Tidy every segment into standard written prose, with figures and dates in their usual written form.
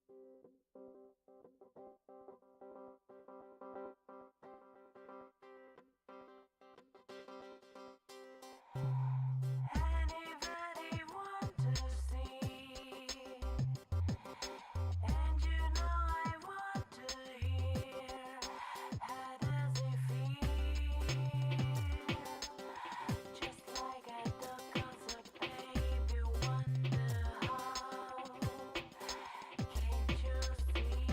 Anybody want to see? And you know I want to hear. How does it feel? Just like at the concert, baby, wonder how. Can't you see?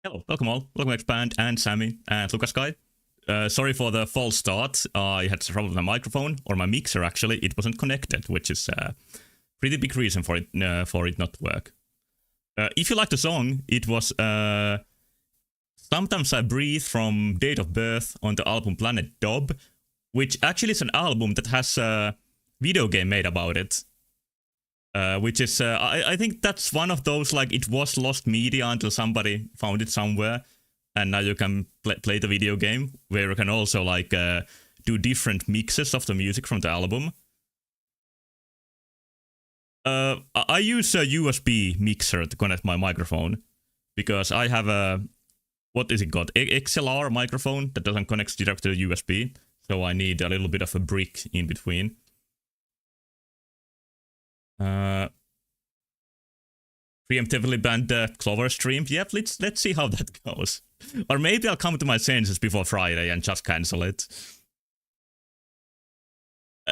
Hello, welcome all. Welcome Expand and Sammy and Lucas Guy. Sorry for the false start. I had trouble with my microphone, or my mixer actually. It wasn't connected, which is a pretty big reason for it not to work. If you like the song, it was Sometimes I Breathe from Date of Birth on the album Planet Dob, which actually is an album that has a video game made about it. Which is, I think that's one of those, like, it was lost media until somebody found it somewhere, and now you can play the video game, where you can also, like, do different mixes of the music from the album. I use a USB mixer to connect my microphone, because I have a, what is it called, XLR microphone that doesn't connect directly to USB, so I need a little bit of a brick in between. Preemptively banned the Clover stream. Yep, let's see how that goes. Or maybe I'll come to my senses before Friday and just cancel it.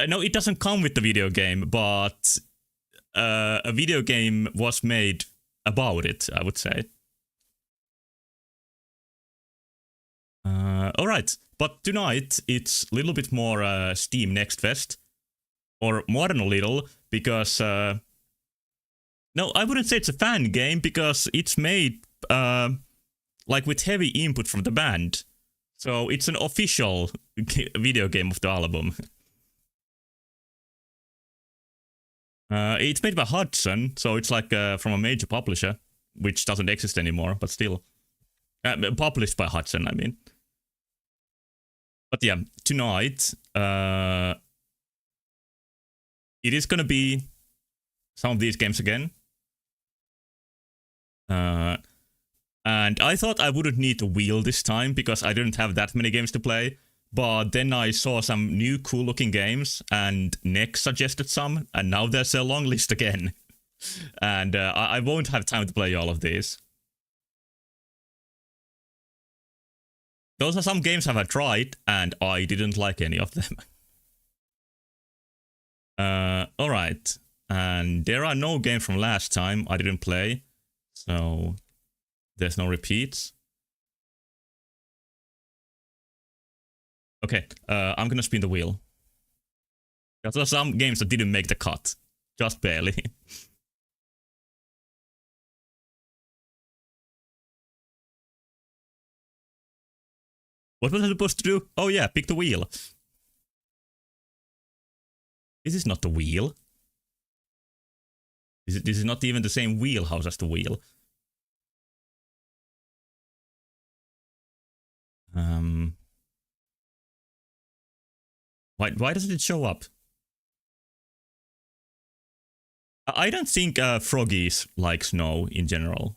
No, it doesn't come with the video game, but a video game was made about it, I would say. Alright, but tonight it's a little bit more Steam Next Fest. Or more than a little, because... no, I wouldn't say it's a fan game, because it's made, like, with heavy input from the band. So it's an official video game of the album. It's made by Hudson, so it's like from a major publisher, which doesn't exist anymore, but still. Published by Hudson, I mean. But yeah, tonight, it is gonna be some of these games again. And I thought I wouldn't need a wheel this time, because I didn't have that many games to play. But then I saw some new cool looking games, and Nick suggested some, and now there's a long list again. And I won't have time to play all of these. Those are some games I've tried, and I didn't like any of them. Alright. And there are no games from last time I didn't play. So there's no repeats. Okay, I'm gonna spin the wheel. There are some games that didn't make the cut. Just barely. What was I supposed to do? Oh yeah, pick the wheel. This is not the wheel. This is not even the same wheelhouse as the wheel. Why doesn't it show up? I don't think Froggies like snow in general.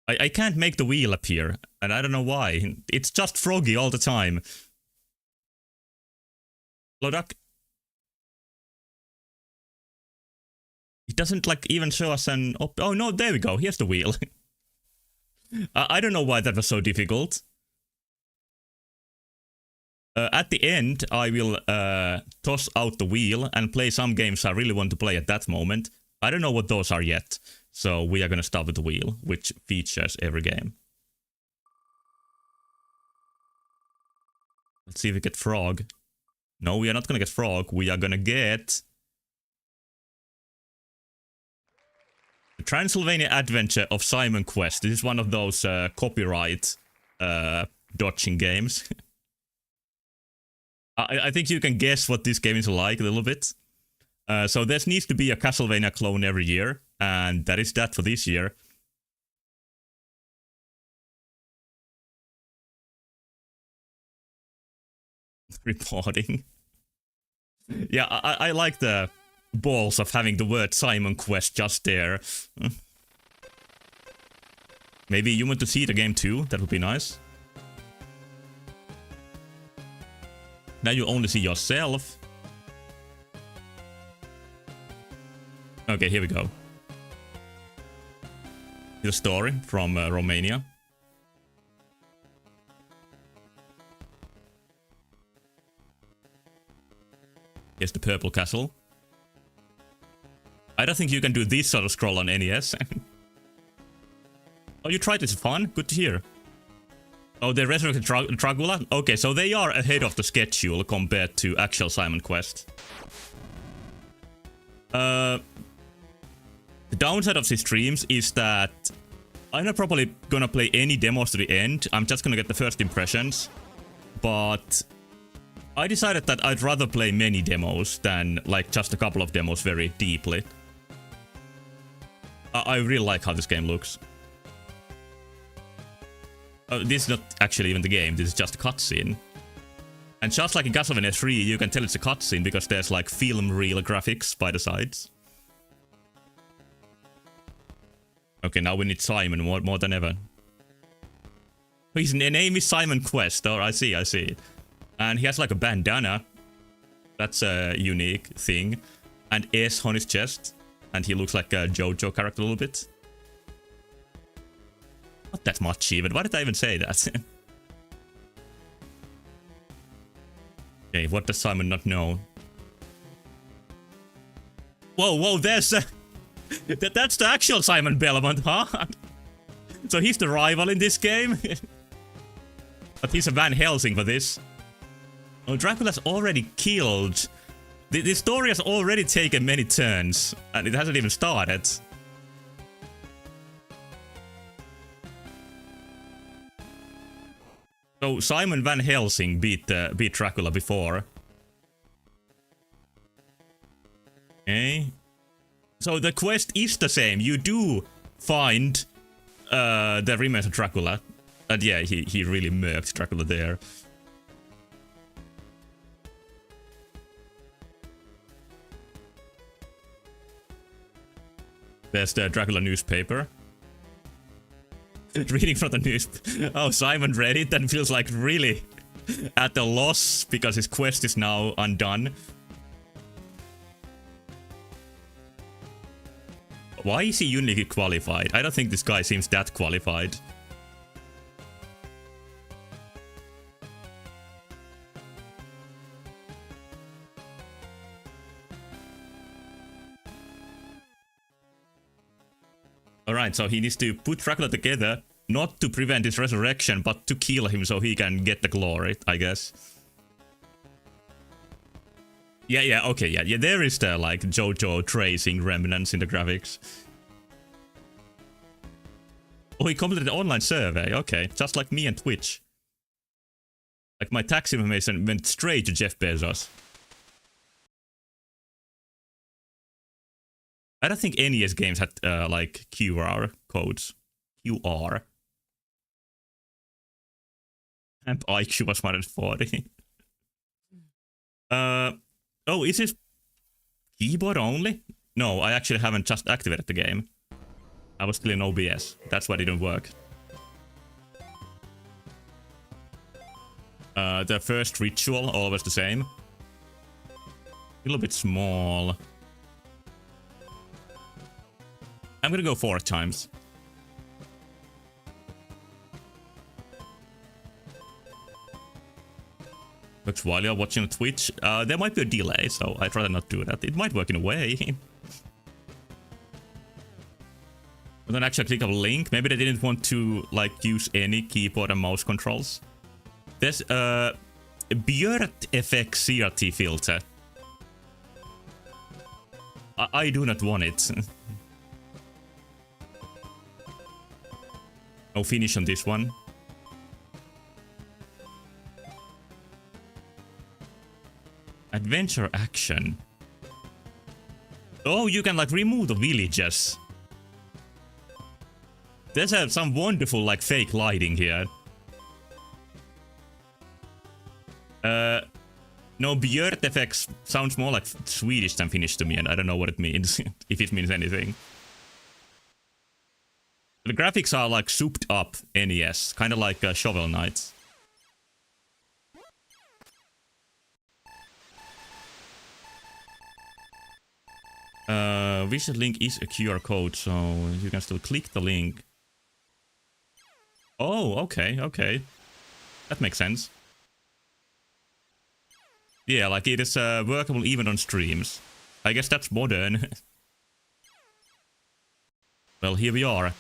I can't make the wheel appear, and I don't know why. It's just Froggy all the time. Loduck. It doesn't, like, even show us an... Oh, no, there we go. Here's the wheel. I don't know why that was so difficult. At the end, I will toss out the wheel and play some games I really want to play at that moment. I don't know what those are yet. So we are going to start with the wheel, which features every game. Let's see if we get Frog. No, we are not going to get Frog. We are going to get... The Transylvania Adventure of Simon Quest. This is one of those copyright dodging games. I think you can guess what this game is like a little bit. So there needs to be a Castlevania clone every year, and that is that for this year. Reporting. Yeah, I like the balls of having the word Simon Quest just there. Maybe you want to see the game too? That would be nice. Now you only see yourself. Okay, here we go. The story from Romania. Here's the purple castle. I don't think you can do this sort of scroll on NES. Oh, you tried this, fun? Good to hear. Oh, they resurrected Dracula? Okay, so they are ahead of the schedule compared to actual Simon Quest. The downside of these streams is that I'm not probably gonna play any demos to the end. I'm just gonna get the first impressions. But I decided that I'd rather play many demos than like just a couple of demos very deeply. I really like how this game looks. This is not actually even the game, this is just a cutscene. And just like in Castlevania 3, you can tell it's a cutscene because there's like film reel graphics by the sides. Okay, now we need Simon more than ever. His name is Simon Quest, oh, I see. And he has like a bandana. That's a unique thing. And S on his chest. And he looks like a JoJo character a little bit. Not that much even. Why did I even say that? Okay, what does Simon not know? Whoa, there's a... That's the actual Simon Belmont, huh? So he's the rival in this game? But he's a Van Helsing for this. Oh, Dracula's already killed. The story has already taken many turns, and it hasn't even started. So Simon Van Helsing beat Dracula before. Okay. So the quest is the same. You do find the remains of Dracula. And yeah, he really murked Dracula there. There's the Dracula newspaper. Reading from the news. Oh, Simon read it and feels like really at a loss because his quest is now undone. Why is he uniquely qualified? I don't think this guy seems that qualified. Alright, so he needs to put Dracula together, not to prevent his resurrection, but to kill him so he can get the glory, I guess. Yeah, okay, yeah, there is the, like, JoJo tracing remnants in the graphics. Oh, he completed the online survey, okay, just like me and Twitch. Like, my tax information went straight to Jeff Bezos. I don't think NES games had, like, QR codes. QR. And IQ was 140. Oh, is this keyboard only? No, I actually haven't just activated the game. I was still in OBS. That's why it didn't work. The first ritual, always the same. A little bit small. I'm gonna go 4 times. Looks while you're watching on Twitch. There might be a delay, so I'd rather not do that. It might work in a way. But then actually click a link. Maybe they didn't want to like use any keyboard and mouse controls. There's a Björk FX CRT filter. I do not want it. No finish on this one. Adventure action. Oh, you can like remove the villages. There's some wonderful like fake lighting here. No, Björk FX sounds more like Swedish than Finnish to me, and I don't know what it means, if it means anything. The graphics are like souped up NES, kind of like Shovel Knight. Vision link is a QR code, so you can still click the link. Oh, okay. That makes sense. Yeah, like it is workable even on streams. I guess that's modern. Well, here we are.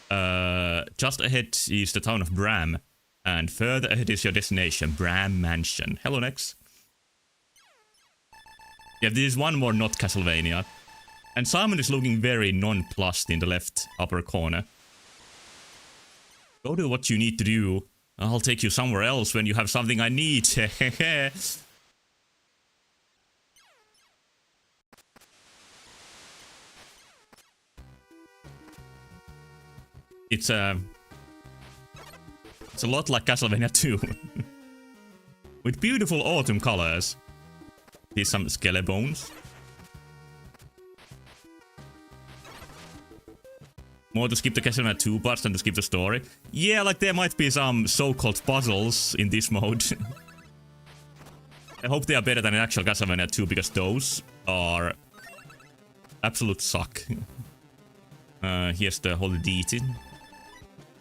Just ahead is the town of Bram, and further ahead is your destination, Bram Mansion. Hello, Nex. Yeah, there is one more not Castlevania. And Simon is looking very nonplussed in the left upper corner. Go do what you need to do. I'll take you somewhere else when you have something I need. It's a lot like Castlevania 2. With beautiful autumn colors. Here's some skelebones. More to skip the Castlevania 2 parts than to skip the story. Yeah, like there might be some so-called puzzles in this mode. I hope they are better than in actual Castlevania 2, because those are absolute suck. Here's the Holy Deity.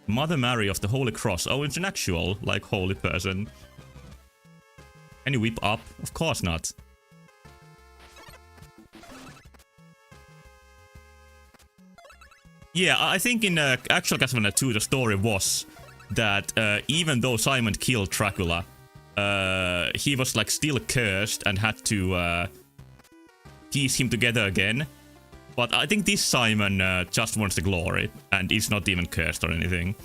Mother Mary of the Holy Cross. Oh, it's an actual, like, holy person. Can you whip up? Of course not. Yeah, I think in actual Castlevania 2 the story was that even though Simon killed Dracula, he was like still cursed and had to piece him together again. But I think this Simon just wants the glory and is not even cursed or anything.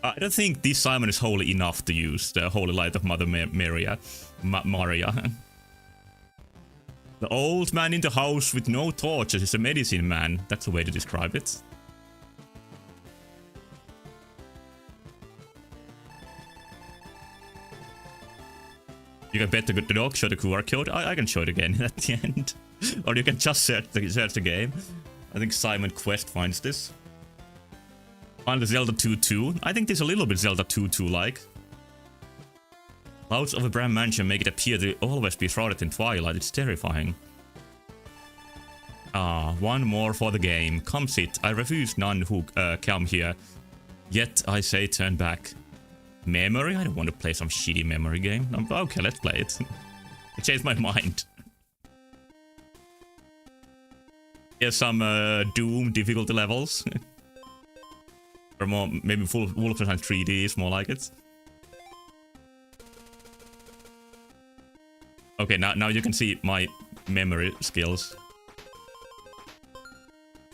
I don't think this Simon is holy enough to use the Holy Light of Mother Maria. The old man in the house with no torches is a medicine man. That's the way to describe it. You can bet the dog show the QR code. I can show it again at the end. Or you can just search the game. I think Simon Quest finds this. Find the Zelda 2-2. I think this is a little bit Zelda 2-2-like. Clouds of a Bram Mansion make it appear to always be shrouded in twilight. It's terrifying. Ah, one more for the game. Come sit. I refuse none who come here. Yet I say turn back. Memory? I don't want to play some shitty memory game. Okay, let's play it. I changed my mind. Here's some Doom difficulty levels. Or more, maybe full Wolfenstein 3D is more like it. Okay, now you can see my memory skills.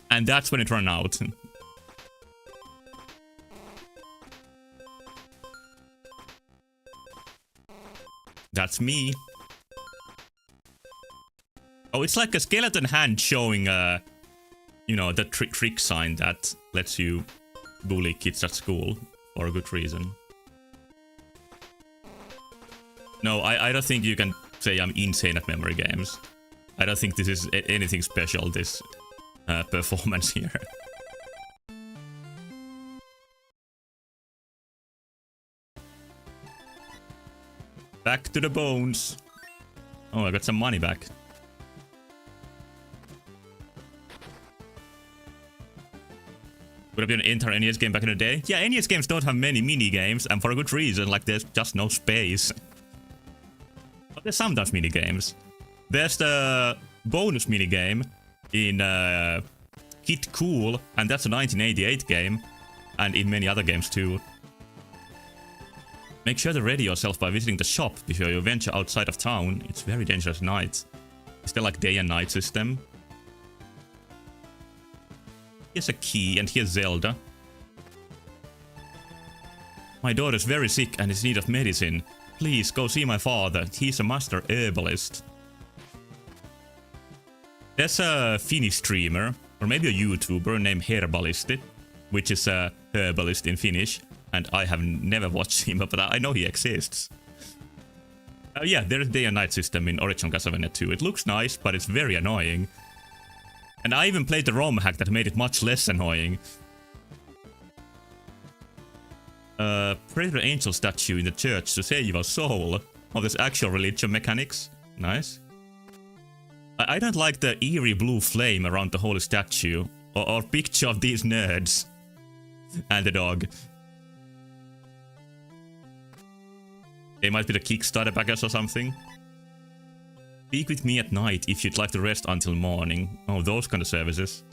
And that's when it ran out. That's me. Oh, it's like a skeleton hand showing, you know, the trick sign that lets you bully kids at school for a good reason. No, I don't think you can say I'm insane at memory games. I don't think this is anything special, this performance here. Back to the bones. Oh, I got some money back. Would have been an entire NES game back in the day. Yeah, NES games don't have many mini games, and for a good reason. Like, there's just no space. But there's sometimes mini games. There's the bonus mini game in Kid Cool, and that's a 1988 game, and in many other games too. Make sure to ready yourself by visiting the shop before you venture outside of town. It's very dangerous at night. Is there like day and night system? Here's a key, and here's Zelda. My daughter's very sick and is in need of medicine. Please go see my father. He's a master herbalist. There's a Finnish streamer, or maybe a YouTuber named Herbalisti, which is a herbalist in Finnish, and I have never watched him, but I know he exists. Yeah, there's a day and night system in original Castlevania 2. It looks nice, but it's very annoying. And I even played the ROM hack that made it much less annoying. Pray to the angel statue in the church to save your soul. Oh, there's actual religion mechanics. Nice. I don't like the eerie blue flame around the holy statue. Or picture of these nerds. And the dog. They might be the Kickstarter package or something. Speak with me at night if you'd like to rest until morning. Oh, those kind of services.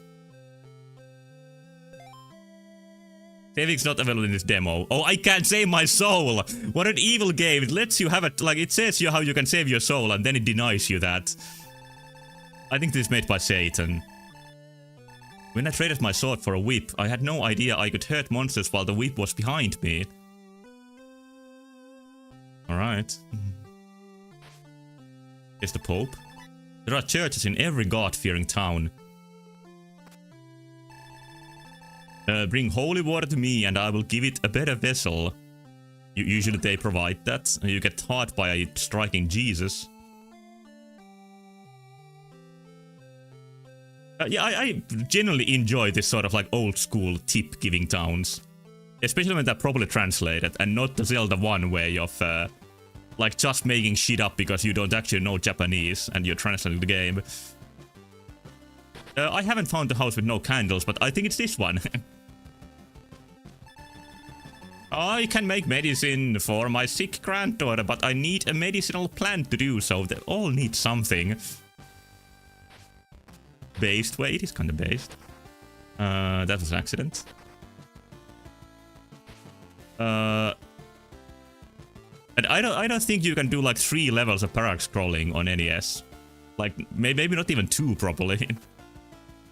Saving's not available in this demo. Oh, I can't save my soul! What an evil game. It lets you have it, like, it says you how you can save your soul and then it denies you that. I think this is made by Satan. When I traded my sword for a whip, I had no idea I could hurt monsters while the whip was behind me. Alright. Is the Pope? There are churches in every god-fearing town. Bring holy water to me and I will give it a better vessel. Usually they provide that. You get taught by striking Jesus. Yeah, I generally enjoy this sort of like old school tip giving towns. Especially when they're properly translated and not the Zelda 1 way of like just making shit up because you don't actually know Japanese and you're translating the game. I haven't found the house with no candles, but I think it's this one. I can make medicine for my sick granddaughter, but I need a medicinal plant to do so. They all need something. Based? Wait, it is kind of based. That was an accident. And I don't think you can do like 3 levels of parallel scrolling on NES. Like maybe not even 2 properly.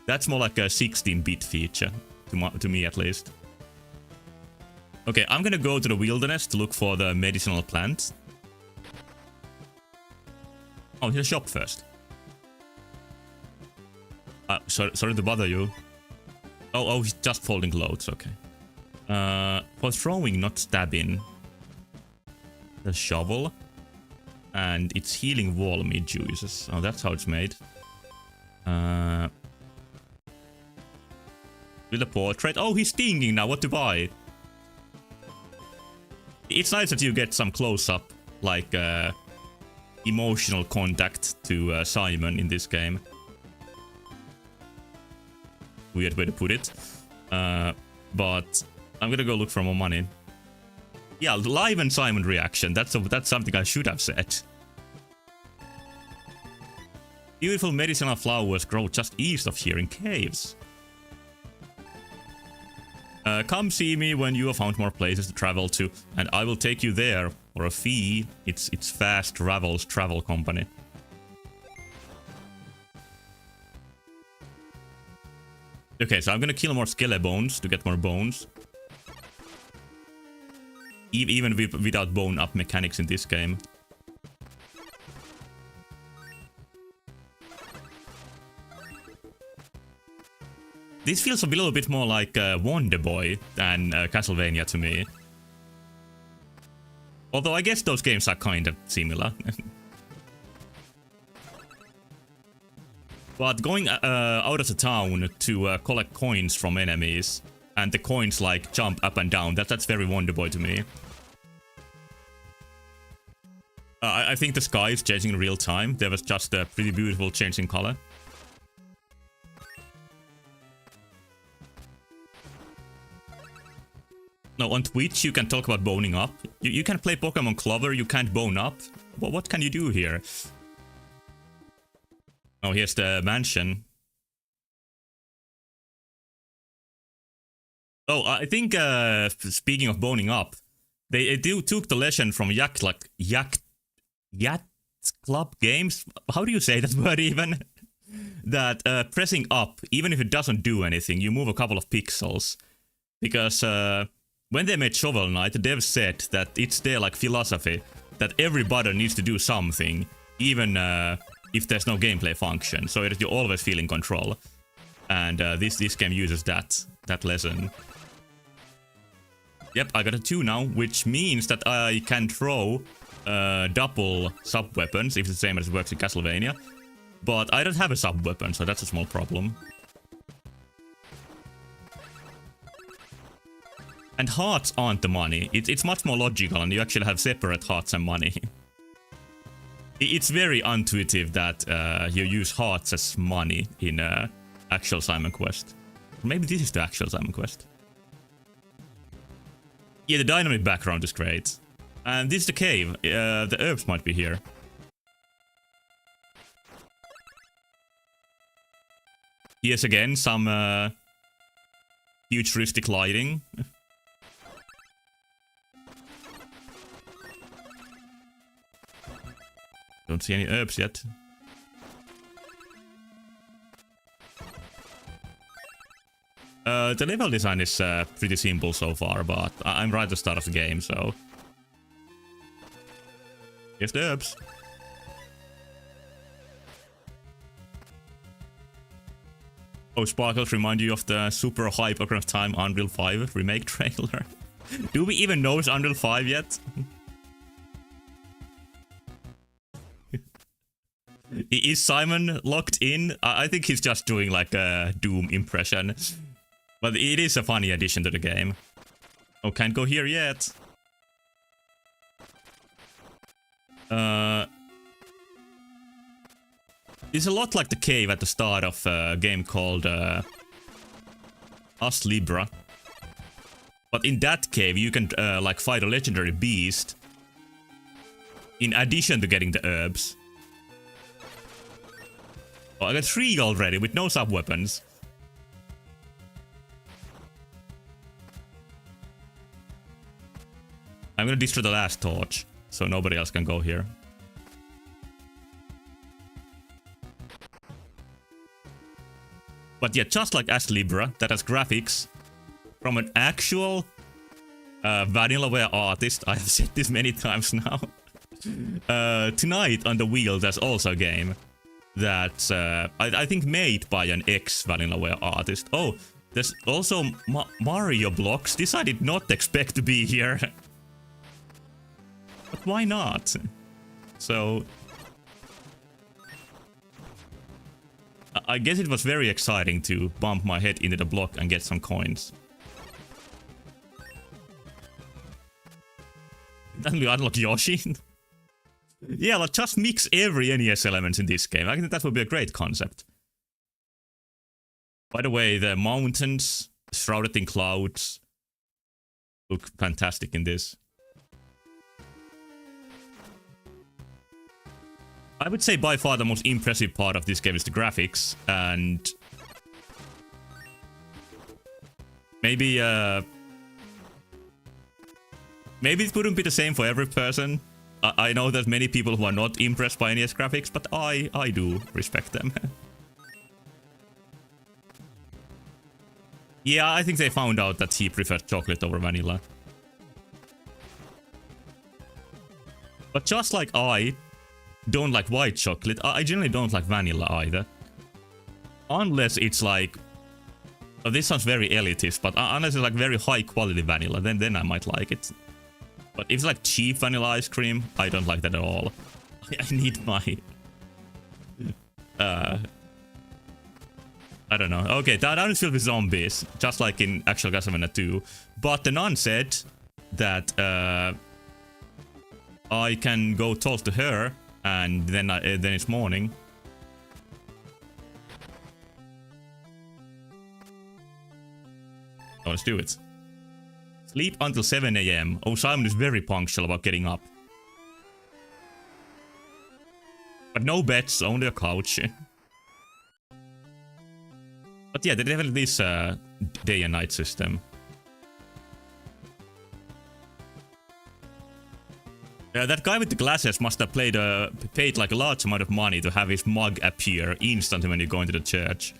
That's more like a 16-bit feature to me at least. Okay, I'm gonna go to the wilderness to look for the medicinal plant. Oh, here's a shop first. Sorry to bother you. Oh, he's just folding clothes. Okay. For throwing, not stabbing. The shovel. And it's healing wall meat juices. Oh, that's how it's made. With a portrait. Oh, he's thinking now what to buy. It's nice that you get some close-up, like, emotional contact to Simon in this game. Weird way to put it. But I'm gonna go look for more money. Yeah, live and Simon reaction. That's something I should have said. Beautiful medicinal flowers grow just east of here in caves. Come see me when you have found more places to travel to, and I will take you there for a fee. It's Fast Travels Travel Company. Okay, so I'm gonna kill more Skelebones to get more bones. Even without bone-up mechanics in this game. This feels a little bit more like Wonder Boy than Castlevania to me. Although I guess those games are kind of similar. But going out of the town to collect coins from enemies, and the coins like jump up and down, that's very Wonder Boy to me. I think the sky is changing in real time. There was just a pretty beautiful change in color. Now on Twitch you can talk about boning up. You can play Pokemon Clover, you can't bone up. Well, what can you do here? Oh, here's the mansion. Oh, I think speaking of boning up, they took the lesson from Yacht Club Games. How do you say that word even? That pressing up, even if it doesn't do anything, you move a couple of pixels. Because when they made Shovel Knight, the devs said that it's their like philosophy that every button needs to do something, even if there's no gameplay function, so that you always feel in control. And this game uses that lesson. Yep, I got a 2 now, which means that I can throw double sub-weapons, if it's the same as it works in Castlevania. But I don't have a sub-weapon, so that's a small problem. And hearts aren't the money. It's much more logical, and you actually have separate hearts and money. It's very intuitive that you use hearts as money in actual Simon Quest. Maybe this is the actual Simon Quest. Yeah, the dynamic background is great. And this is the cave. The herbs might be here. Here's again some futuristic lighting. Don't see any herbs yet. The level design is pretty simple so far, but I'm right at the start of the game, so... Here's the herbs. Oh, sparkles remind you of the super hype Ocarina of Time Unreal 5 remake trailer. Do we even know it's Unreal 5 yet? Is Simon locked in? I think he's just doing like a Doom impression. But it is a funny addition to the game. Oh, can't go here yet. It's a lot like the cave at the start of a game called As Libra. But in that cave you can like fight a legendary beast in addition to getting the herbs. Oh, I got 3 already with no sub-weapons. I'm gonna destroy the last torch, so nobody else can go here. But yeah, just like As Libra, that has graphics from an actual Vanillaware artist. I have said this many times now. Tonight on the wheel, there's also a game that's I think made by an ex-Vanillaware artist. Oh, there's also Mario blocks. This I did not expect to be here. But why not? So... I guess it was very exciting to bump my head into the block and get some coins. Then we unlock Yoshi. Yeah, let's just mix every NES element in this game. I think that would be a great concept. By the way, the mountains shrouded in clouds look fantastic in this. I would say by far the most impressive part of this game is the graphics, and maybe maybe it wouldn't be the same for every person. I know there's many people who are not impressed by NES graphics, but I do respect them. Yeah, I think they found out that he preferred chocolate over vanilla. But just like I don't like white chocolate, I generally don't like vanilla either. Unless it's like... Oh, this sounds very elitist, but unless it's like very high quality vanilla, then I might like it. But if it's like cheap vanilla ice cream, I don't like that at all. I need my... I don't know. Okay, that is filled with zombies, just like in actual Castlevania 2. But the nun said that I can go talk to her, and then it's morning. Oh, let's do it. Sleep until 7 AM. Oh, Simon is very punctual about getting up. But no beds, only a couch. But yeah, they definitely this day and night system. That guy with the glasses must have paid like a large amount of money to have his mug appear instantly when you go into the church.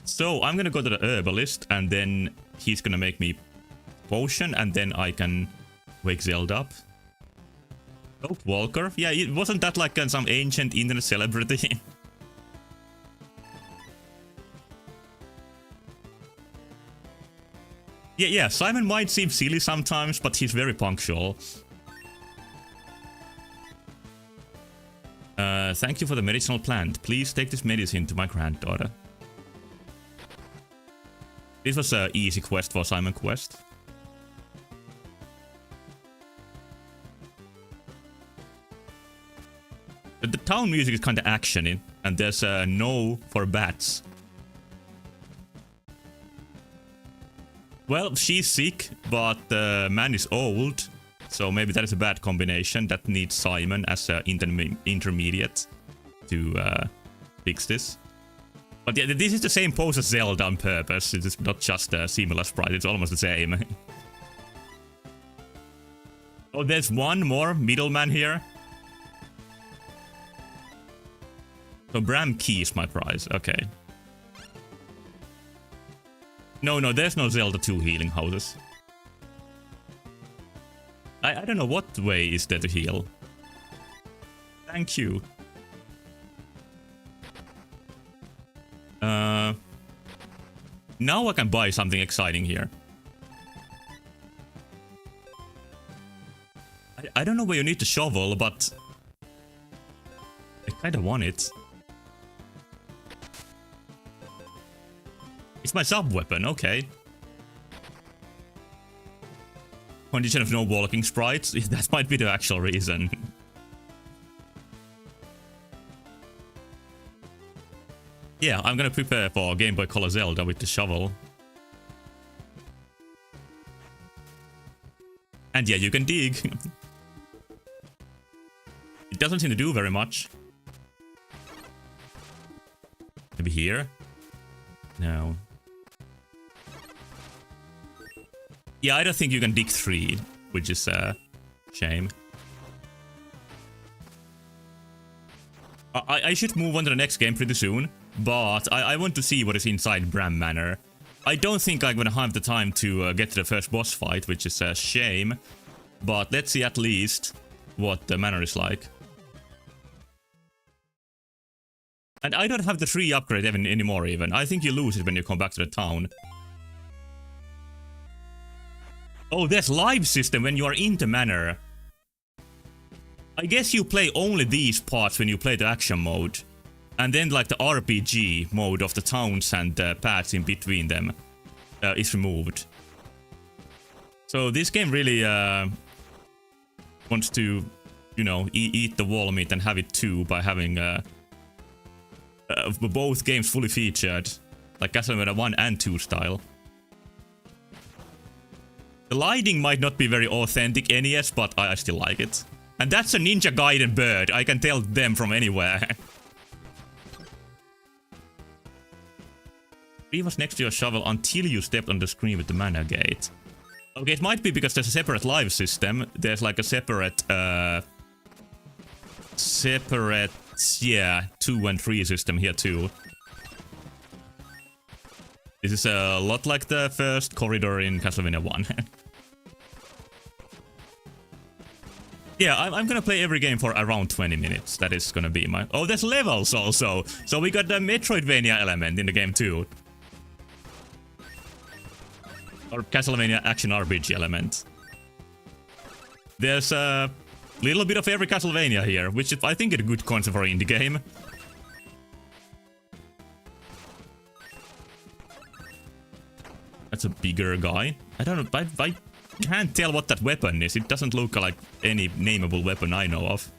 So I'm gonna go to the herbalist, and then he's gonna make me potion, and then I can wake Zelda up. Oh, Walker? Yeah, wasn't that like some ancient internet celebrity? Yeah, Simon might seem silly sometimes, but he's very punctual. Thank you for the medicinal plant. Please take this medicine to my granddaughter. This was an easy quest for Simon Quest. The town music is kind of actiony, and there's a no for bats. Well, she's sick, but the man is old. So maybe that is a bad combination. That needs Simon as an intermediate to fix this. But yeah, this is the same pose as Zelda on purpose. It is not just a similar sprite, it's almost the same. Oh, there's one more middleman here. So Bram Key's my prize, okay. No, there's no Zelda 2 healing houses. I don't know what way is there to heal. Thank you. Now I can buy something exciting here. I don't know where you need the shovel, but I kinda want it. It's my sub-weapon, okay. Condition of no walking sprites? That might be the actual reason. Yeah, I'm gonna prepare for Game Boy Color Zelda with the shovel. And yeah, you can dig. It doesn't seem to do very much. Maybe here? No. Yeah, I don't think you can dig 3, which is a shame. I should move on to the next game pretty soon, but I want to see what is inside Bram Manor. I don't think I'm gonna have the time to get to the first boss fight, which is a shame. But let's see at least what the manor is like. And I don't have the 3 upgrade anymore even. I think you lose it when you come back to the town. Oh, there's live system when you are in the manor. I guess you play only these parts when you play the action mode. And then like the RPG mode of the towns and the paths in between them is removed. So this game really wants to, you know, eat the wall meat and have it too by having both games fully featured. Like Castlevania 1 and 2 style. The lighting might not be very authentic NES, but I still like it. And that's a Ninja Gaiden bird. I can tell them from anywhere. 3 was next to your shovel until you stepped on the screen with the mana gate. Okay, it might be because there's a separate live system. There's like a separate, yeah, 2 and 3 system here too. This is a lot like the first corridor in Castlevania 1. Yeah, I'm gonna play every game for around 20 minutes. That is gonna be my... Oh, there's levels also! So we got the Metroidvania element in the game too. Or Castlevania action RPG element. There's a little bit of every Castlevania here, which I think is a good concept for an indie game. That's a bigger guy. I don't know, I can't tell what that weapon is. It doesn't look like any nameable weapon I know of.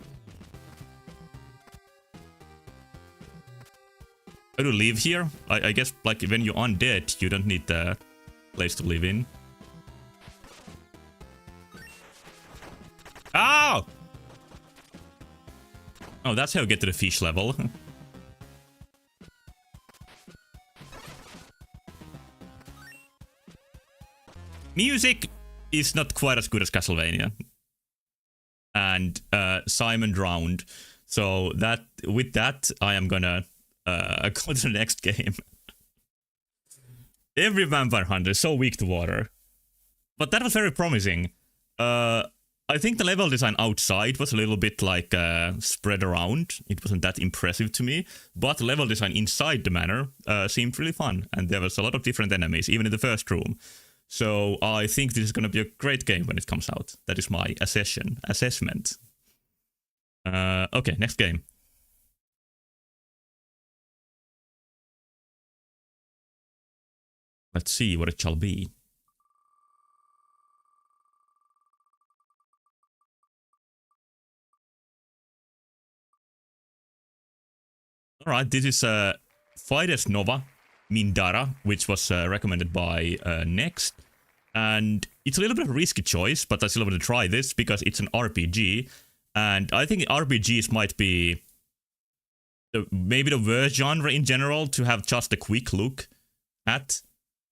How to live here? I guess like when you're undead, you don't need the place to live in. Ow! Oh, that's how you get to the fish level. Music is not quite as good as Castlevania. And Simon drowned. So that with that, I am gonna go to the next game. Every Vampire Hunter is so weak to water. But that was very promising. I think the level design outside was a little bit like spread around. It wasn't that impressive to me. But the level design inside the manor seemed really fun. And there was a lot of different enemies, even in the first room. So I think this is going to be a great game when it comes out. That is my assessment. Okay, next game. Let's see what it shall be. Alright, this is Fides Nova Mindara, which was recommended by Next. And it's a little bit of a risky choice, but I still want to try this because it's an RPG. And I think RPGs might be maybe the worst genre in general to have just a quick look at.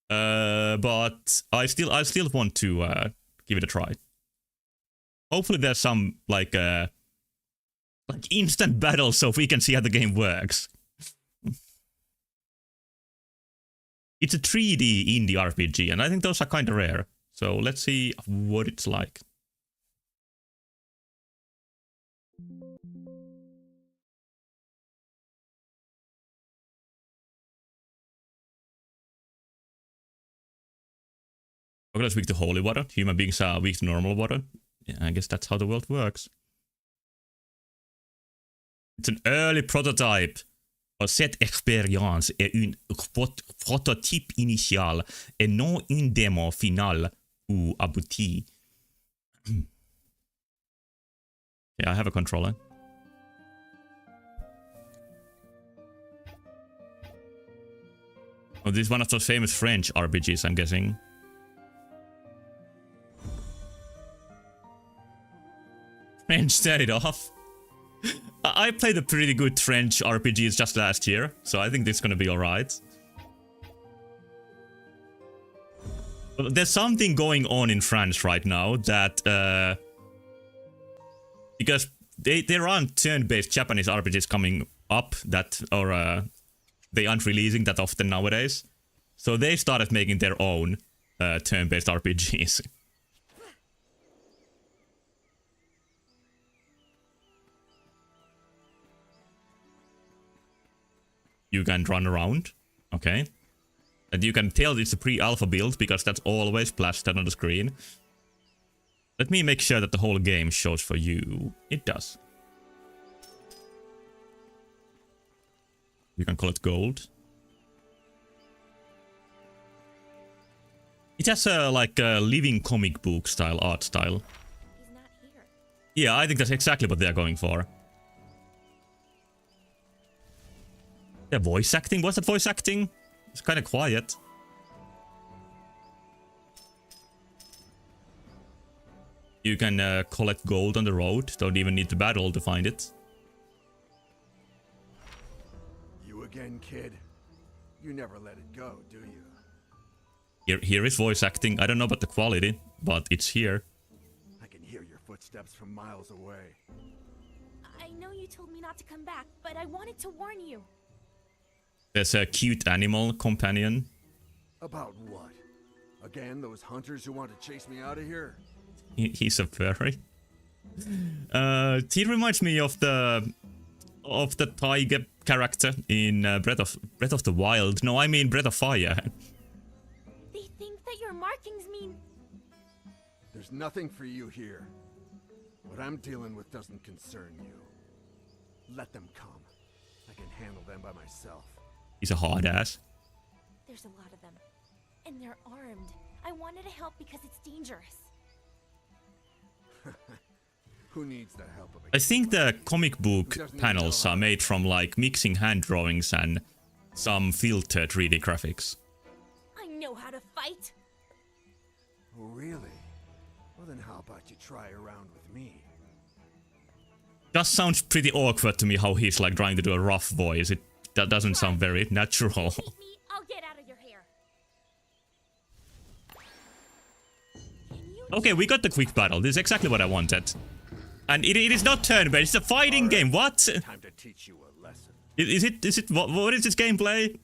But I still want to give it a try. Hopefully there's some like instant battle so we can see how the game works. It's a 3D indie RPG, and I think those are kind of rare. So let's see what it's like. I'm gonna speak to holy water. Human beings are weak to normal water. Yeah, I guess that's how the world works. It's an early prototype. Cette expérience est une prototype initial et non une démo finale ou aboutie. Yeah, I have a controller. Oh, this is one of those famous French RPGs, I'm guessing. French, turn it off. I played a pretty good French RPGs just last year, so I think this is gonna be alright. But there's something going on in France right now that, because there aren't turn-based Japanese RPGs coming up that, or they aren't releasing that often nowadays. So they started making their own turn-based RPGs. You can run around, okay. And you can tell it's a pre-alpha build because that's always splashed on the screen. Let me make sure that the whole game shows for you. It does. You can call it gold. It has a like a living comic book style art style. He's not here. Yeah, I think that's exactly what they're going for. The voice acting? Was that voice acting? It's kind of quiet. You can collect gold on the road. Don't even need to battle to find it. You again, kid? You never let it go, do you? Here is voice acting. I don't know about the quality, but it's here. I can hear your footsteps from miles away. I know you told me not to come back, but I wanted to warn you. There's a cute animal companion. About what? Again, those hunters who want to chase me out of here? He's a furry. He reminds me of the tiger character in Breath of the Wild. No, I mean Breath of Fire. They think that your markings mean... There's nothing for you here. What I'm dealing with doesn't concern you. Let them come. I can handle them by myself. He's a hard ass. There's a lot of them. And they're armed. I wanted to help because it's dangerous. Who needs the help of I think the comic book panels are made from like mixing hand drawings and some filtered 3D graphics. I know how to fight. Oh, really? Well, then how about you try around with me? Just sounds pretty awkward to me how he's like trying to do a rough voice. That doesn't sound very natural. Take me, I'll get out of your hair. Can you Okay, we got the quick battle. This is exactly what I wanted. And it is not turn-based, it's a fighting game. What? Time to teach you a lesson. Is it what is this gameplay?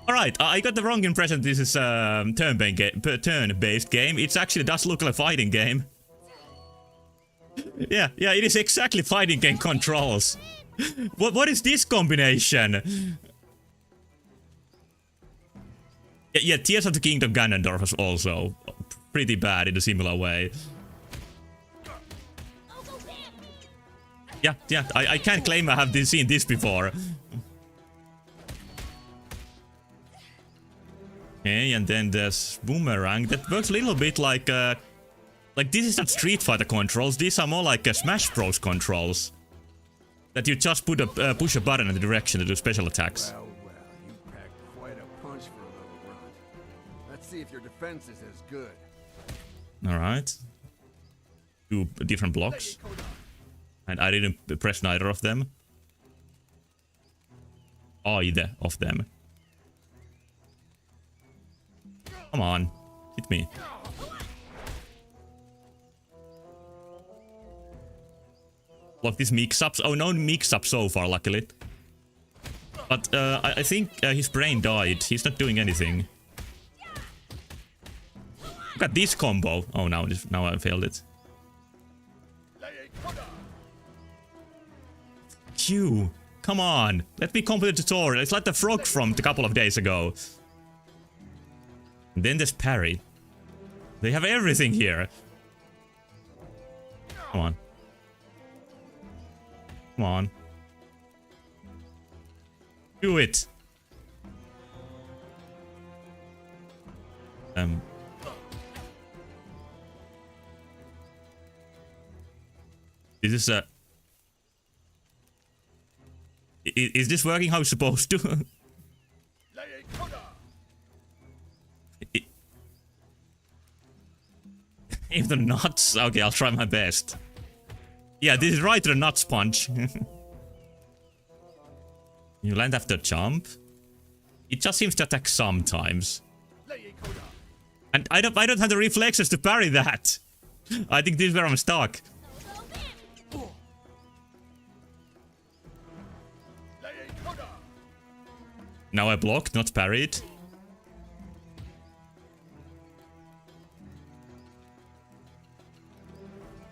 Alright, I got the wrong impression this is a turn-based game. It actually does look like a fighting game. Yeah, it is exactly fighting game controls. What is this combination? Yeah, Tears of the Kingdom Ganondorf was also pretty bad in a similar way. Yeah, I can't claim I have seen this before. Okay, and then there's Boomerang. That works a little bit like this is not Street Fighter controls. These are more like Smash Bros controls. That you just push a button in the direction to do special attacks. Well, you packed quite a punch for a little grunt. see if your defense is as good. Alright. 2 different blocks. And I didn't press neither of them. Either of them. Come on. Hit me. Block these mix-ups. Oh, no mix-up so far, luckily. But I think his brain died. He's not doing anything. Look at this combo. Oh, now I failed it. Q. Come on. Let me complete the tutorial. It's like the frog from a couple of days ago. And then there's parry. They have everything here. Come on. Come on. Do it. This is a... Is this working how it's supposed to? If the nuts... Okay, I'll try my best. Yeah, this is right to the nuts punch. You land after jump. It just seems to attack sometimes. And I don't have the reflexes to parry that. I think this is where I'm stuck. Now I blocked, not parried.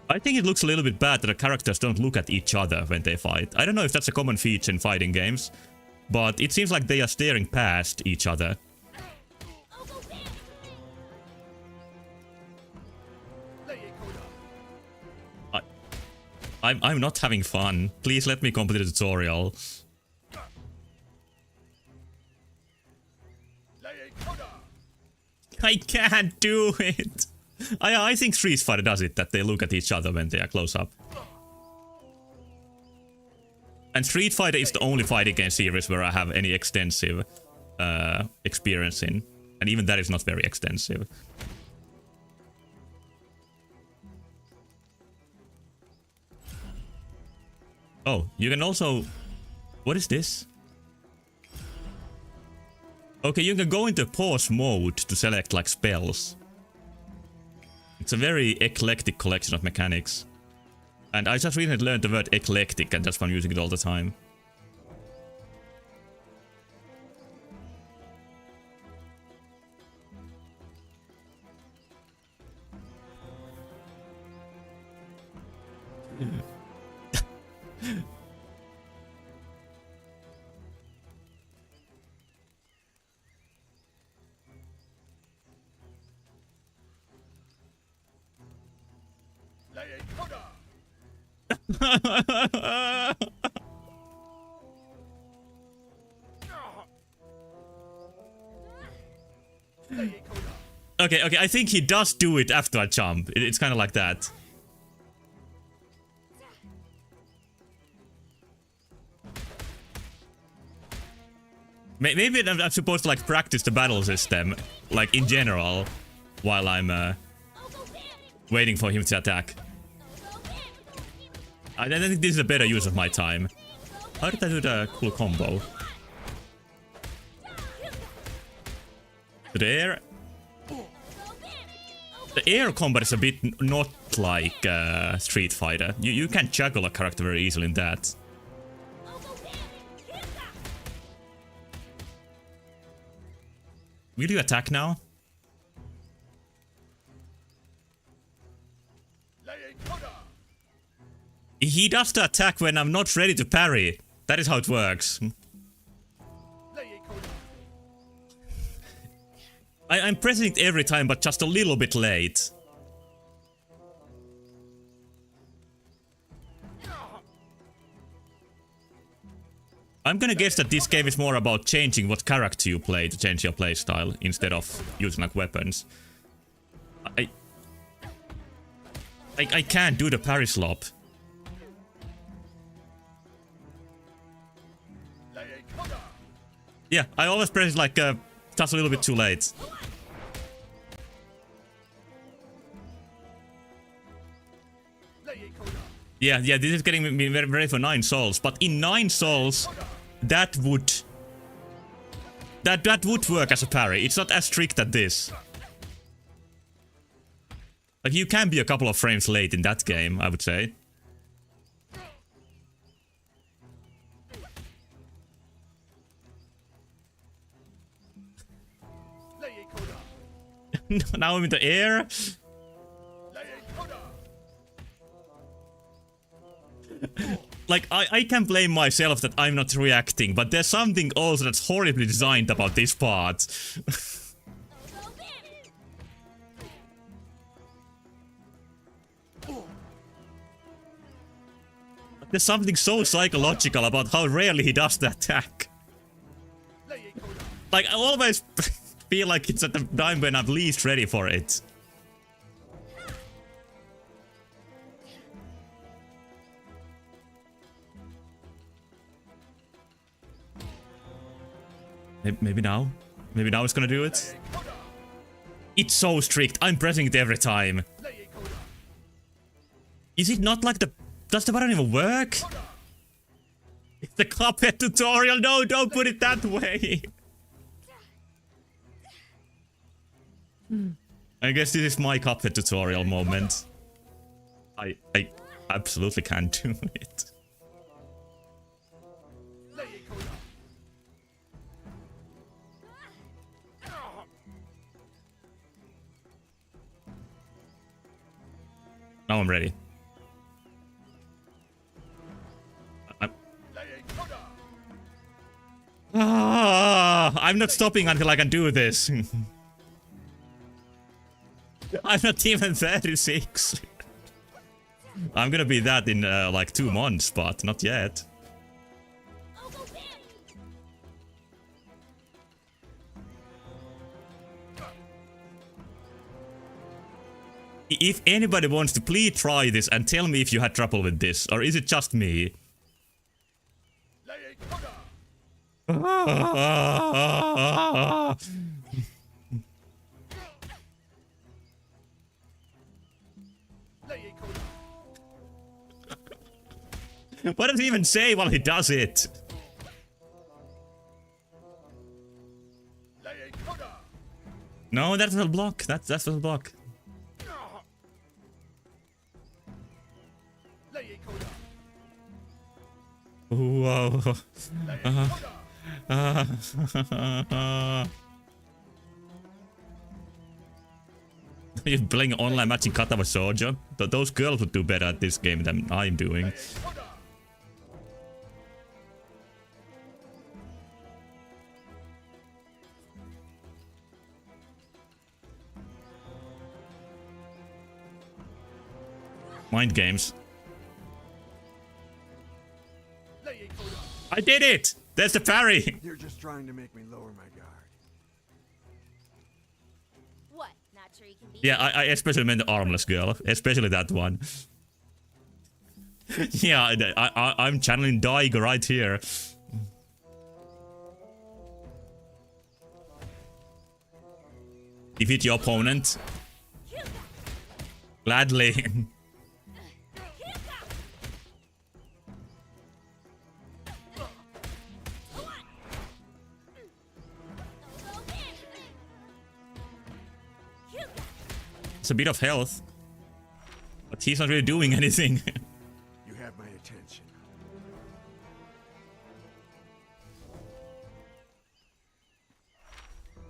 I think it looks a little bit bad that the characters don't look at each other when they fight. I don't know if that's a common feature in fighting games, but it seems like they are staring past each other. I'm not having fun. Please let me complete the tutorial. I can't do it. I think Street Fighter does it, that they look at each other when they are close up. And Street Fighter is the only fighting game series where I have any extensive experience in. And even that is not very extensive. Oh, you can also... What is this? Okay, you can go into pause mode to select like spells. It's a very eclectic collection of mechanics. And I just recently learned the word eclectic and that's why I'm using it all the time. Okay, I think he does do it after I jump. It's kind of like that. Maybe I'm supposed to like practice the battle system, like in general, while I'm waiting for him to attack. I think this is a better use of my time. How did I do the cool combo? The air... The air combat is a bit not like Street Fighter. You can't juggle a character very easily in that. Will you attack now? He does the attack when I'm not ready to parry. That is how it works. I'm pressing it every time, but just a little bit late. I'm gonna guess that this game is more about changing what character you play to change your playstyle instead of using like weapons. I can't do the parry slop. Yeah, I always press it like just a little bit too late. Yeah, this is getting me very ready for 9 souls. But in 9 souls, that would work as a parry. It's not as strict as this. Like, you can be a couple of frames late in that game, I would say. Now I'm in the air. Like, I can blame myself that I'm not reacting, but there's something also that's horribly designed about this part. There's something so psychological about how rarely he does the attack. Like, I always feel like it's at the time when I'm least ready for it. Maybe now? Maybe now it's gonna do it? It's so strict. I'm pressing it every time. Is it not like the... Does the button even work? It's the Cuphead tutorial. No, don't put it that way. I guess this is my Cuphead tutorial moment. I absolutely can't do it. Now I'm ready. I'm not stopping until I can do this. I'm not even 36. I'm gonna be that in like 2 months, but not yet. If anybody wants to, please try this and tell me if you had trouble with this, or is it just me? What does he even say while he does it? No, that's a block. That's a block. Whoa. You're playing online matching kata with Soja. Those girls would do better at this game than I'm doing. Mind games. I did it! There's the parry! You're just trying to make me lower my guard. What? Not sure you can beat Yeah, I especially meant the armless girl. Especially that one. Yeah, I'm channeling Daigo right here. Defeat your opponent. Gladly. It's a bit of health. But he's not really doing anything. You have my attention.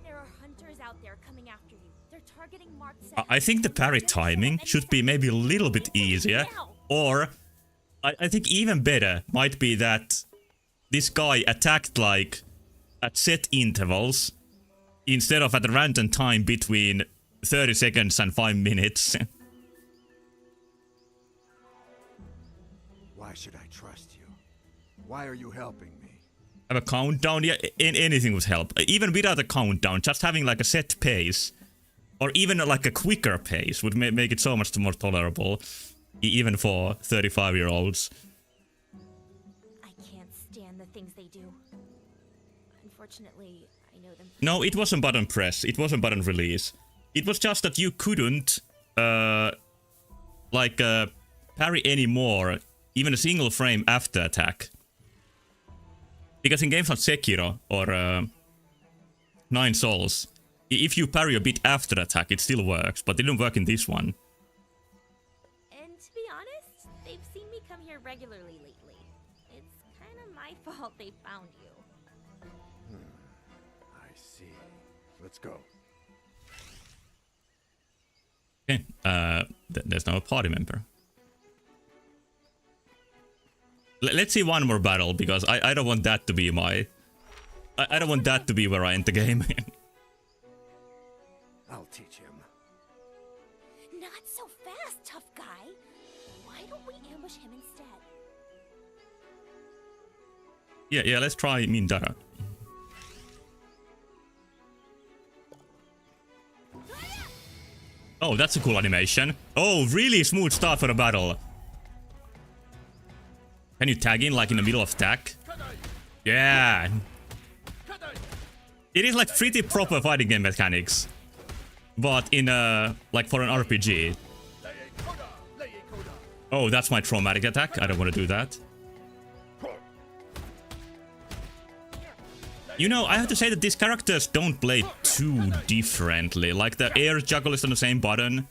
There are hunters out there coming after you. They're targeting Mark. I think the parry timing should be maybe a little bit easier. Or, I think even better might be that this guy attacked like at set intervals instead of at a random time between 30 seconds and 5 minutes. Why should I trust you? Why are you helping me? Have a countdown? Yeah, anything would help. Even without a countdown, just having like a set pace, or even like a quicker pace would make it so much more tolerable, even for 35-year-olds. I can't stand the things they do. Unfortunately, I know them. No, it wasn't button press. It wasn't button release. It was just that you couldn't, parry parry anymore, even a single frame after attack. Because in games like Sekiro or Nine Souls, if you parry a bit after attack, it still works, but it didn't work in this one. And to be honest, they've seen me come here regularly lately. It's kind of my fault they found you. I see. Let's go. Okay, there's now a party member. Let's see one more battle, because I don't want that to be my... I don't want that to be where I end the game. I'll teach him. Not so fast, tough guy. Why don't we ambush him instead? Yeah, let's try Mindara. Oh, that's a cool animation. Oh, really smooth start for the battle. Can you tag in like in the middle of attack? Yeah. It is like pretty proper fighting game mechanics. But in like for an RPG. Oh, that's my traumatic attack. I don't want to do that. You know, I have to say that these characters don't play too differently. Like the air juggle is on the same button.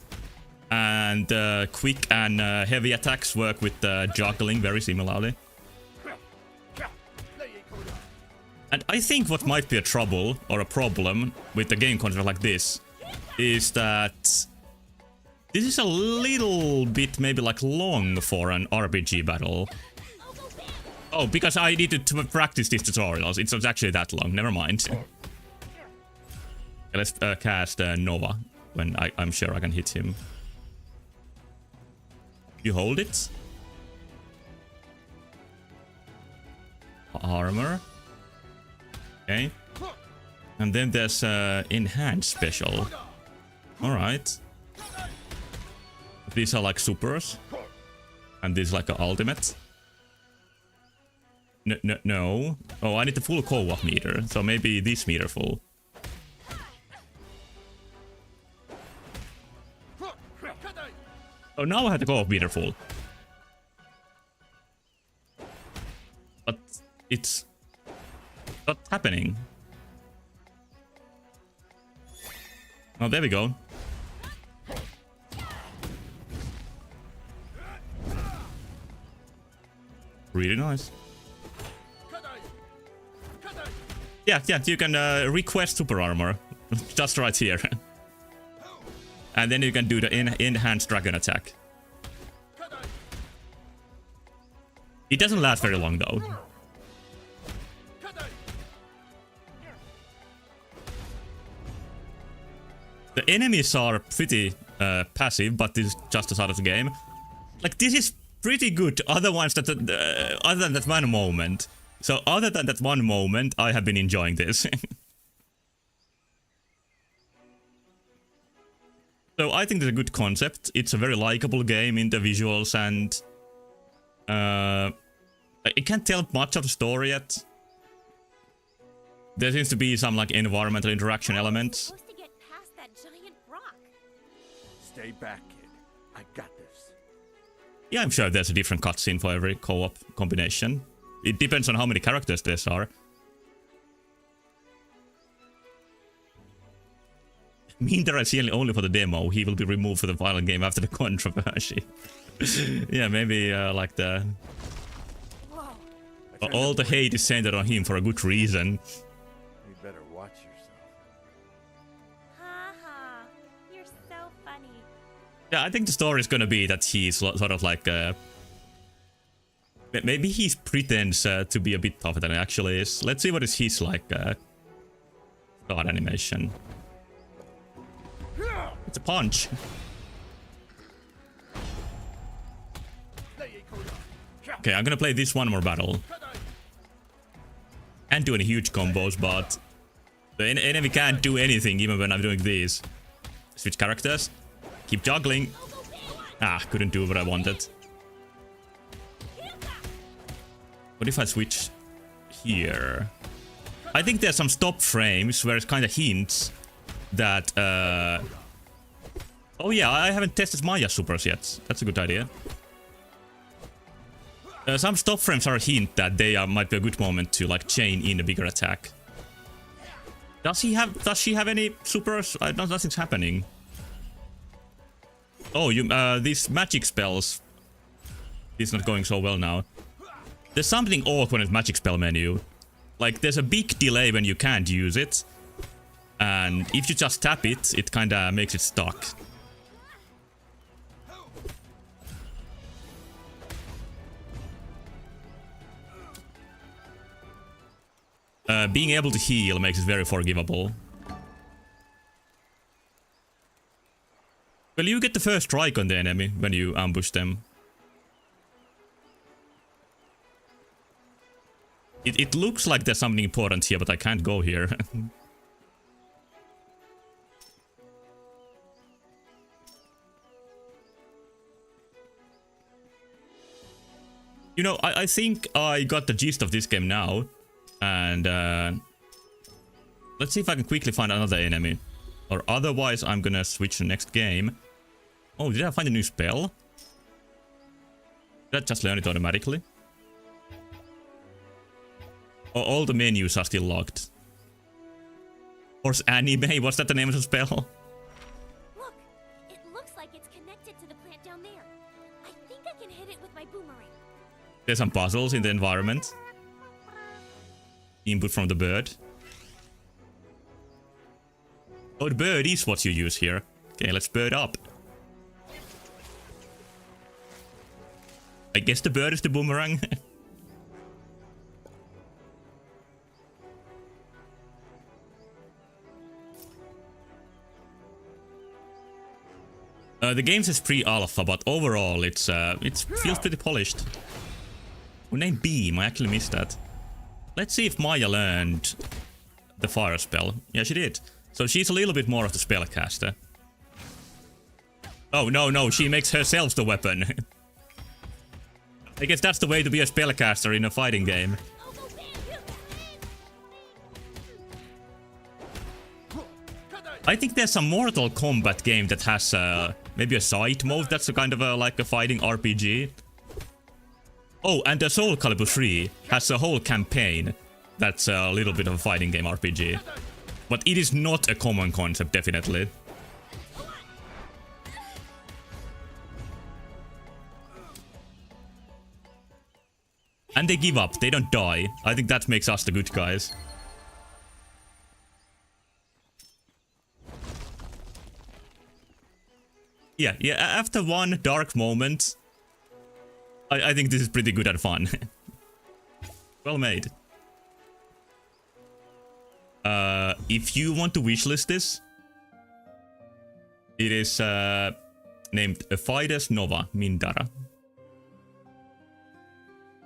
And quick and heavy attacks work with juggling very similarly. And I think what might be a trouble or a problem with the game concept like this is that this is a little bit maybe like long for an RPG battle. Oh, because I needed to practice these tutorials. It's actually that long. Never mind. Okay, let's cast Nova when I'm sure I can hit him. You hold it. Armor. Okay. And then there's enhanced special. Alright. These are like supers. And this is like an ultimate. No. Oh, I need the full co-op meter. So maybe this meter full. Oh, now I have the co-op meter full. But it's not happening. Oh, there we go. Really nice. Yeah, you can request super armor. Just right here. And then you can do the enhanced dragon attack. It doesn't last very long though. The enemies are pretty passive, but this is just the start of the game. Like, this is pretty good other than that one moment. So other than that one moment, I have been enjoying this. So I think it's a good concept. It's a very likable game in the visuals, and I can't tell much of the story yet. There seems to be some like environmental interaction elements. Supposed to get past that giant rock. Stay back, kid. I got this. Yeah, I'm sure there's a different cutscene for every co-op combination. It depends on how many characters there are. Mindara is here only for the demo. He will be removed for the final game after the controversy. Yeah, maybe like the... all the hate is centered on him for a good reason. You better watch yourself. Haha, you're so funny. Yeah, I think the story is gonna be that he's sort of like... maybe he pretends to be a bit tougher than he actually is. Let's see what is his like... start animation. It's a punch. Okay, I'm gonna play this one more battle. Can't do any huge combos, but the enemy can't do anything even when I'm doing these. Switch characters. Keep juggling. Ah, couldn't do what I wanted. What if I switch here? I think there's some stop frames where it kind of hints that... oh yeah, I haven't tested Maya supers yet. That's a good idea. Some stop frames are a hint that they might be a good moment to like chain in a bigger attack. Does she have any supers? Nothing's happening. Oh, these magic spells. It's not going so well now. There's something awkward with magic spell menu. Like there's a big delay when you can't use it. And if you just tap it, it kinda makes it stuck. Being able to heal makes it very forgivable. Well, you get the first strike on the enemy when you ambush them. It looks like there's something important here, but I can't go here. You know, I think I got the gist of this game now. And let's see if I can quickly find another enemy. Or otherwise, I'm gonna switch to the next game. Oh, did I find a new spell? Did I just learn it automatically? Oh, all the menus are still locked. Horse anime? Was that the name of the spell? Look, it looks like it's connected to the plant down there. I think I can hit it with my boomerang. There's some puzzles in the environment. Input from the bird. Oh, the bird is what you use here. Okay, let's bird up. I guess the bird is the boomerang. The game says pre-alpha, but overall it feels pretty polished. Oh, name Beam, I actually missed that. Let's see if Maya learned the fire spell. Yeah, she did. So she's a little bit more of the spellcaster. Oh, no, she makes herself the weapon. I guess that's the way to be a spellcaster in a fighting game. I think there's a Mortal Kombat game that has maybe a side mode that's a kind of like a fighting RPG. Oh, and the Soul Calibur 3 has a whole campaign that's a little bit of a fighting game RPG. But it is not a common concept, definitely. And they give up, they don't die. I think that makes us the good guys. Yeah, after one dark moment, I think this is pretty good and fun. Well made. If you want to wishlist this, it is named Fides Nova Mindara.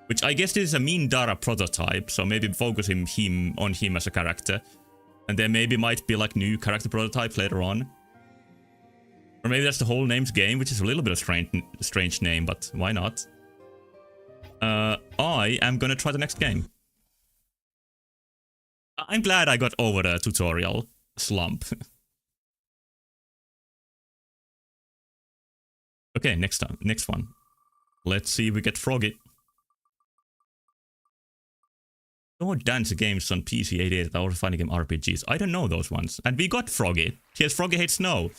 Which I guess this is a Mindara prototype, so maybe focusing on him as a character. And there maybe might be like new character prototypes later on. Or maybe that's the whole name's game, which is a little bit of strange name, but why not? I am gonna try the next game. I'm glad I got over the tutorial slump. Okay, next one. Let's see if we get Froggy. No dance games on PC 88 or fighting game RPGs. I don't know those ones. And we got Froggy. Here's Froggy Hates Snow.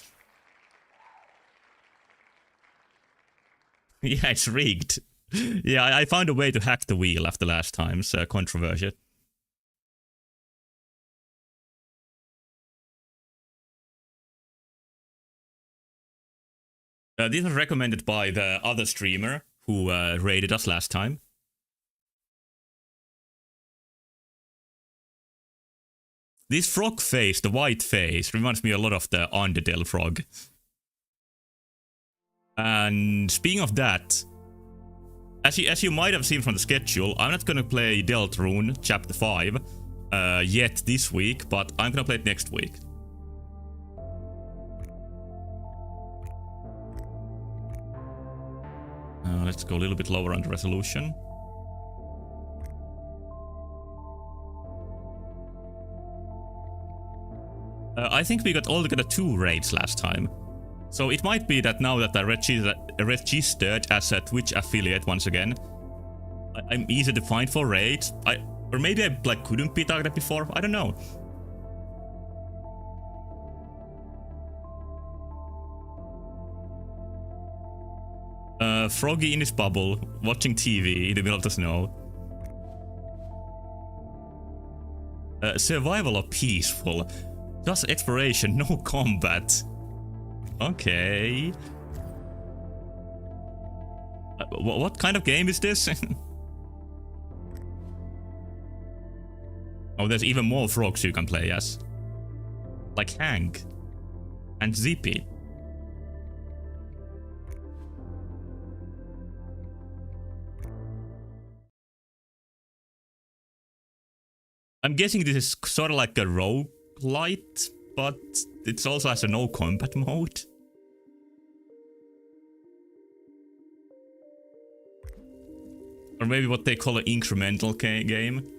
Yeah, it's rigged. Yeah, I found a way to hack the wheel after last time's controversy. This was recommended by the other streamer who raided us last time. This frog face, the white face, reminds me a lot of the Undertale frog. And speaking of that, as you might have seen from the schedule, I'm not gonna play Deltarune Chapter 5 yet this week, but I'm gonna play it next week. Let's go a little bit lower on the resolution. I think we got altogether 2 raids last time. So it might be that now that I registered as a Twitch affiliate once again, I'm easy to find for raids. Or maybe I like couldn't be targeted before. I don't know. Froggy in his bubble, watching TV in the middle of the snow. Survival or peaceful? Just exploration, no combat. Okay. What kind of game is this? Oh, there's even more frogs you can play as. Like Hank. And Zippy. I'm guessing this is sort of like a roguelite, but it also has a no combat mode. Or maybe what they call an incremental game.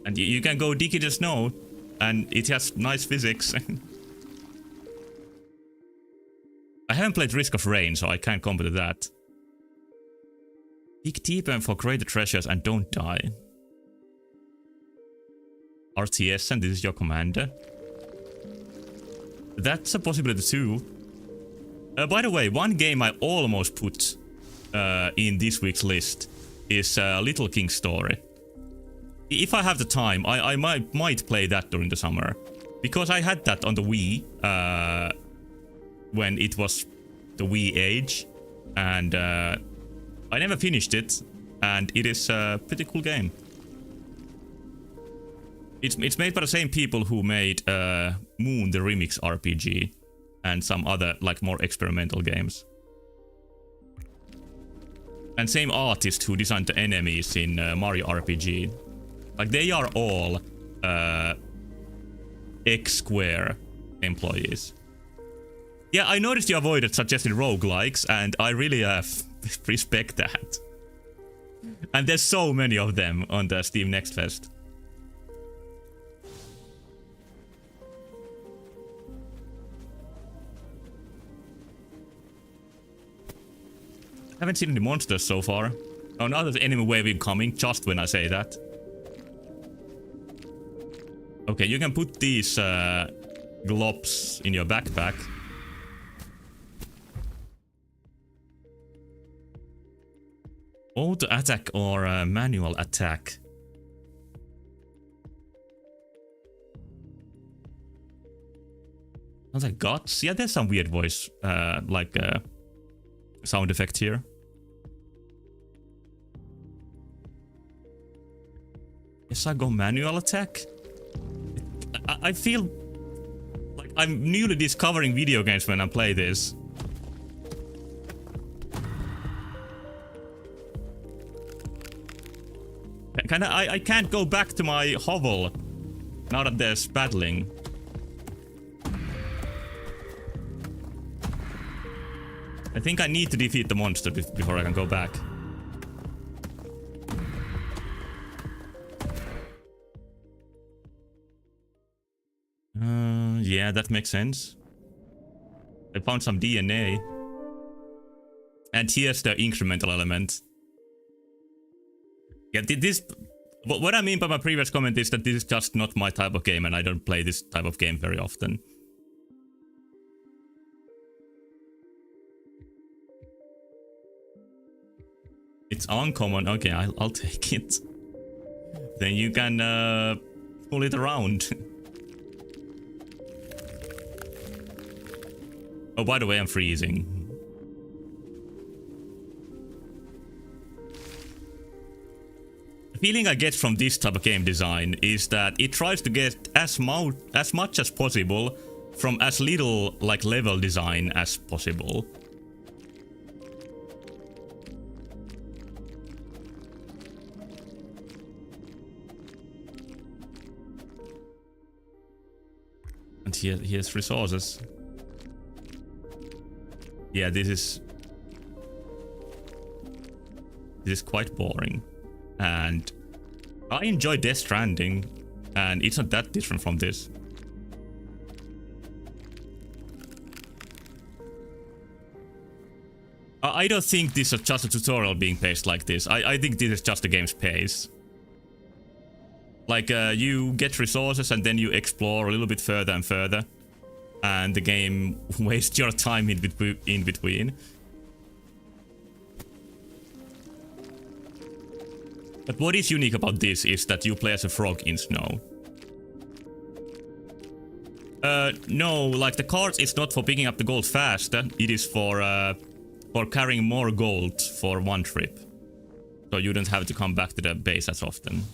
And you can go dig in the snow, and it has nice physics. I haven't played Risk of Rain, so I can't compare to that. Dig deeper for greater treasures and don't die. RTS, and this is your commander. That's a possibility too. By the way, one game I almost put in this week's list is Little King Story. If I have the time, I might play that during the summer. Because I had that on the Wii when it was the Wii age. And I never finished it. And it is a pretty cool game. It's made by the same people who made Moon the Remix RPG. And some other, like, more experimental games. And same artist who designed the enemies in Mario RPG. Like, they are all X-Square employees. Yeah, I noticed you avoided suggesting roguelikes, and I really respect that. And there's so many of them on the Steam Next Fest. Haven't seen any monsters so far. Oh, now there's enemy wave incoming, just when I say that. Okay, you can put these globs in your backpack. Auto attack or manual attack? Sounds like guts. Yeah, there's some weird voice, like sound effect here. Yes, I go manual attack. I feel like I'm newly discovering video games when I play this. I can't go back to my hovel now that there's battling. I think I need to defeat the monster before I can go back. Yeah, that makes sense. I found some DNA. And here's the incremental element. Yeah, this... What I mean by my previous comment is that this is just not my type of game, and I don't play this type of game very often. It's uncommon. Okay, I'll take it. Then you can pull it around. Oh, by the way, I'm freezing. The feeling I get from this type of game design is that it tries to get as much as possible from as little like level design as possible. And here's resources. Yeah, this is quite boring. And I enjoy Death Stranding, and it's not that different from this. I don't think this is just a tutorial being paced like this. I think this is just the game's pace. Like, you get resources and then you explore a little bit further and further. And the game wastes your time in between. But what is unique about this is that you play as a frog in snow. No, like the cards is not for picking up the gold faster. It is for carrying more gold for one trip. So you don't have to come back to the base as often.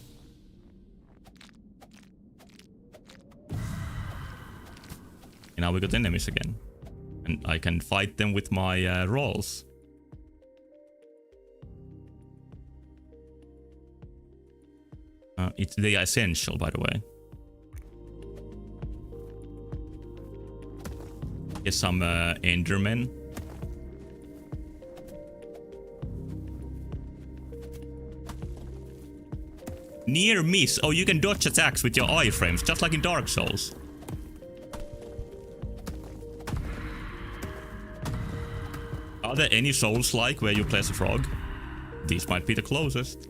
And now we got enemies again. And I can fight them with my rolls. It's the essential, by the way. Here's some Endermen. Near miss. Oh, you can dodge attacks with your iframes, just like in Dark Souls. Are there any Souls-like where you play as a frog? These might be the closest.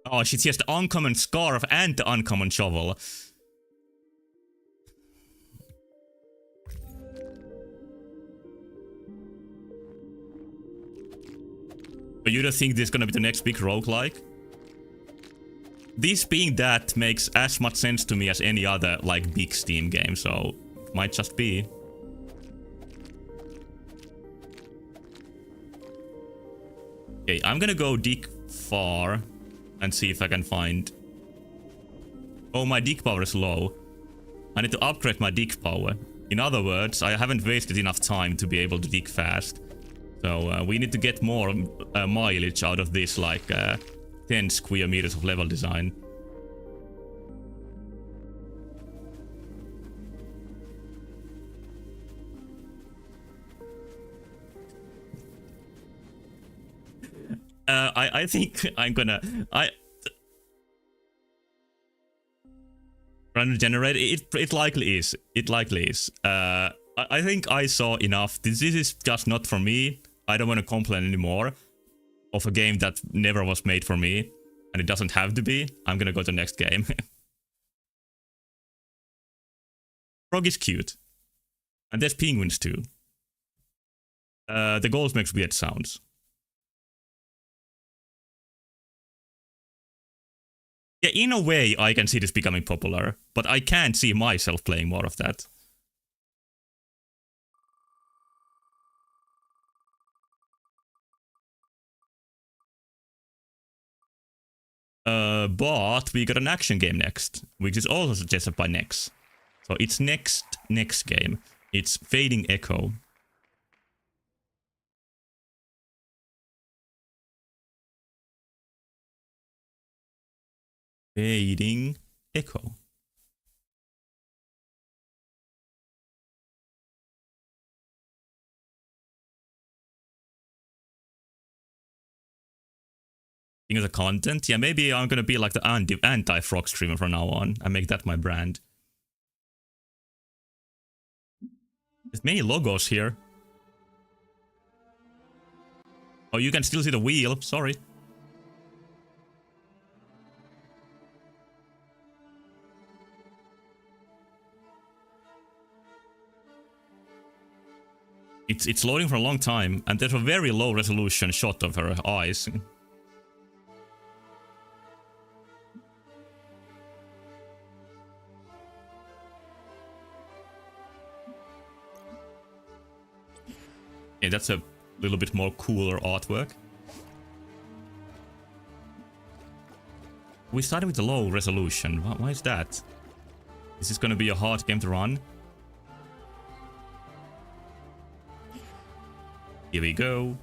Oh, she has the uncommon scarf and the uncommon shovel. But you don't think this is gonna be the next big roguelike? This being that makes as much sense to me as any other, like, big Steam game, so it might just be. Okay, I'm gonna go dig far and see if I can find... Oh, my dig power is low. I need to upgrade my dig power. In other words, I haven't wasted enough time to be able to dig fast. So we need to get more mileage out of this, like 10 square meters of level design. I think I'm gonna... Random generator, it likely is. It likely is. I think I saw enough. This is just not for me. I don't want to complain anymore of a game that never was made for me. And it doesn't have to be. I'm gonna go to the next game. Frog is cute. And there's penguins too. The ghost makes weird sounds. Yeah, in a way, I can see this becoming popular, but I can't see myself playing more of that. But we got an action game next, which is also suggested by Nex. So it's next game. It's Fading Echo. Fading Echo. Think of the content? Yeah, maybe I'm gonna be like the anti-frog streamer from now on and make that my brand. There's many logos here. Oh, you can still see the wheel. Sorry. It's loading for a long time, and there's a very low resolution shot of her eyes. Yeah, that's a little bit more cooler artwork. We started with a low resolution. Why is that? Is this gonna be a hard game to run? Here we go.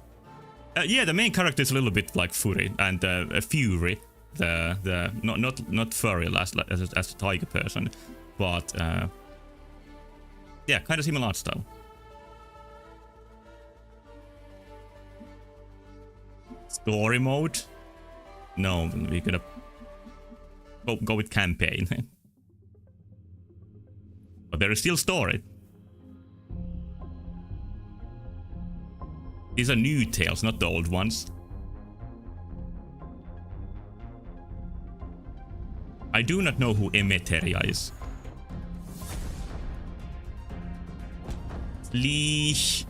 Yeah, the main character is a little bit like Fury and Fury, the not furry as a tiger person, but yeah, kind of similar art style. Story mode? No, we're gonna go with campaign. But there is still story. These are new tales, not the old ones. I do not know who Emeteria is. Leash.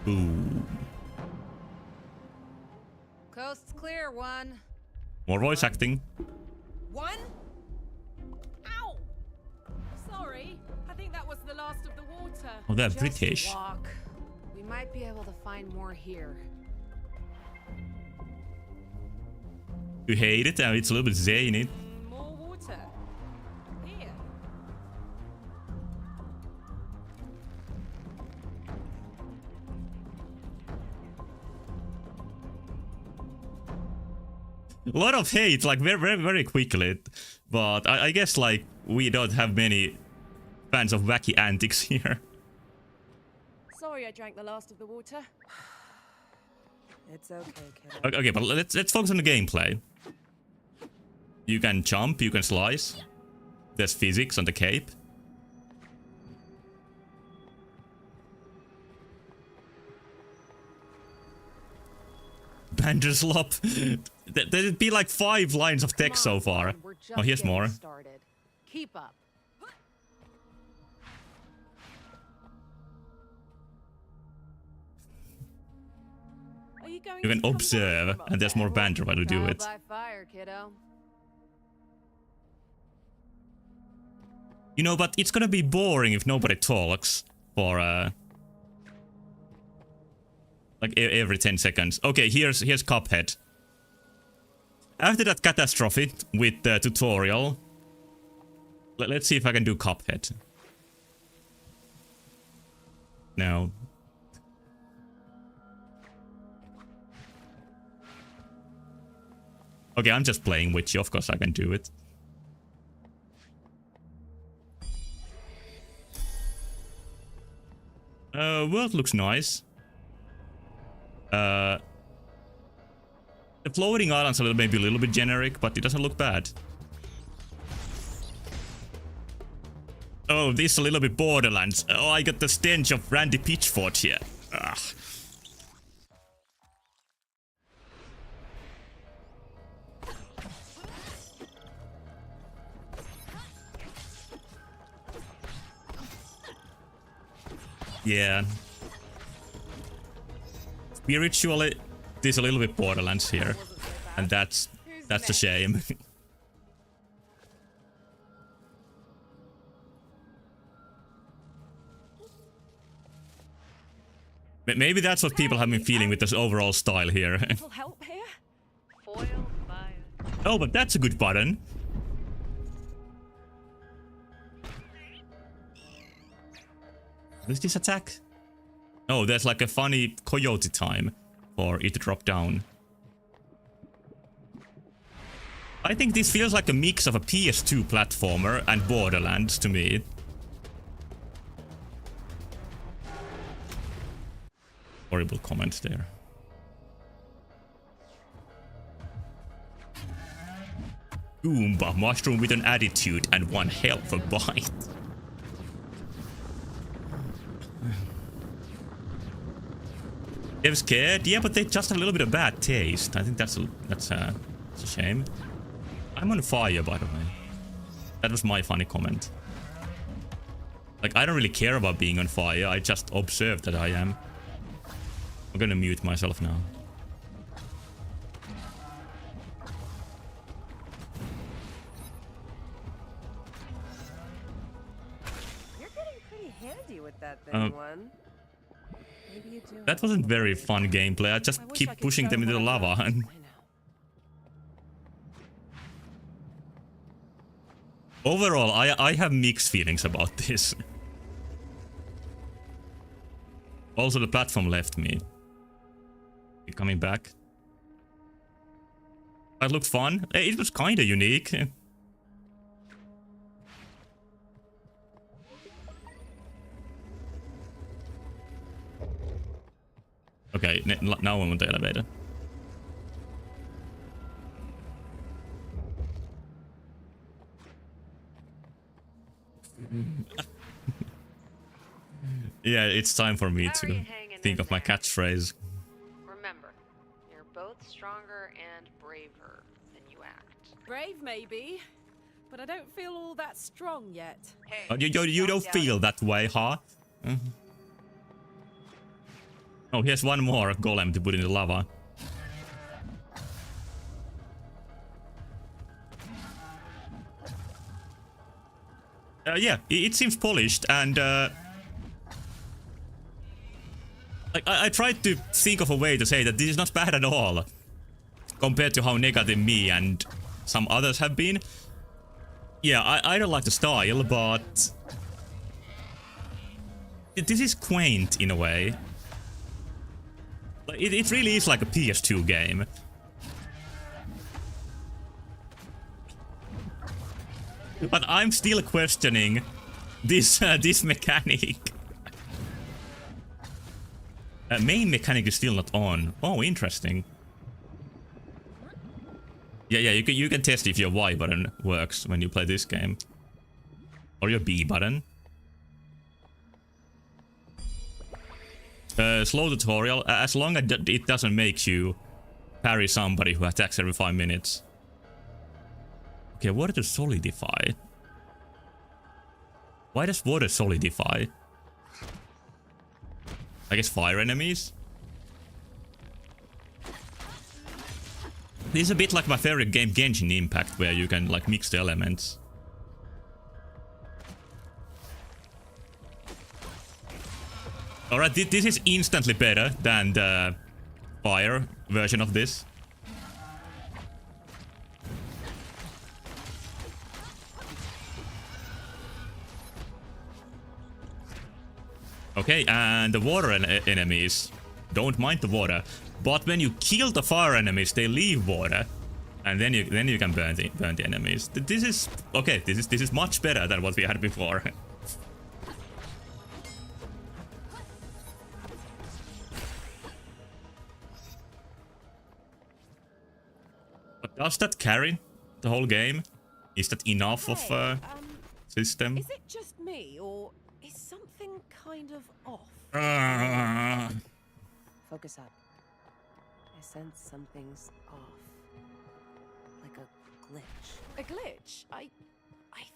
Boom. Coast's clear, one. More voice acting. One? Ow! Sorry, I think that was the last of the water. Oh, they're Just British. walk. We might be able to find more here. You hate it? It's a little bit zany. More water. Here. A lot of hate, like very quickly. But I guess like we don't have many fans of wacky antics here. Sorry I drank the last of the water. It's okay, kiddo. Okay, but let's focus on the gameplay. You can jump, you can slice. There's physics on the cape. Banderslop. There'd be like 5 lines of text so far. We're just Oh, here's getting more. started. Keep up. Are you going You to can come observe, down from and there's up more there? banter while you do Trial it. by fire, kiddo. You know, but it's gonna be boring if nobody talks for like every 10 seconds. Okay, here's Cuphead. After that catastrophe with the tutorial, let's see if I can do Cuphead. No. Okay, I'm just playing with you. Of course I can do it. World looks nice. The floating islands are maybe a little bit generic, but it doesn't look bad. Oh, this is a little bit Borderlands. Oh, I got the stench of Randy Pitchford here. Ugh. Yeah. Spiritually, there's a little bit Borderlands here. And that's a shame. Maybe that's what people have been feeling with this overall style here. Little help here? Foiled by Oh, but that's a good button. What is this attack? Oh, there's like a funny coyote time for it to drop down. I think this feels like a mix of a PS2 platformer and Borderlands to me. Horrible comment there. Goomba, mushroom with an attitude and one hell of a bite. They're scared? Yeah, but they just have a little bit of bad taste. I think that's a shame. I'm on fire, by the way. That was my funny comment. Like, I don't really care about being on fire. I just observe that I am. I'm gonna mute myself now. You're getting pretty handy with that thing, one. Maybe you do. That wasn't very fun gameplay. I just I wish keep I could pushing show them into the what I've lava. learned. And I know. overall, I have mixed feelings about this. Also, the platform left me. It coming back. That looked fun. It was kind of unique. Okay, now I'm on the elevator. Yeah, it's time for me How are to you hanging think in of my there? catchphrase. Remember, you're both stronger and braver than you act. Brave, maybe, but I don't feel all that strong yet. Hey, Oh, you don't doubt feel it. that way, huh? Oh, here's one more golem to put in the lava. Yeah, it seems polished, and like I tried to think of a way to say that this is not bad at all, compared to how negative me and some others have been. Yeah, I don't like the style, but this is quaint in a way. Like, it really is like a PS2 game. But I'm still questioning this this mechanic. Main mechanic is still not on. Oh, interesting. Yeah, you can test if your Y button works when you play this game, or your B button. Slow tutorial, as long as it doesn't make you parry somebody who attacks every 5 minutes. Okay, water to solidify. Why does water solidify? I guess fire enemies? This is a bit like my favorite game, Genshin Impact, where you can like mix the elements. Alright, this is instantly better than the fire version of this. Okay, and the water enemies don't mind the water, but when you kill the fire enemies, they leave water, and then you can burn the enemies. This is okay. This is much better than what we had before. But does that carry the whole game? Is that enough of a system? Is it just me, or is something kind of off? Focus up. I sense something's off. Like a glitch. A glitch? I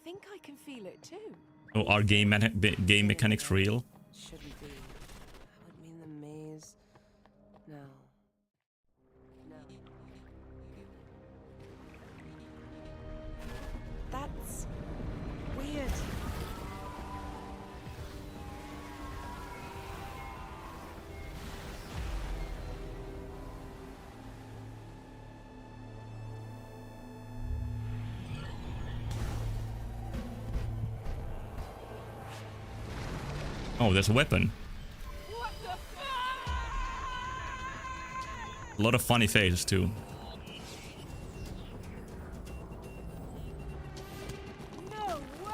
think I can feel it too. Oh, are game mechanics real? Shouldn't be. That would mean the maze. No. No. That's weird. Oh, there's a weapon. What the A lot of funny faces too. No way!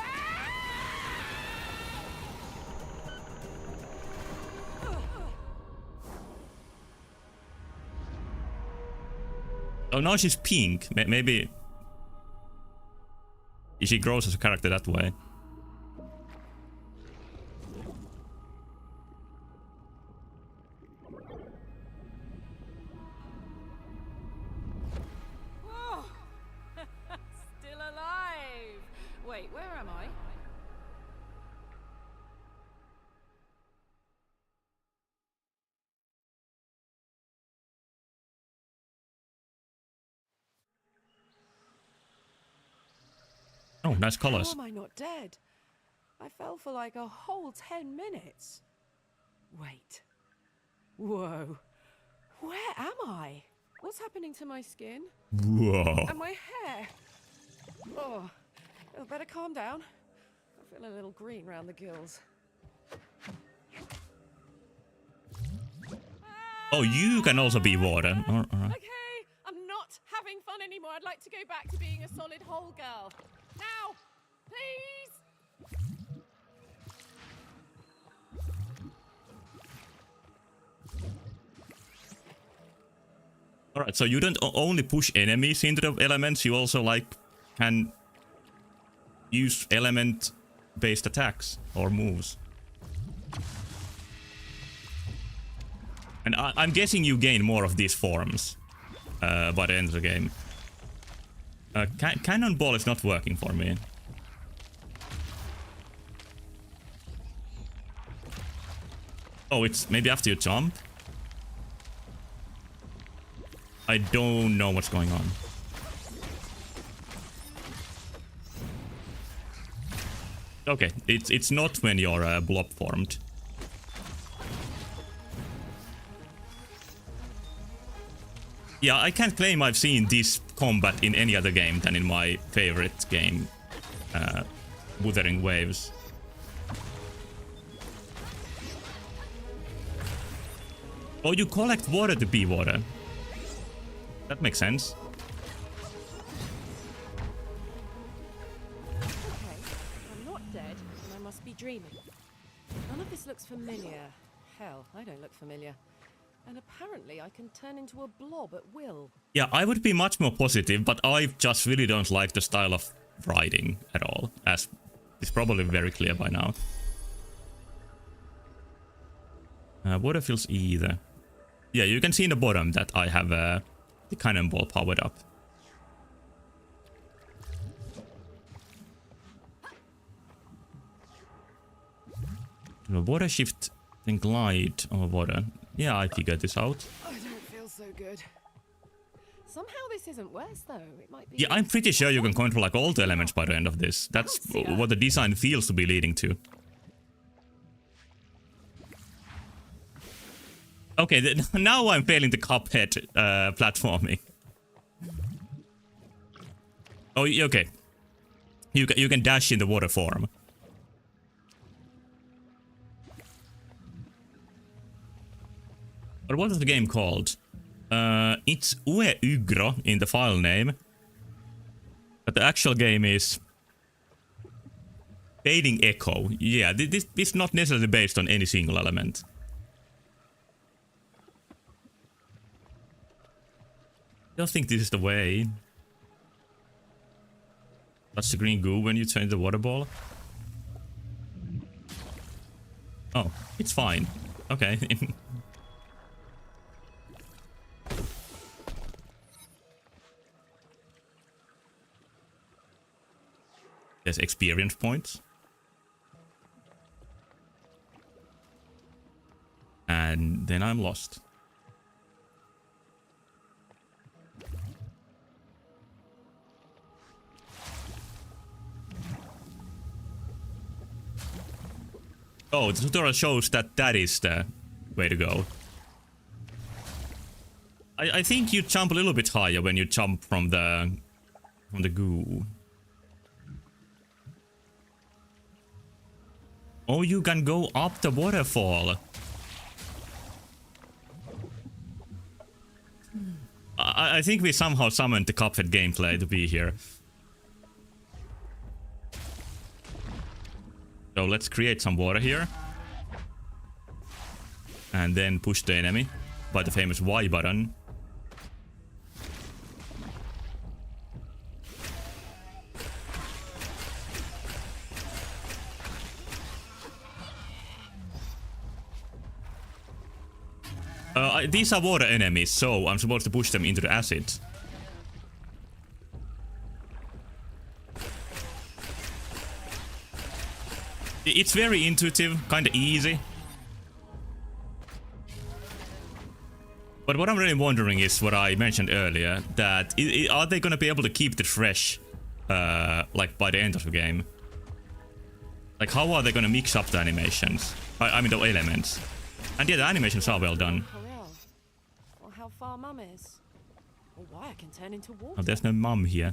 Oh, now she's pink. Maybe she grows as a character that way. Oh, still alive. Wait, where am I? Oh, nice How colors. am I not dead? I fell for like a whole 10 minutes. Wait. Whoa. Where am I? What's happening to my skin? Whoa. And my hair? Oh, I better calm down. I feel a little green round the gills. Oh, you can also be water. Alright. Okay, I'm not having fun anymore. I'd like to go back to being a solid whole girl. Now, please. Alright, so you don't only push enemies into the elements, you also like can use element based attacks or moves. And I'm guessing you gain more of these forms by the end of the game. Cannonball is not working for me. Oh, it's maybe after you jump? I don't know what's going on. Okay, it's not when you're blob formed. Yeah, I can't claim I've seen this combat in any other game than in my favorite game, Wuthering Waves. Oh, you collect water to be water. That makes sense. Okay, I'm not dead, and I must be dreaming. None of this looks familiar. Hell, I don't look familiar. And apparently I can turn into a blob at will. Yeah, I would be much more positive, but I just really don't like the style of writing at all, as is probably very clear by now. Water fills either. Yeah, you can see in the bottom that I have the cannonball powered up. Water shift, then glide over water. Yeah, I figured this out. I don't feel so good. Somehow this isn't worse though. It might be. Yeah, I'm pretty sure you can control like all the elements by the end of this. That's what the design feels to be leading to. Okay, now I'm failing the Cuphead platforming. Oh, okay. You can dash in the water form. But what is the game called? It's Ue Ygro in the file name. But the actual game is Fading Echo. Yeah, this is not necessarily based on any single element. I don't think this is the way. That's the green goo when you change the water ball. Oh, it's fine. Okay. There's experience points. And then I'm lost. Oh, the tutorial shows that that is the way to go. I think you jump a little bit higher when you jump from the goo. Oh, you can go up the waterfall. I think we somehow summoned the Cuphead gameplay to be here. So let's create some water here. And then push the enemy by the famous Y button. These are water enemies, so I'm supposed to push them into the acid. It's very intuitive, kinda easy. But what I'm really wondering is what I mentioned earlier, that are they gonna be able to keep it fresh, like by the end of the game? Like how are they gonna mix up the animations? I mean the elements. And yeah, the animations are well done. Corral. Or how far Mum is. Or why I can turn into water. Oh, there's no mum here.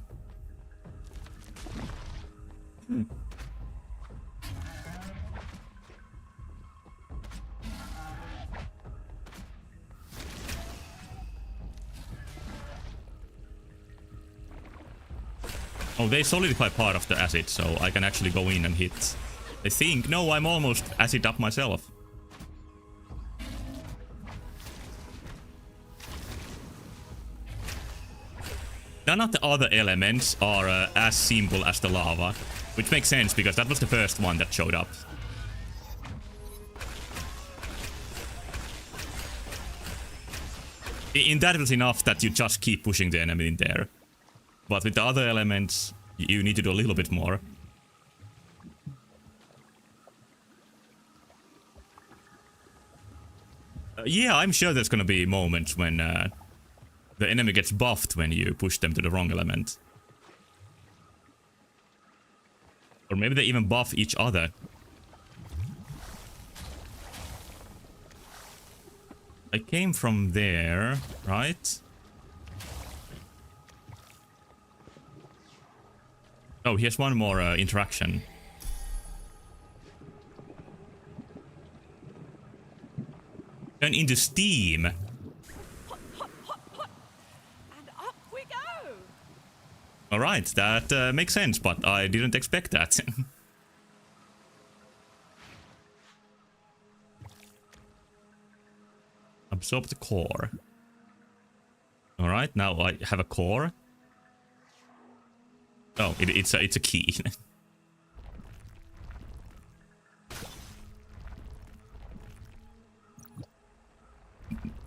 Oh, they solidify part of the acid, so I can actually go in and hit. I think. No, I'm almost acid up myself. None of the other elements are as simple as the lava, which makes sense because that was the first one that showed up. In that was enough that you just keep pushing the enemy in there. But with the other elements, you need to do a little bit more. Yeah, I'm sure there's gonna be moments when the enemy gets buffed when you push them to the wrong element. Or maybe they even buff each other. I came from there, right? Oh, here's one more interaction. Turn into steam. And up we go! Alright, that makes sense, but I didn't expect that. Absorb the core. Alright, now I have a core. Oh, it's a key.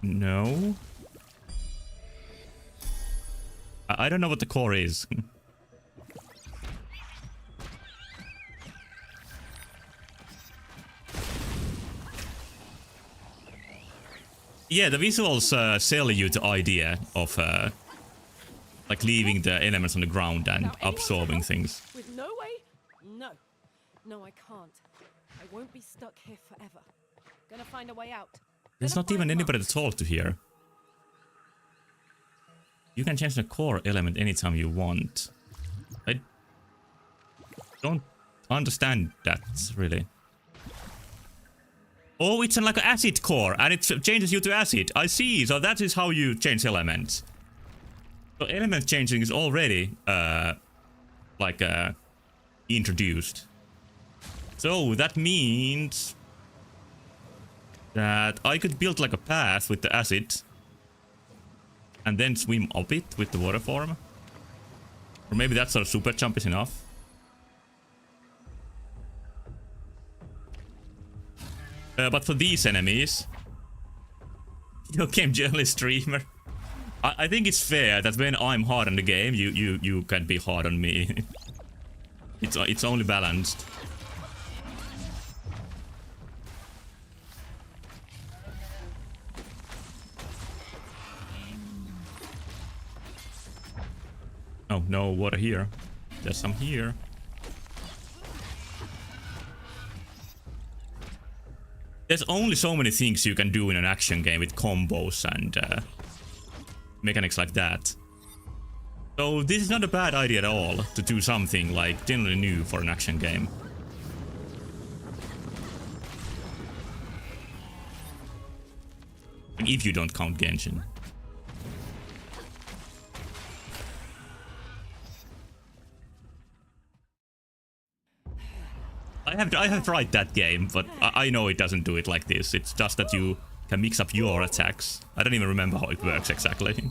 No. I don't know what the core is. Yeah, the visuals sell you the idea of like leaving the elements on the ground and Now, anyone absorbing help? things. With no way? No. No, I can't. I won't be stuck here forever. Gonna find a way out. There's Gonna not even find anybody Mars. to talk to here. You can change the core element anytime you want. I don't understand that, really. Oh, it's like an acid core, and it changes you to acid. I see, so that is how you change elements. So element changing is already, introduced. So that means that I could build like a path with the acid and then swim up it with the water form. Or maybe that sort of super jump is enough. But for these enemies, Video Game Journalist streamer, I think it's fair that when I'm hard on the game, you can be hard on me. It's only balanced. Oh, no water here. There's some here. There's only so many things you can do in an action game with combos and mechanics like that. So this is not a bad idea at all to do something like generally new for an action game. If you don't count Genshin. I have tried that game, but I know it doesn't do it like this. It's just that you can mix up your attacks. I don't even remember how it works exactly.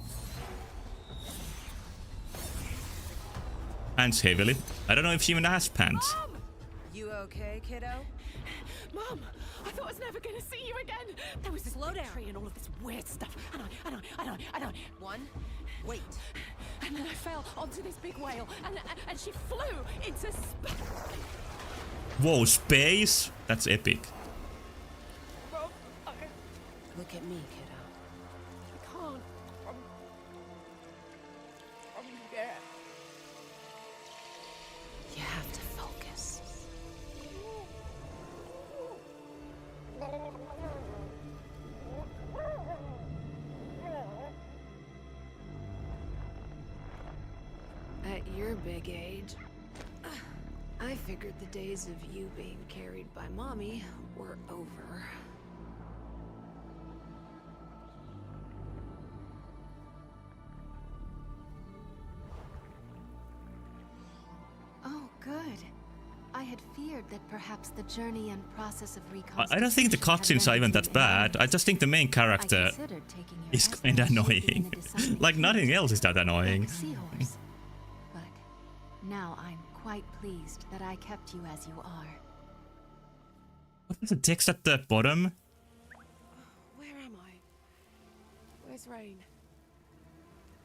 Pants heavily. I don't know if she even has pants. Mom! You okay, kiddo? Mom! I thought I was never gonna see you again! There was this Slow big down. tree and all of this weird stuff. And I... One. Wait. And then I fell onto this big whale. And she flew into space. Whoa, space? That's epic. Mom, I Look at me, kiddo. can't. I'm scared. You have to focus. At your big age, I figured the days of you being carried by mommy were over. Oh, good. I had feared that perhaps the journey and process of I don't think the cutscenes are even that bad. I just think the main character is kinda annoying. Like nothing else is that annoying. Seahorse. But now I'm quite pleased that I kept you as you are. What was the text at the bottom? Where am I? Where's Rise Rain.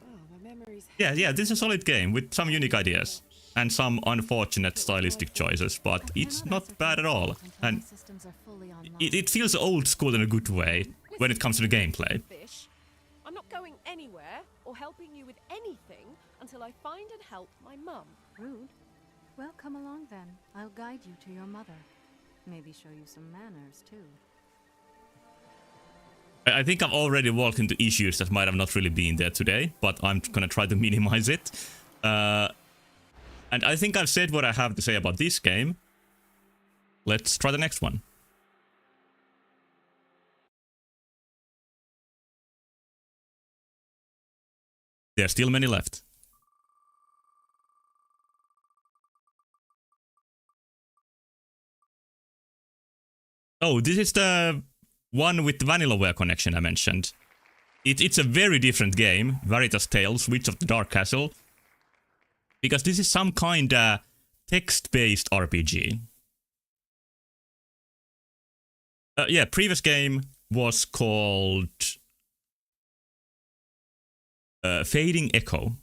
Oh, my memory's Yeah, this is a solid game with some unique ideas and some unfortunate stylistic choices, but it's not bad at all. And Systems are fully online. it feels old school in a good way when it comes to the gameplay. fish. I'm not going anywhere or helping you with anything until I find and help my mum. Rude. Well, come along then. I'll guide you to your mother. Maybe show you some manners, too. I think I've already walked into issues that might have not really been there today, but I'm gonna try to minimize it. And I think I've said what I have to say about this game. Let's try the next one. There are still many left. Oh, this is the one with the Vanillaware connection I mentioned. It's a very different game, Veritas Tales, Witch of the Dark Castle. Because this is some kind of text-based RPG. Yeah, previous game was called Fading Echo.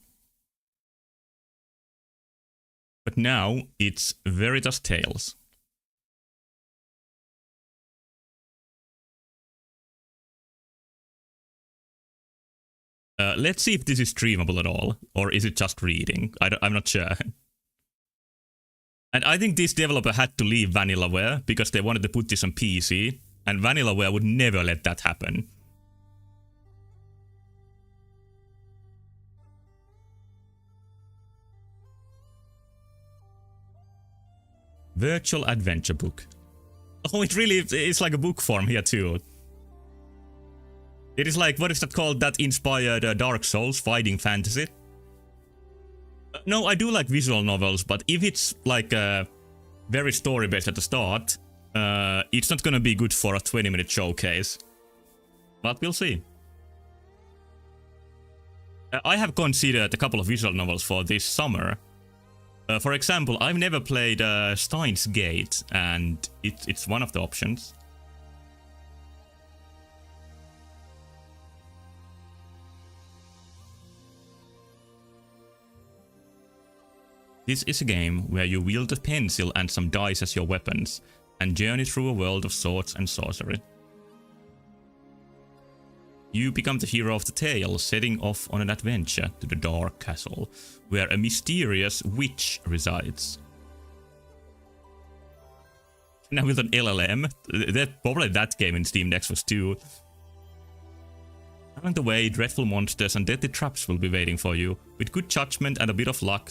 But now it's Veritas Tales. Let's see if this is streamable at all, or is it just reading? I'm not sure. And I think this developer had to leave Vanillaware because they wanted to put this on PC, and Vanillaware would never let that happen. Virtual adventure book. Oh, it really is like a book form here too. It is like, what is that called that inspired Dark Souls, fighting fantasy? No, I do like visual novels, but if it's like very story-based at the start, it's not gonna be good for a 20-minute showcase. But we'll see. I have considered a couple of visual novels for this summer. For example, I've never played Steins Gate, and it's one of the options. This is a game where you wield a pencil and some dice as your weapons, and journey through a world of swords and sorcery. You become the hero of the tale, setting off on an adventure to the Dark Castle, where a mysterious witch resides. Now with an LLM, probably that game in Steam Next was too. Along the way, dreadful monsters and deadly traps will be waiting for you. With good judgment and a bit of luck,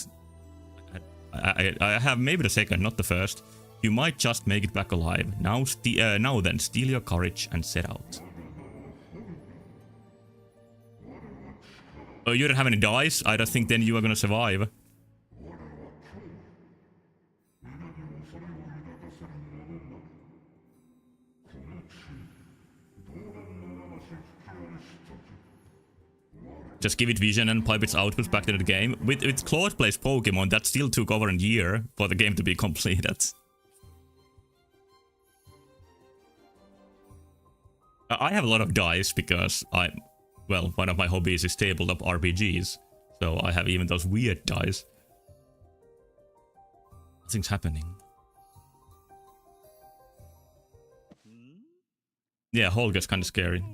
I have maybe the second, not the first. You might just make it back alive. Now then, steal your courage and set out. Oh, you don't have any dice? I don't think then you are gonna survive. Just give it vision and pipe its outputs back into the game. With Claude plays Pokemon, that still took over a year for the game to be completed. I have a lot of dice because well, one of my hobbies is tabletop RPGs. So I have even those weird dice. Nothing's happening. Yeah, Holger's kind of scary.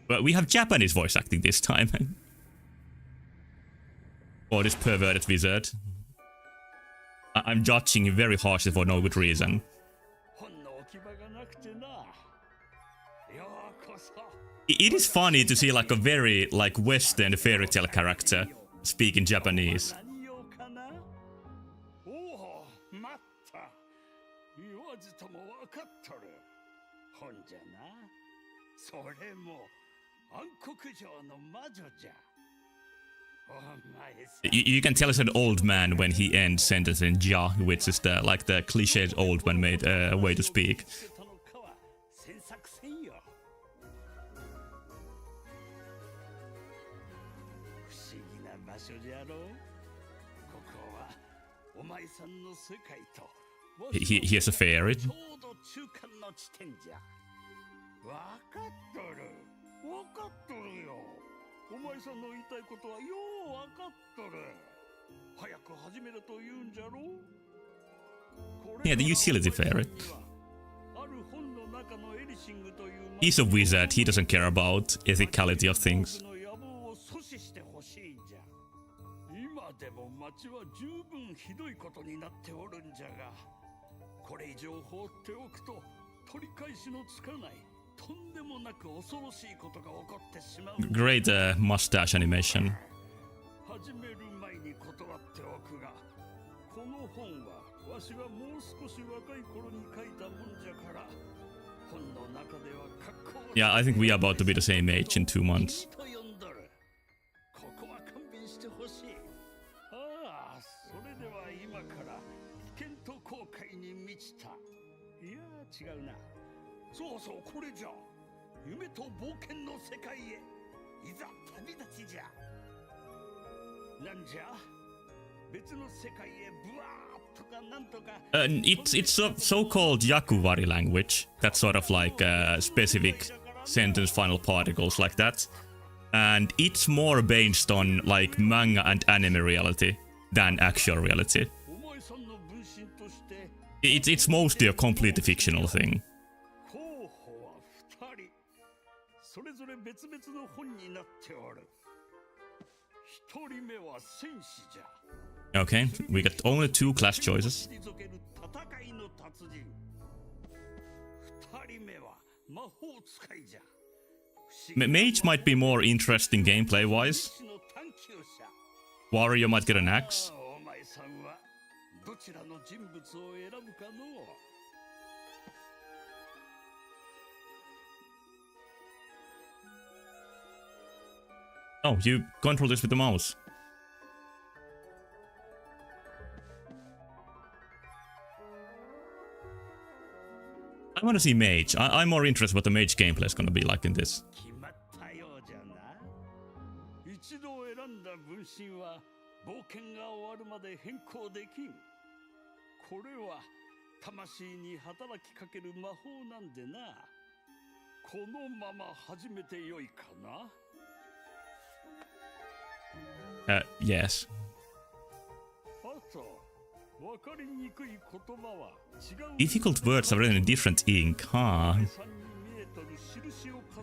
But we have Japanese voice acting this time. Or this perverted wizard. I'm judging him very harshly for no good reason. It is funny to see like a very like Western fairy tale character speak in Japanese. You can tell it's an old man when he ends sentence in ja, which is the like the cliched old man made way to speak. Here's a fairy. ちょうど中間の地点じゃ。わかっとる。わかっとるよ。お前さんの言いたいことはようわかっとる。早く始めると言うんじゃろ。 Yeah, the utility fairy. ある本の中のエリシングという He's a wizard, he doesn't care about ethicality of things. の野望を阻止してほしいんじゃ。今でも町は十分ひどいことになっておるんじゃが、これ以上放っておくと取り返しのつかないとんでもなく恐ろしいことが起こってしまう。 Great mustache animation. 始める前に断っておくが、この本はわしがもう少し若い頃に書いたもんじゃから、本の中では格好 Yeah, I think we are about to be the same age in 2 months. と呼んどる。ここは勘弁してほしい。ああ、それでは今から危険と後悔に満ちた。いや違うな。そうそう、これじゃ。夢と冒険の世界へいざ旅立ちじゃ。なんじゃ、別の世界へブワーとかなんとか。It's a so-called Yakuwari language. That's sort of like specific sentence final particles like that. And it's more based on like manga and anime reality than actual reality. お前さんの分身として It's mostly a completely fictional thing. 候補は2人。それぞれ別々の本になっておる。1人目は戦士じゃ。 Okay, we got only 2 class choices. 戦いの達人。2人目は魔法使いじゃ。 Mage might be more interesting gameplay-wise. の探求者。 Warrior might get an axe. お前さんはどちらの人物を選ぶかのう。 Oh, you control this with the mouse. I want to see mage. I'm more interested what the mage gameplay is gonna be like in this. 決まったようじゃな。一度選んだ分身は冒険が終わるまで変更できん。これは魂に働きかける魔法なんでな。このまま始めてよいかな。 Yes. あと、わかりにくい言葉は違う。 Difficult words are written in different ink, huh?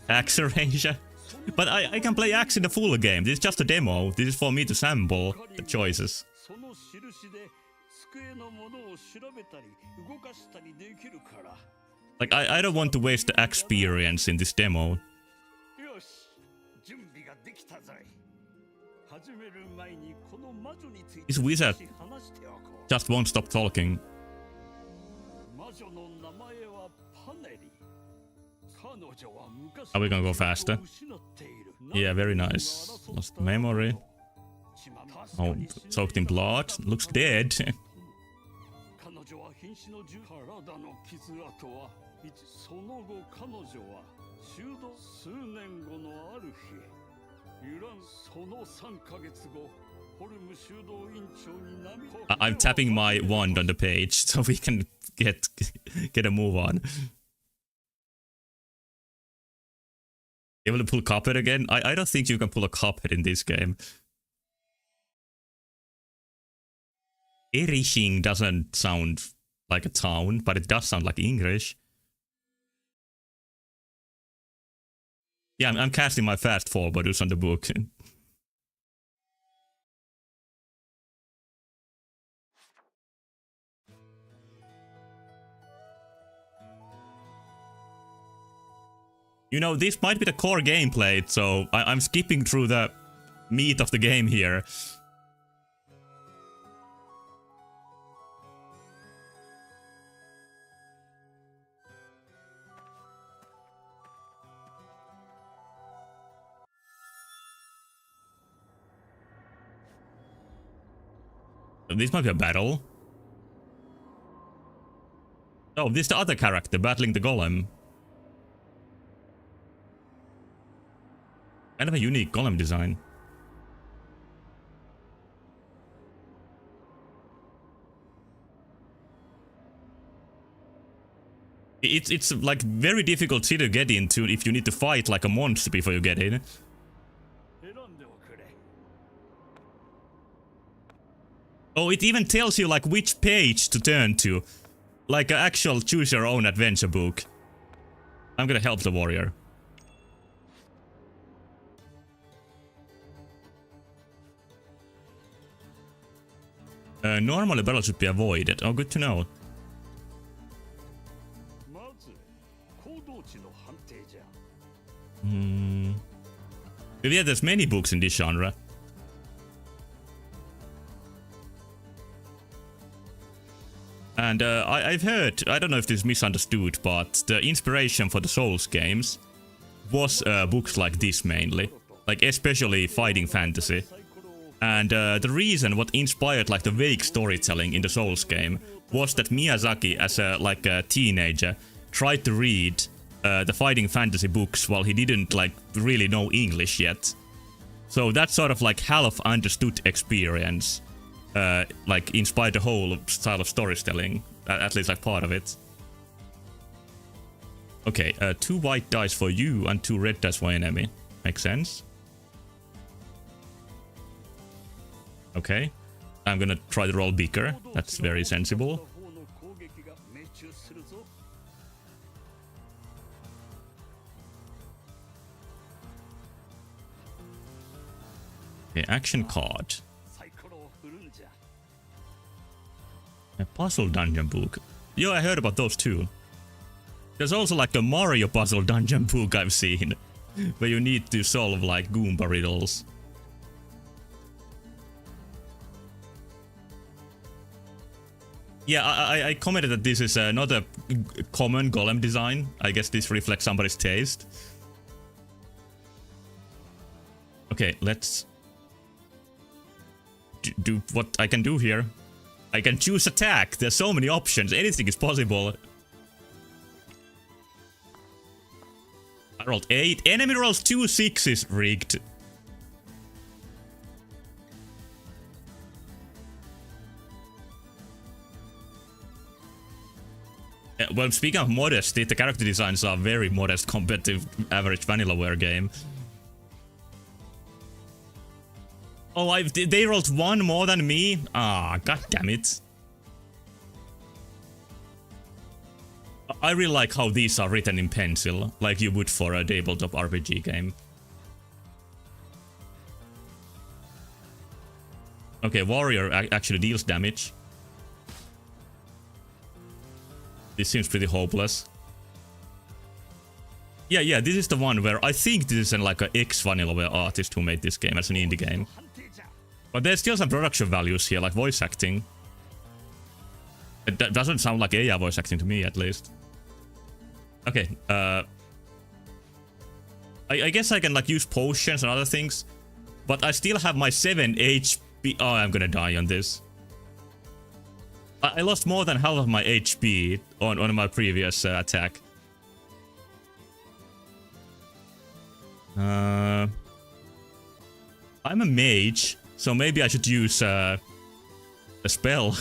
Axe Ranger. But I can play Axe in the full game. This is just a demo. This is for me to sample the choices. その印で机のものを調べたり動かしたりできるから。 Like, I don't want to waste the experience in this demo. よし、準備ができたぞい。始める前にこの魔女について This wizard 話しておこう。 just won't stop talking. 魔女の名前はパネリ。彼女は昔 Are we gonna go faster? Yeah, very nice. Lost memory. Oh, soaked in blood. Looks dead. 彼女は瀕死の体の傷跡はその後彼女は修道数年後のある日揺らんその3ヶ月後ホルム修道院長に涙 I'm tapping my wand on the page so we can get a move on. Able to pull Cuphead again? I don't think you can pull a Cuphead in this game. Erishing doesn't sound like a town, but it does sound like English. Yeah, I'm casting my fast forwarders on the book. You know, this might be the core gameplay, so I'm skipping through the meat of the game here. This might be a battle. Oh, this is the other character battling the golem. Kind of a unique golem design. It's like very difficult city to get into if you need to fight like a monster before you get in. 選んでおくれ。 Oh, it even tells you like which page to turn to. Like an actual choose your own adventure book. I'm gonna help the warrior. Normally battle should be avoided. Oh, good to know. まず行動値の判定じゃ。 Yeah, there's many books in this genre. And I've heard, I don't know if this is misunderstood, but the inspiration for the Souls games was books like this mainly. Like especially fighting fantasy. And the reason what inspired like the vague storytelling in the Souls game was that Miyazaki, as a teenager, tried to read the fighting fantasy books while he didn't like really know English yet. So that sort of like half understood experience like inspired the whole style of storytelling, at least like part of it. Okay, 2 white dice for you and 2 red dice for enemy. Makes sense. Okay, I'm gonna try to roll bigger. That's very sensible. 方の攻撃が命中するぞ。 Okay, action card. サイコロを振るんじゃ。 A puzzle dungeon book. Yo, I heard about those too. There's also like a Mario puzzle dungeon book I've seen, where you need to solve like Goomba riddles. Yeah, I commented that this is not a common golem design. I guess this reflects somebody's taste. Okay, let's do what I can do here. I can choose attack. There's so many options. Anything is possible. I rolled 8. Enemy rolls 2 6s. Rigged. Well, speaking of modesty, the character designs are very modest compared to average Vanillaware game. Oh, they rolled 1 more than me? Ah, god damn it. I really like how these are written in pencil, like you would for a tabletop RPG game. Okay, warrior actually deals damage. This seems pretty hopeless. Yeah, this is the one where I think this is like an ex-Vanillaware artist who made this game as an indie game. But there's still some production values here, like voice acting. It doesn't sound like AI voice acting to me, at least. Okay, I guess I can like use potions and other things, but I still have my 7 HP. Oh, I'm gonna die on this. I lost more than half of my HP on my previous attack. I'm a mage, so maybe I should use a spell.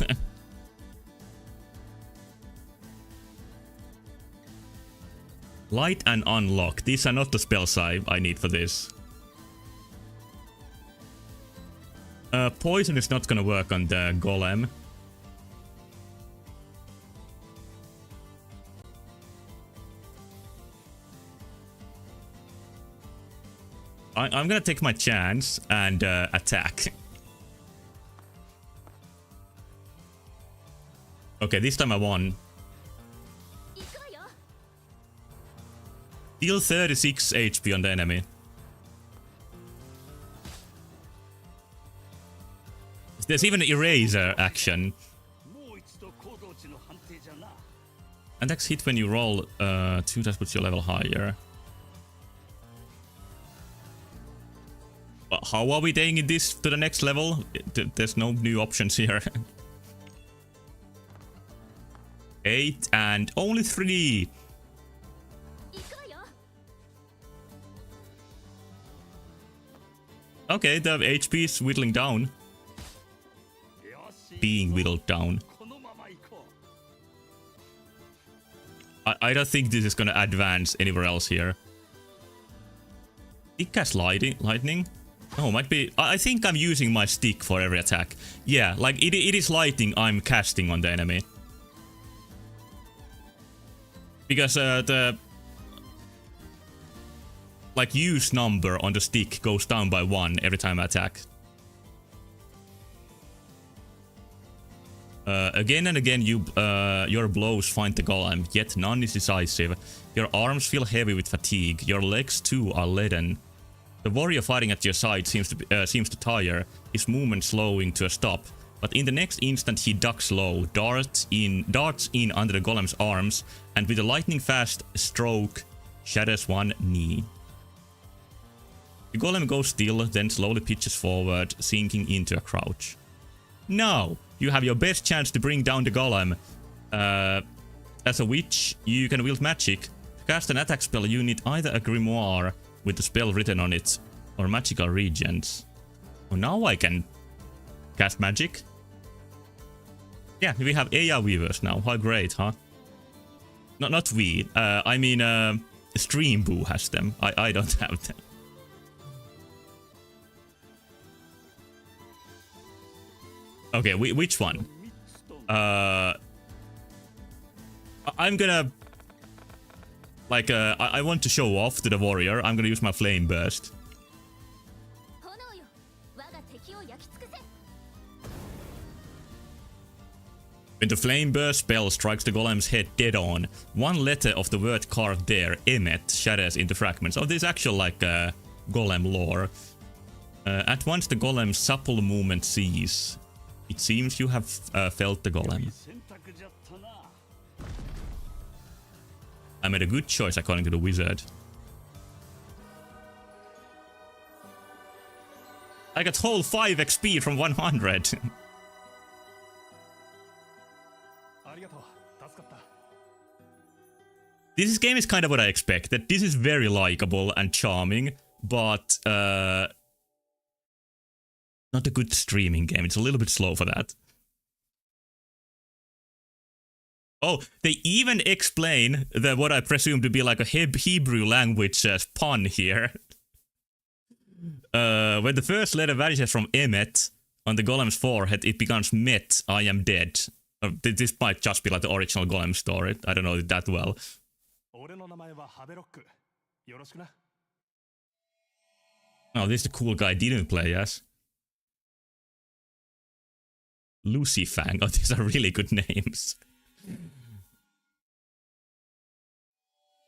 Light and unlock. These are not the spells I need for this. Poison is not gonna work on the golem. I'm gonna take my chance and attack. Okay, this time I won. Deal 36 HP on the enemy. There's even an eraser action. Attacks hit when you roll 2 times puts your level higher. How are we taking this to the next level? There's no new options here. 8 and only 3. Okay, the HP is whittling down. Being whittled down. I don't think this is gonna advance anywhere else here. It casts lightning? Oh, might be... I think I'm using my stick for every attack. Yeah, like it is lightning I'm casting on the enemy. Because the... like use number on the stick goes down by 1 every time I attack. Again and again your blows find the golem, yet none is decisive. Your arms feel heavy with fatigue, your legs too are leaden. The warrior fighting at your side seems to tire, his movement slowing to a stop, but in the next instant he ducks low, darts in under the golem's arms, and with a lightning fast stroke shatters one knee. The golem goes still, then slowly pitches forward, sinking into a crouch. Now, you have your best chance to bring down the golem. As a witch, you can wield magic. To cast an attack spell, you need either a grimoire with the spell written on it, or magical regents. Oh, now I can cast magic? Yeah, we have AI weavers now. How great, huh? Not we. I mean, Streamboo has them. I don't have them. Okay, which one? I'm gonna... like, I want to show off to the warrior. I'm gonna use my flame burst. When the flame burst spell strikes the golem's head dead on, one letter of the word carved there, Emmet, shatters into fragments. Oh, this is actual like golem lore. At once the golem's supple movement cease. It seems you have felt the golem. I made a good choice according to the wizard. I got whole 5 XP from 100. This game is kind of what I expected. This is very likable and charming, but not a good streaming game. It's a little bit slow for that. Oh, they even explain what I presume to be like a Hebrew language pun here. When the first letter vanishes from Emmet on the golem's forehead, it becomes Met, I am dead. This might just be like the original golem story. I don't know it that well. Oh, this is the cool guy didn't play as. Lucy Fang. Oh, these are really good names.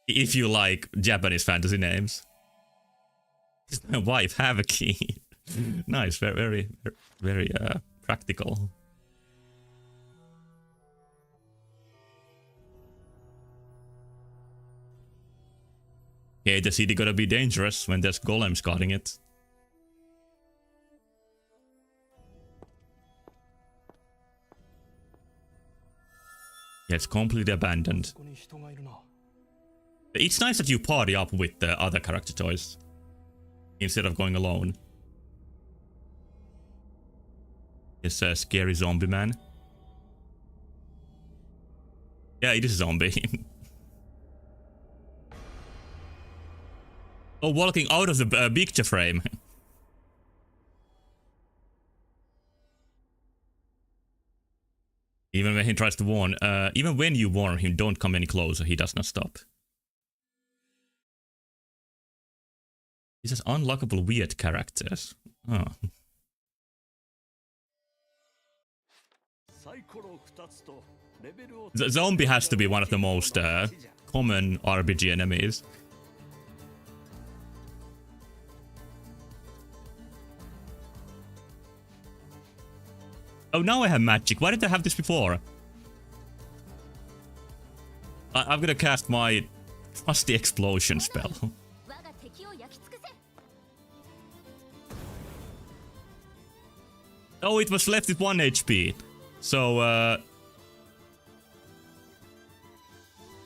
If you like Japanese fantasy names. My wife, Havaki. Nice, very practical. Okay, the city gotta be dangerous when there's golems guarding it. Yeah, it's completely abandoned. It's nice that you party up with the other character choice instead of going alone. It's a scary zombie man. Yeah, it is a zombie. Oh, walking out of the picture frame. Even when he tries to warn, even when you warn him, don't come any closer, he does not stop. He says unlockable weird characters. Oh. The zombie has to be one of the most common RPG enemies. Oh, now I have magic. Why didn't I have this before? I'm gonna cast my trusty explosion spell. Oh, it was left with 1 HP. So,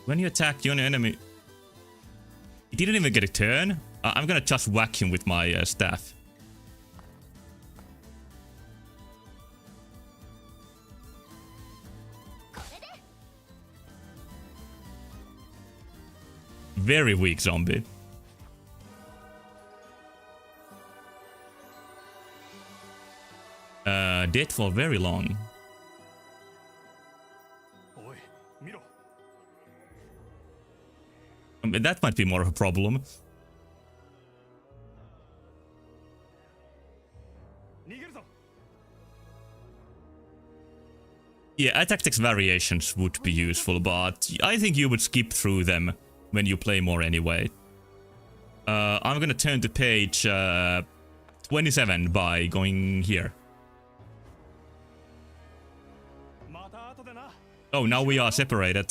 when you attack your enemy... He didn't even get a turn. I'm gonna just whack him with my staff. very weak zombie. Dead for very long. おい見ろ I mean, that might be more of a problem. 逃げるぞ Yeah, tactics variations would be useful, but I think you would skip through them when you play more anyway. I'm gonna turn to page 27 by going here. また後でな Oh, now we are separated.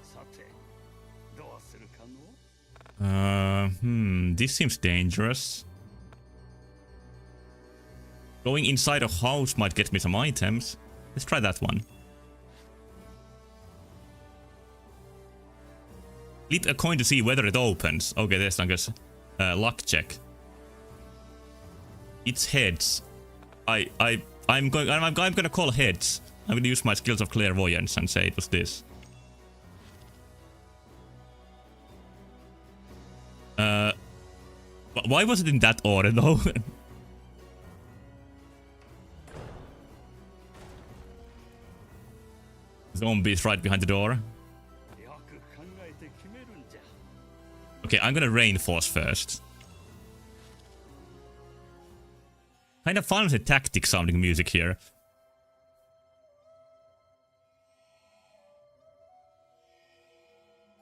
さてどうするかの This seems dangerous. Going inside a house might get me some items. Let's try that one. Flip a coin to see whether it opens. Okay, there's like a luck check. It's heads. I'm gonna call heads. I'm gonna use my skills of clairvoyance and say it was this. Why was it in that order though? Zombies right behind the door. よく考えて決めるんじゃ Okay, I'm gonna reinforce first. Kind of fun with the tactic sounding music here.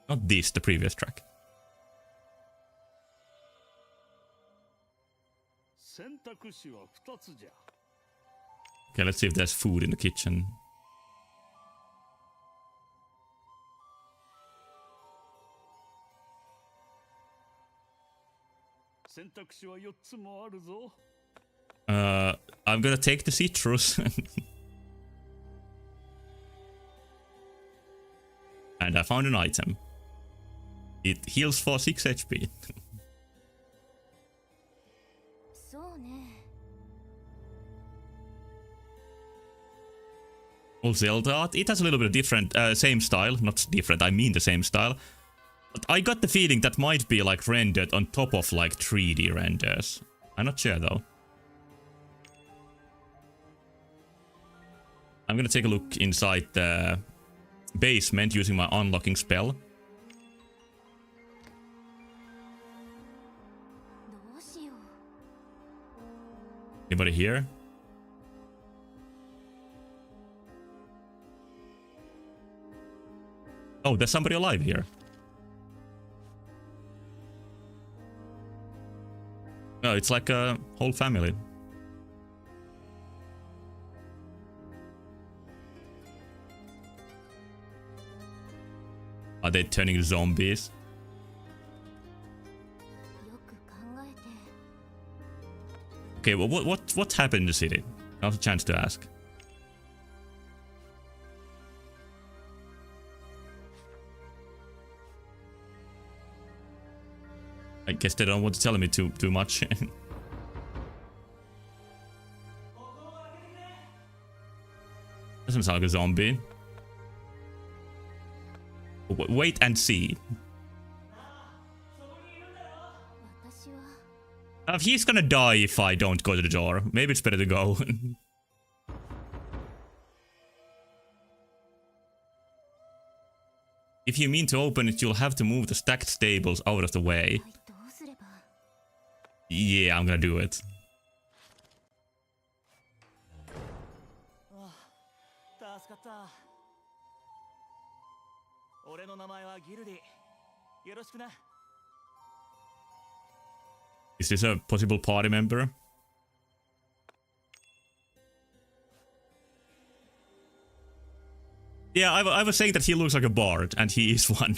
Not this, the previous track. 選択肢は2つじゃ Okay, let's see if there's food in the kitchen. 選択肢は4つもあるぞ I'm gonna take the citrus. And I found an item. It heals for 6 HP. そうね。 Well, Zelda art, it has a little bit of different, same style, not different, I mean the same style. But I got the feeling that might be like rendered on top of like 3D renders. I'm not sure though. I'm gonna take a look inside the basement using my unlocking spell. どうしよう。 Anybody here? Oh, there's somebody alive here. No, it's like a whole family. Are they turning zombies? よく考えて。 Okay, well, what happened in the city? Now's a chance to ask. I guess they don't want to tell me too much. Doesn't sound like a zombie. Wait and see. 私は。 He's gonna die if I don't go to the door. Maybe it's better to go. If you mean to open it, you'll have to move the stacked stables out of the way. どうすれば。 Yeah, I'm gonna do it. 助かった俺の名前はギルディよろしくな Is this a possible party member? Yeah, I was saying that he looks like a bard, and he is one.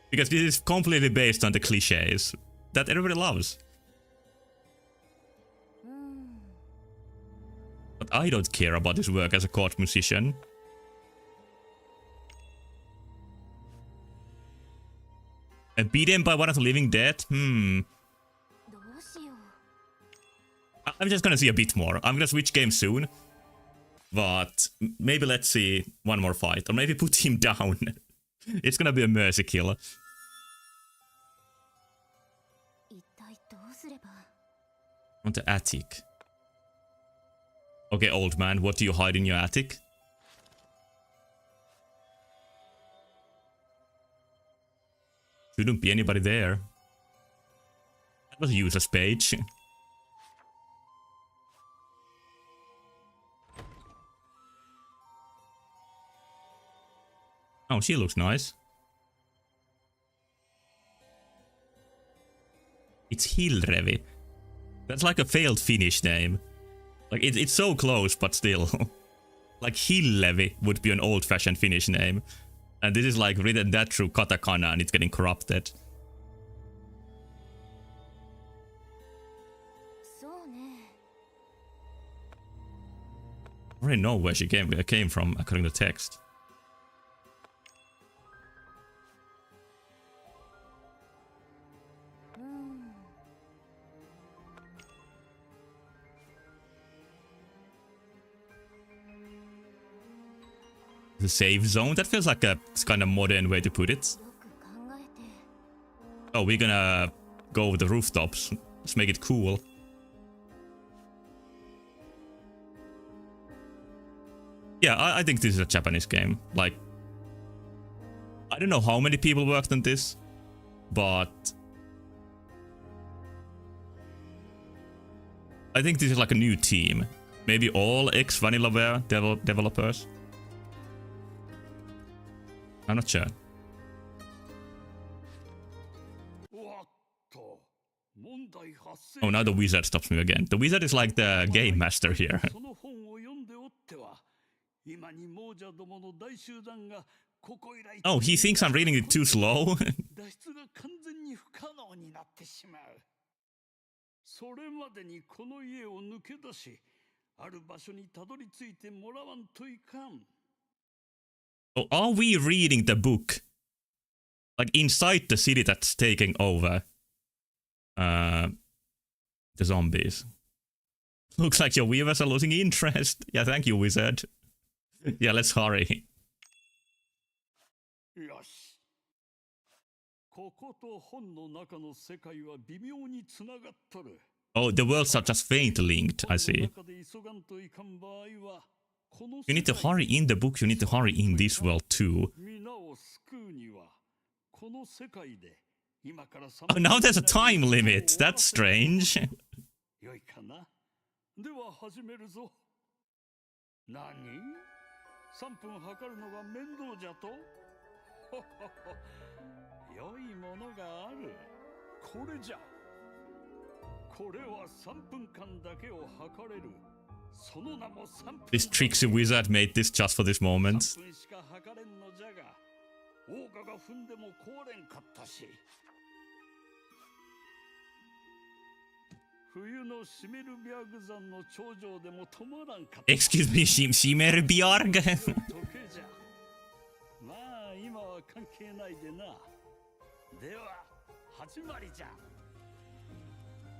Because this is completely based on the cliches that everybody loves. But I don't care about his work as a court musician. Beaten by one of the living dead? どうしよう。I'm just gonna see a bit more. I'm gonna switch games soon. But maybe let's see one more fight. Or maybe put him down. It's gonna be a mercy kill. On the attic. Okay, old man, what do you hide in your attic? Shouldn't be anybody there. That was a user's page. Oh, she looks nice. It's Hilrevi. That's like a failed Finnish name. Like, it's so close, but still. Like, Hillevi would be an old-fashioned Finnish name. And this is like written that through katakana and it's getting corrupted. I already know where she came from, according to text. The save zone? That feels like a kind of modern way to put it. Oh, we're gonna go over the rooftops. Let's make it cool. Yeah, I think this is a Japanese game. Like, I don't know how many people worked on this, but I think this is like a new team. Maybe all ex-Vanillaware developers. I'm not sure. Oh, now the wizard stops me again. The wizard is like the game master here. Oh, he thinks I'm reading it too slow? Oh, are we reading the book? Like inside the city that's taking over the zombies. Looks like your viewers are losing interest. Yeah, thank you, wizard. Yeah, let's hurry. Oh, the worlds are just faintly linked, I see. You need to hurry in the book, you need to hurry in this world too. Oh, now there's a time limit. That's strange. This tricksy wizard made this just for this moment. Excuse me, Shimmerbjörg?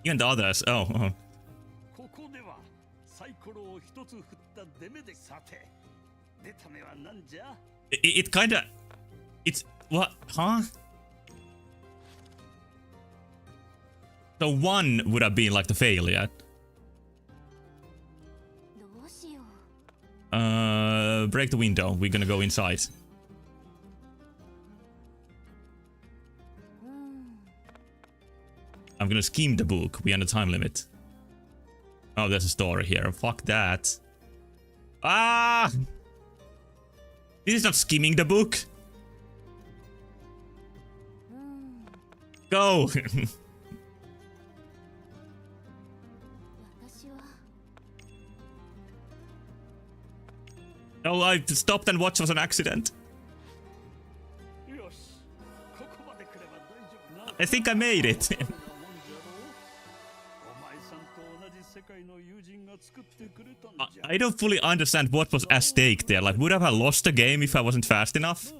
You and the others, oh. It kinda... It's... What? Huh? So one would have been like the failure. Break the window. We're gonna go inside. I'm gonna skim the book. We're on the time limit. Oh, there's a story here. Fuck that. Ah! This is not skimming the book. Go! No, I stopped and watched was an accident. I think I made it. I don't fully understand what was at stake there. Like, would I have lost the game if I wasn't fast enough?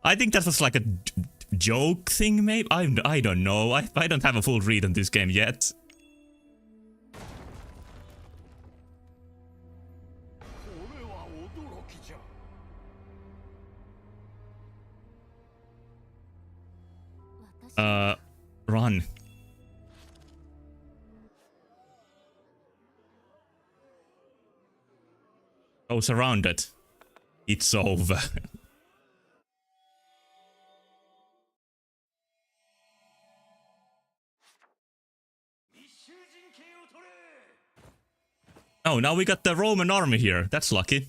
I think that was like a joke thing, maybe? I don't know. I don't have a full read on this game yet. これは驚きじゃ。 Run. Oh, surrounded. It's over. Oh, now we got the Roman army here. That's lucky.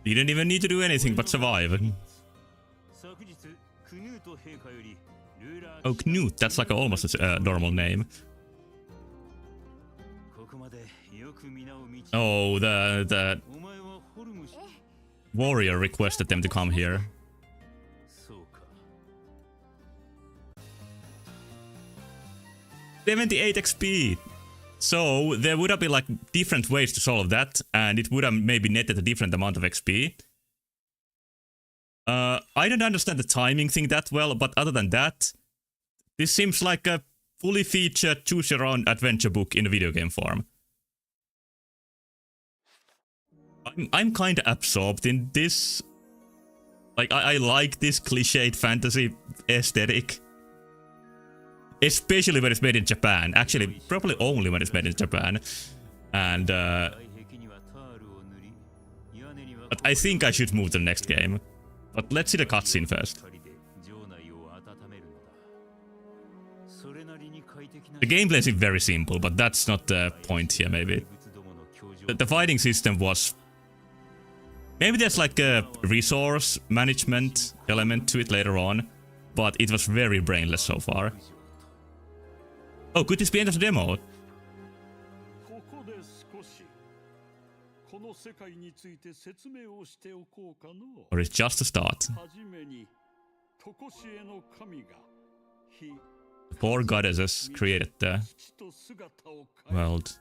You didn't even need to do anything but survive. Oh, Knut, that's like almost a normal name. Oh, the warrior requested them to come here. $78 XP! So, there would have been like different ways to solve that, and it would have maybe netted a different amount of XP. I don't understand the timing thing that well, but other than that, this seems like a fully featured choose-your-own adventure book in a video game form. I'm kinda absorbed in this. Like, I like this cliched fantasy aesthetic. Especially when it's made in Japan. Actually, probably only when it's made in Japan. And, but I think I should move to the next game. But let's see the cutscene first. The gameplay seems very simple, but that's not the point here, maybe. The fighting system was... Maybe there's like a resource management element to it later on, but it was very brainless so far. Oh, could this be end of the demo? Or it's just a start? Four goddesses created the world.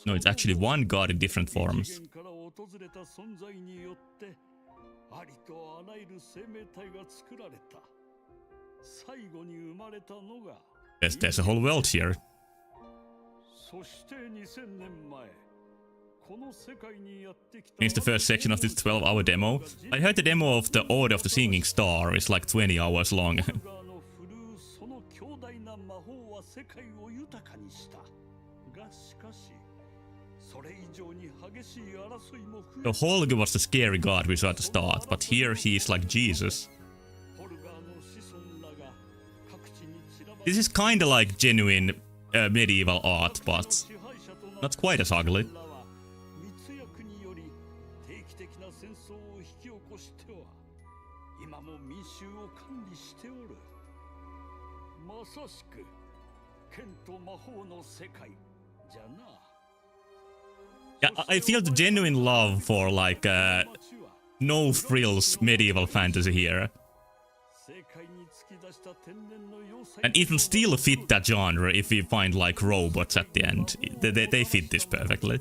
No, it's actually one god in different forms. There's a whole world here. It's the first section of this 12-hour demo. I heard the demo of the Order of the Singing Star is like 20 hours long. The Holger was the scary god we saw at the start, but here he's like Jesus. This is kinda like genuine medieval art, but not quite as ugly. Yeah, I feel the genuine love for like no frills medieval fantasy here. And it will still fit that genre if we find like robots at the end. They fit this perfectly.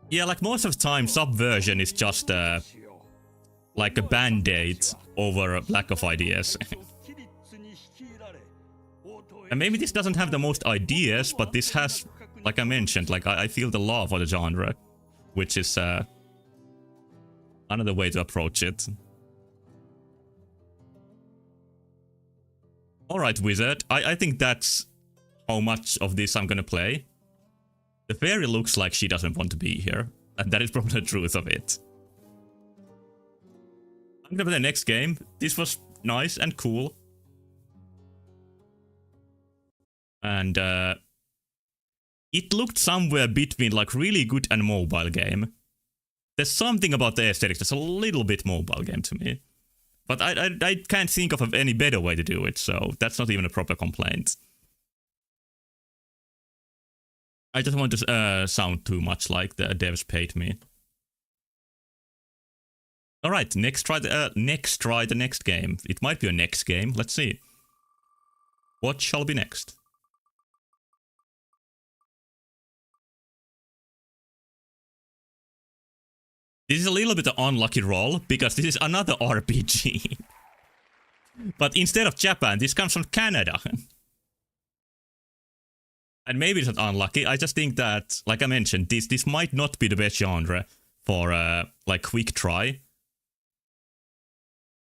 Yeah, like most of the time Subversion is just like a band-aid over a lack of ideas. And maybe this doesn't have the most ideas, but this has, like I mentioned, like I feel the love for the genre, which is another way to approach it. Alright, Wizard, I think that's how much of this I'm gonna play. The fairy looks like she doesn't want to be here, and that is probably the truth of it. I'm gonna play the next game. This was nice and cool. And it looked somewhere between like really good and mobile game. There's something about the aesthetics that's a little bit mobile game to me. 「 There's something about the aesthetics that's a little bit mobile game to me. But I can't think of any better way to do it, so that's not even a proper complaint. I just want to sound too much like the devs paid me. All right, try the next game. It might be a next game. Let's see. What shall be next? This is a little bit of unlucky roll, because this is another RPG. But instead of Japan, this comes from Canada. And maybe it's not unlucky, I just think that, like I mentioned, this might not be the best genre for, like, quick try.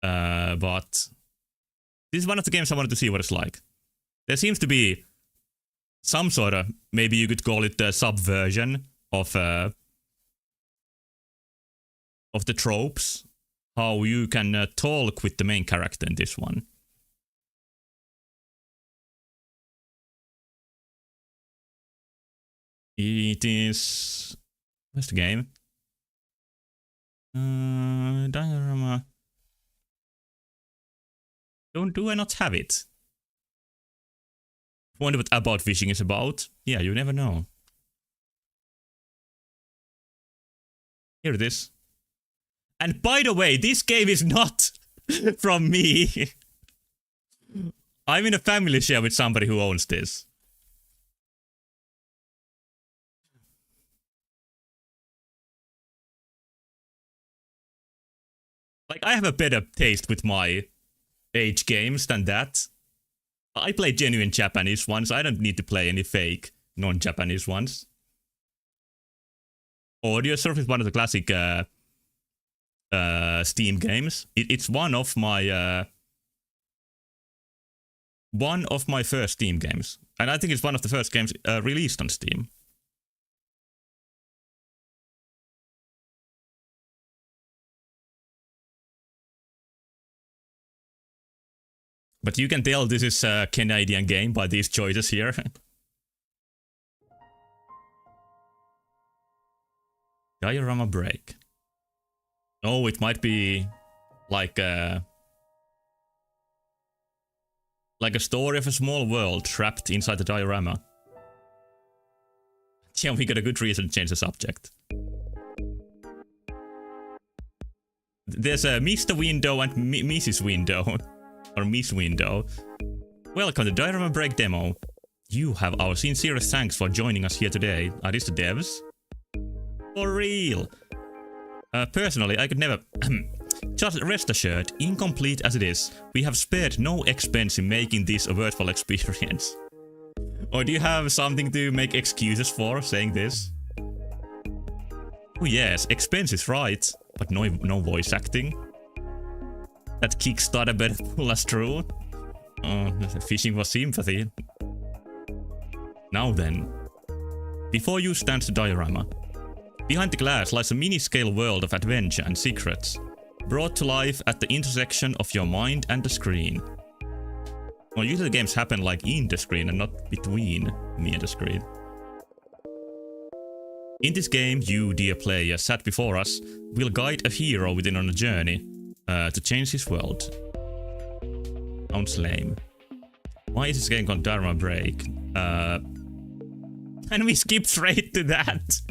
But this is one of the games I wanted to see what it's like. There seems to be some sort of, maybe you could call it the subversion of the tropes, how you can talk with the main character in this one. It is... Where's the game? Diorama. Do I not have it? Wonder what About Fishing is about? Yeah, you never know. Here it is. And by the way, this game is not from me. I'm in a family share with somebody who owns this. Like, I have a better taste with my age games than that. I play genuine Japanese ones. I don't need to play any fake non-Japanese ones. Audio Surf is one of the classic Steam games. It's one of my first Steam games, and I think it's one of the first games released on Steam. But you can tell this is a Canadian game by these choices here. Diorama Break. Oh, it might be like a story of a small world trapped inside the diorama. Yeah, we got a good reason to change the subject. There's a Mr. Window and Mrs. Window. Or Miss Window. Welcome to Diorama Break demo. You have our sincerest thanks for joining us here today. Are these the devs? For real. Personally, I could never... Just rest assured, incomplete as it is, we have spared no expense in making this a worthwhile experience. Or do you have something to make excuses for saying this? Oh yes, expense is right, but no voice acting. That Kickstarter better pull us through. Oh, fishing for sympathy. Now then. Before you stands the diorama. Behind the glass lies a mini-scale world of adventure and secrets, brought to life at the intersection of your mind and the screen. Well, usually games happen like in the screen and not between me and the screen. In this game, you, dear player, sat before us, will guide a hero within on a journey to change his world. Sounds lame. Why is this game called Diorama Break? And we skip straight to that.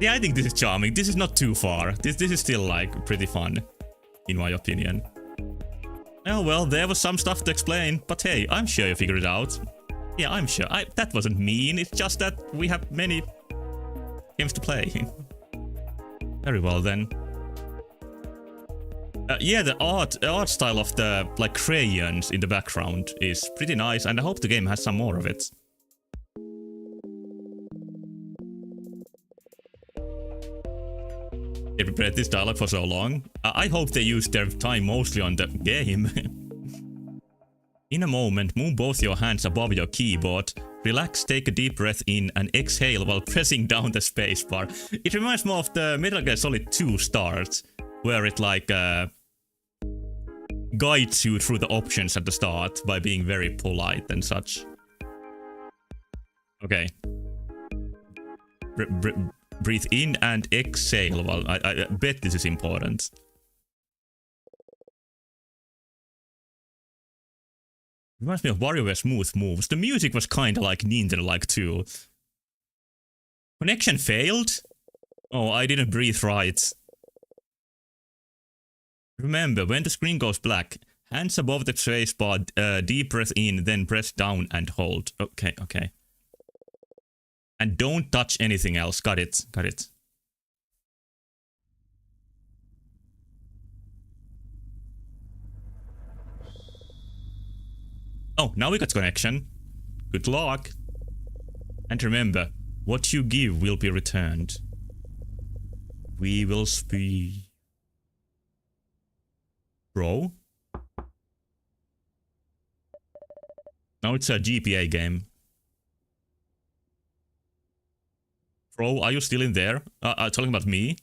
Yeah, I think this is charming. This is not too far. This is still like pretty fun, in my opinion. Oh well, there was some stuff to explain, but hey, I'm sure you figured it out. Yeah, I'm sure. That wasn't mean. It's just that we have many games to play. Very well then. Yeah, the art style of the like crayons in the background is pretty nice, and I hope the game has some more of it. They prepared this dialogue for so long. I hope they used their time mostly on the game. In a moment, move both your hands above your keyboard. Relax, take a deep breath in, and exhale while pressing down the spacebar. It reminds me of the Metal Gear Solid 2 start, where it like guides you through the options at the start by being very polite and such. Okay. Breathe in and exhale. Well, I bet this is important. Reminds me of WarioWare Smooth Moves. The music was kinda like Nintendo-like too. Connection failed? Oh, I didn't breathe right. Remember, when the screen goes black, hands above the spacebar, deep breath in, then press down and hold. Okay, okay. And don't touch anything else. Got it, got it. Oh, now we got connection. Good luck. And remember, what you give will be returned. We will speak. Bro? Now it's a GPA game. Bro, are you still in there? Talking about me?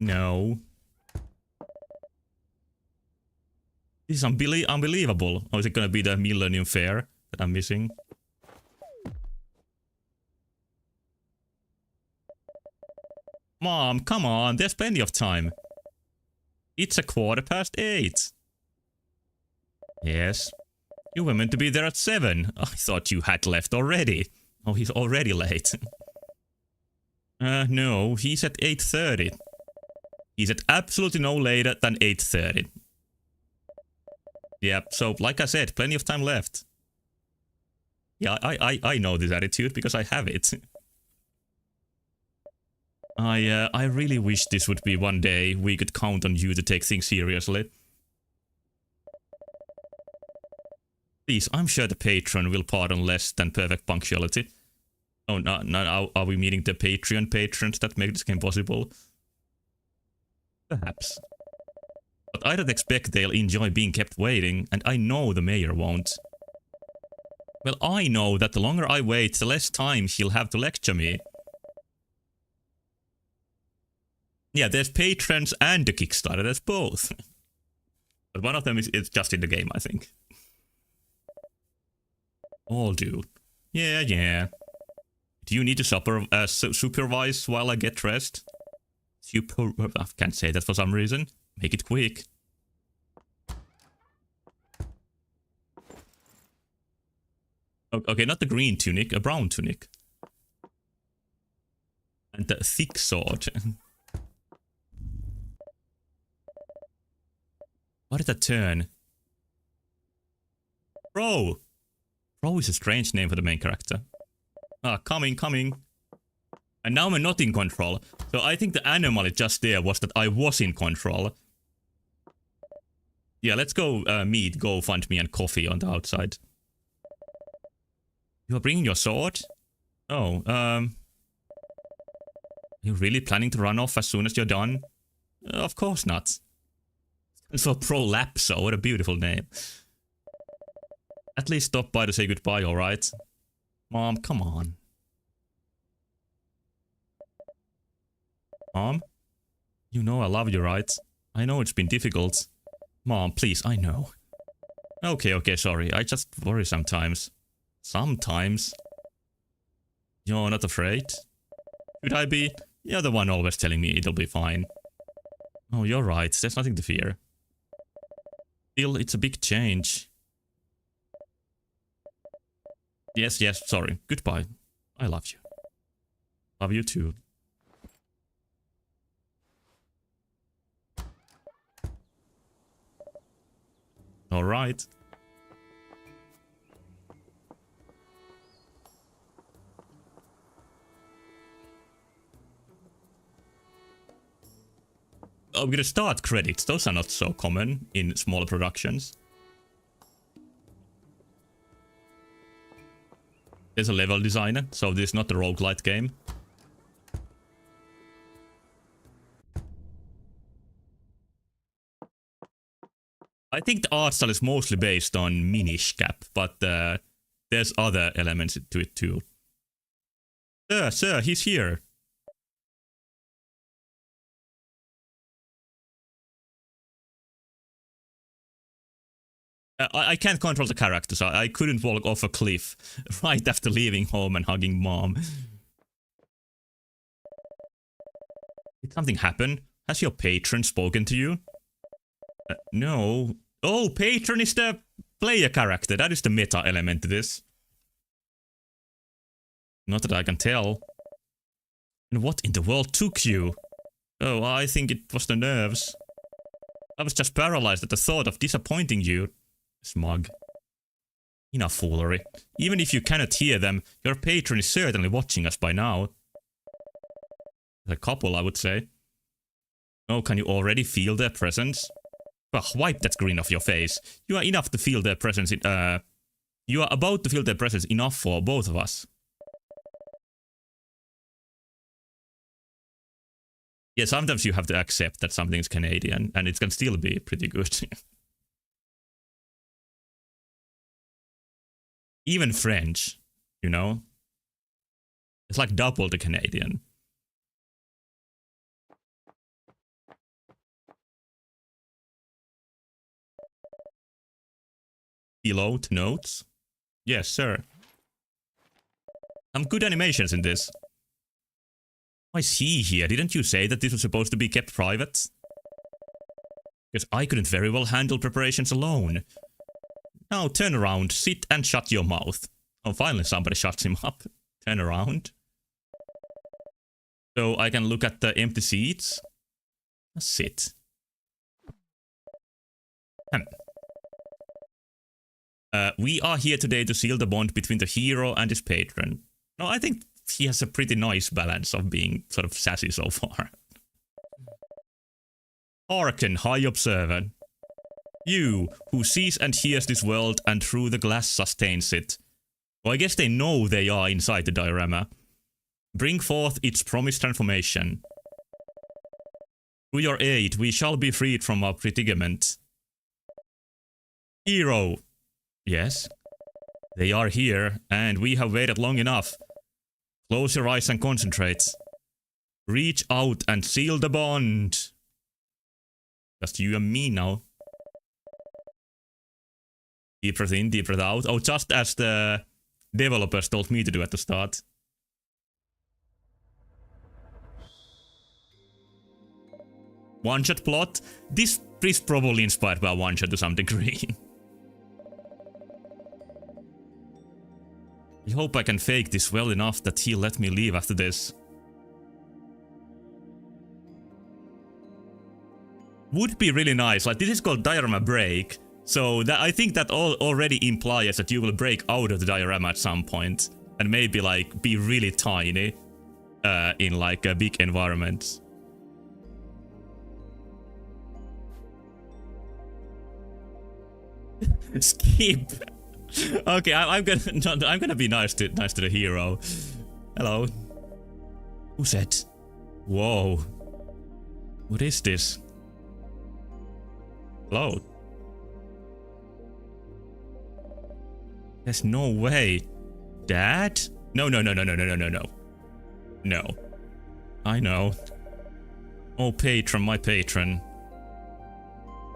No. This is unbelievable. Or is it gonna be the Millennium Fair that I'm missing? Mom, come on, there's plenty of time. It's 8:15. Yes. You were meant to be there at 7. I thought you had left already. Oh, he's already late. No, he's at 8:30. He's at absolutely no later than 8:30. Yep, so like I said, plenty of time left. Yeah, I know this attitude because I have it. I really wish this would be one day we could count on you to take things seriously. Please, I'm sure the patron will pardon less than perfect punctuality. Oh, no, are we meeting the Patreon patrons that make this game possible? Perhaps. But I don't expect they'll enjoy being kept waiting, and I know the mayor won't. Well, I know that the longer I wait, the less time he'll have to lecture me. Yeah, there's patrons and the Kickstarter, there's both. But one of them is just in the game, I think. All do. Yeah, yeah. Do you need to supervise while I get dressed? I can't say that for some reason. Make it quick. Okay, not the green tunic, a brown tunic. And the thick sword. What did that turn? Bro! Bro is a strange name for the main character. Ah, coming. And now I'm not in control. So I think the anomaly just there was that I was in control. Yeah, let's go meet GoFundMe and coffee on the outside. You are bringing your sword? Oh, are you really planning to run off as soon as you're done? Of course not. It's for Prolapso, what a beautiful name. At least stop by to say goodbye, alright? Mom, come on. Mom? You know I love you, right? I know it's been difficult. Mom, please, I know. Okay, sorry. I just worry sometimes. Sometimes? You're not afraid? Should I be? You're the one always telling me it'll be fine. Oh, you're right. There's nothing to fear. Still, it's a big change. Yes, sorry. Goodbye. I love you. Love you too. Alright. Oh, we're gonna start credits. Those are not so common in smaller productions. There's a level designer, so this is not a roguelite game. I think the art style is mostly based on Minish Cap, but there's other elements to it too. Sir, he's here. I can't control the characters. I couldn't walk off a cliff right after leaving home and hugging mom. Did something happen? Has your patron spoken to you? No. Oh, patron is the player character. That is the meta element to this. Not that I can tell. And what in the world took you? Oh, I think it was the nerves. I was just paralyzed at the thought of disappointing you. Smug. Enough foolery. Even if you cannot hear them, your patron is certainly watching us by now. A couple, I would say. Oh, can you already feel their presence? Well, wipe that grin off your face. You are enough to feel their presence in, you are about to feel their presence enough for both of us. Yeah, sometimes you have to accept that something's Canadian, and it can still be pretty good. Even French, you know? It's like double the Canadian. Below to notes? Yes, sir. Some good animations in this. Why is he here? Didn't you say that this was supposed to be kept private? Because I couldn't very well handle preparations alone. Now turn around, sit and shut your mouth. Oh, finally somebody shuts him up. Turn around. So I can look at the empty seats. Sit. We are here today to seal the bond between the hero and his patron. No, I think he has a pretty nice balance of being sort of sassy so far. Hearken, high observer. You, who sees and hears this world and through the glass sustains it. Well, I guess they know they are inside the diorama. Bring forth its promised transformation. Through your aid, we shall be freed from our predicament. Hero. Yes. They are here, and we have waited long enough. Close your eyes and concentrate. Reach out and seal the bond. Just you and me now. Deep breath in, deep breath out. Oh, just as the developers told me to do at the start. One-shot plot. This is probably inspired by one-shot to some degree. I hope I can fake this well enough that he'll let me leave after this. Would be really nice. Like, this is called diorama break. So that I think that already implies that you will break out of the diorama at some point. And maybe like be really tiny. In like a big environment. Skip. Okay, I'm gonna be nice to the hero. Hello. Who said? Whoa. What is this? Hello. There's no way. Dad? No. No. I know. Oh, patron, my patron.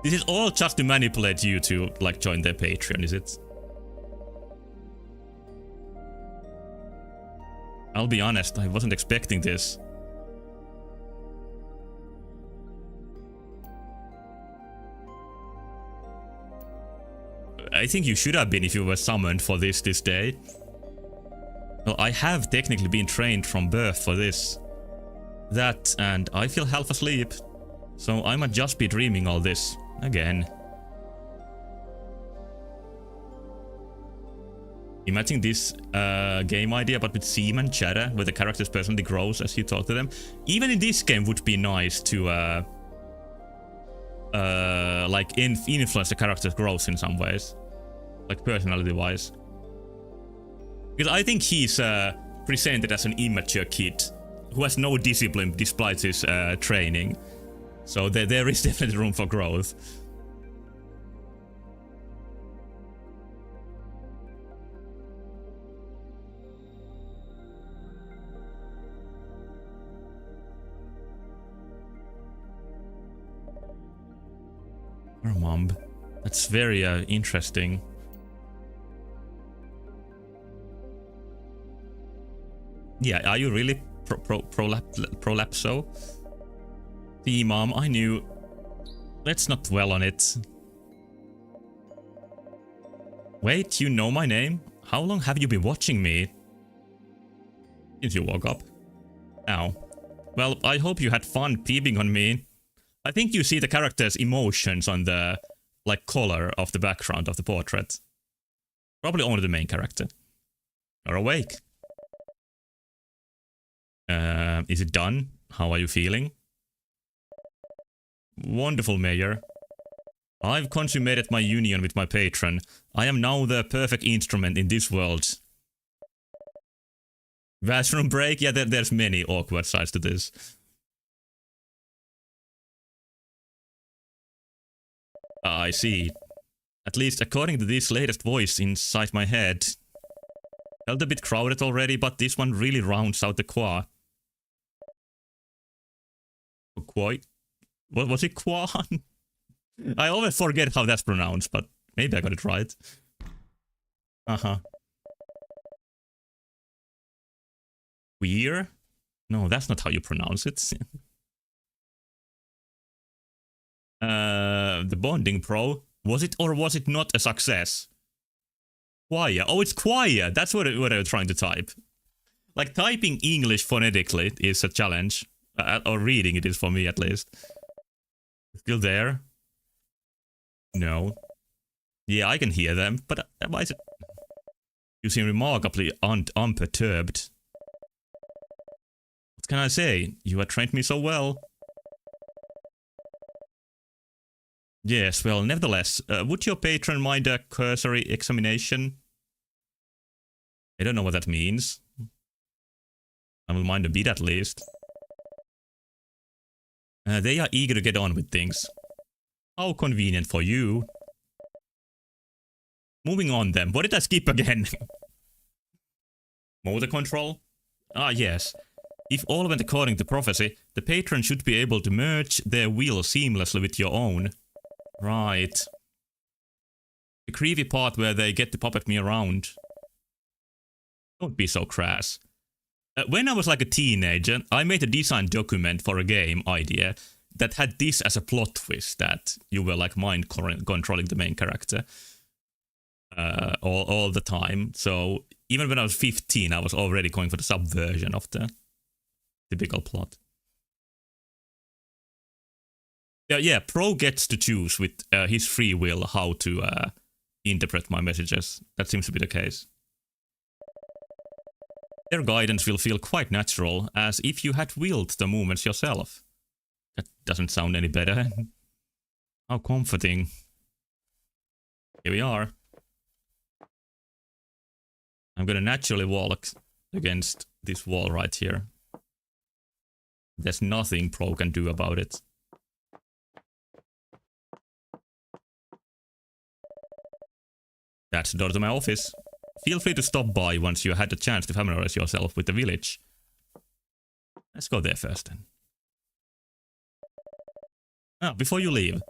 This is all just to manipulate you to like join their Patreon, is it? I'll be honest, I wasn't expecting this. I think you should have been if you were summoned for this day. Well, I have technically been trained from birth for this. That, and I feel half asleep. So I might just be dreaming all this again. Imagine this game idea, but with semen chatter, where the characters personally grows as you talk to them. Even in this game would be nice to like influence the character's growth in some ways, like personality-wise. Because I think he's presented as an immature kid who has no discipline despite his training. So there is definitely room for growth. Mom, That's very interesting. Yeah, are you really prolapso? The mom, I knew. Let's not dwell on it. Wait, you know my name? How long have you been watching me? Since you woke up. Ow. Well, I hope you had fun peeping on me. I think you see the character's emotions on the, like, color of the background of the portrait. Probably only the main character. You're awake. Is it done? How are you feeling? Wonderful, Mayor. I've consummated my union with my patron. I am now the perfect instrument in this world. Bathroom break? Yeah, there's many awkward sides to this. I see. At least according to this latest voice inside my head. Felt a bit crowded already, but this one really rounds out the qua. Quite. What was it? Quan? I always forget how that's pronounced, but maybe I got it right. Uh-huh. Queer? No, that's not how you pronounce it. The bonding pro. Was it or was it not a success? Quia. Oh, it's quia. That's what I'm trying to type. Like, typing English phonetically is a challenge. Or reading it is for me, at least. Still there? No. Yeah, I can hear them, but why is it... You seem remarkably unperturbed. What can I say? You have trained me so well. Yes, well, nevertheless, would your patron mind a cursory examination? I don't know what that means. I will mind a bit at least. They are eager to get on with things. How convenient for you. Moving on then. What did I skip again? Motor control? Ah, yes. If all went according to prophecy, the patron should be able to merge their will seamlessly with your own. Right. The creepy part where they get to puppet me around. Don't be so crass. When I was like a teenager, I made a design document for a game idea that had this as a plot twist, that you were like mind controlling the main character all the time. So even when I was 15, I was already going for the subversion of the typical plot. Yeah, Pro gets to choose with his free will how to interpret my messages. That seems to be the case. Their guidance will feel quite natural, as if you had willed the movements yourself. That doesn't sound any better. How comforting. Here we are. I'm gonna naturally walk against this wall right here. There's nothing Pro can do about it. That's the door to my office. Feel free to stop by once you had the chance to familiarize yourself with the village. Let's go there first then. Ah, before you leave,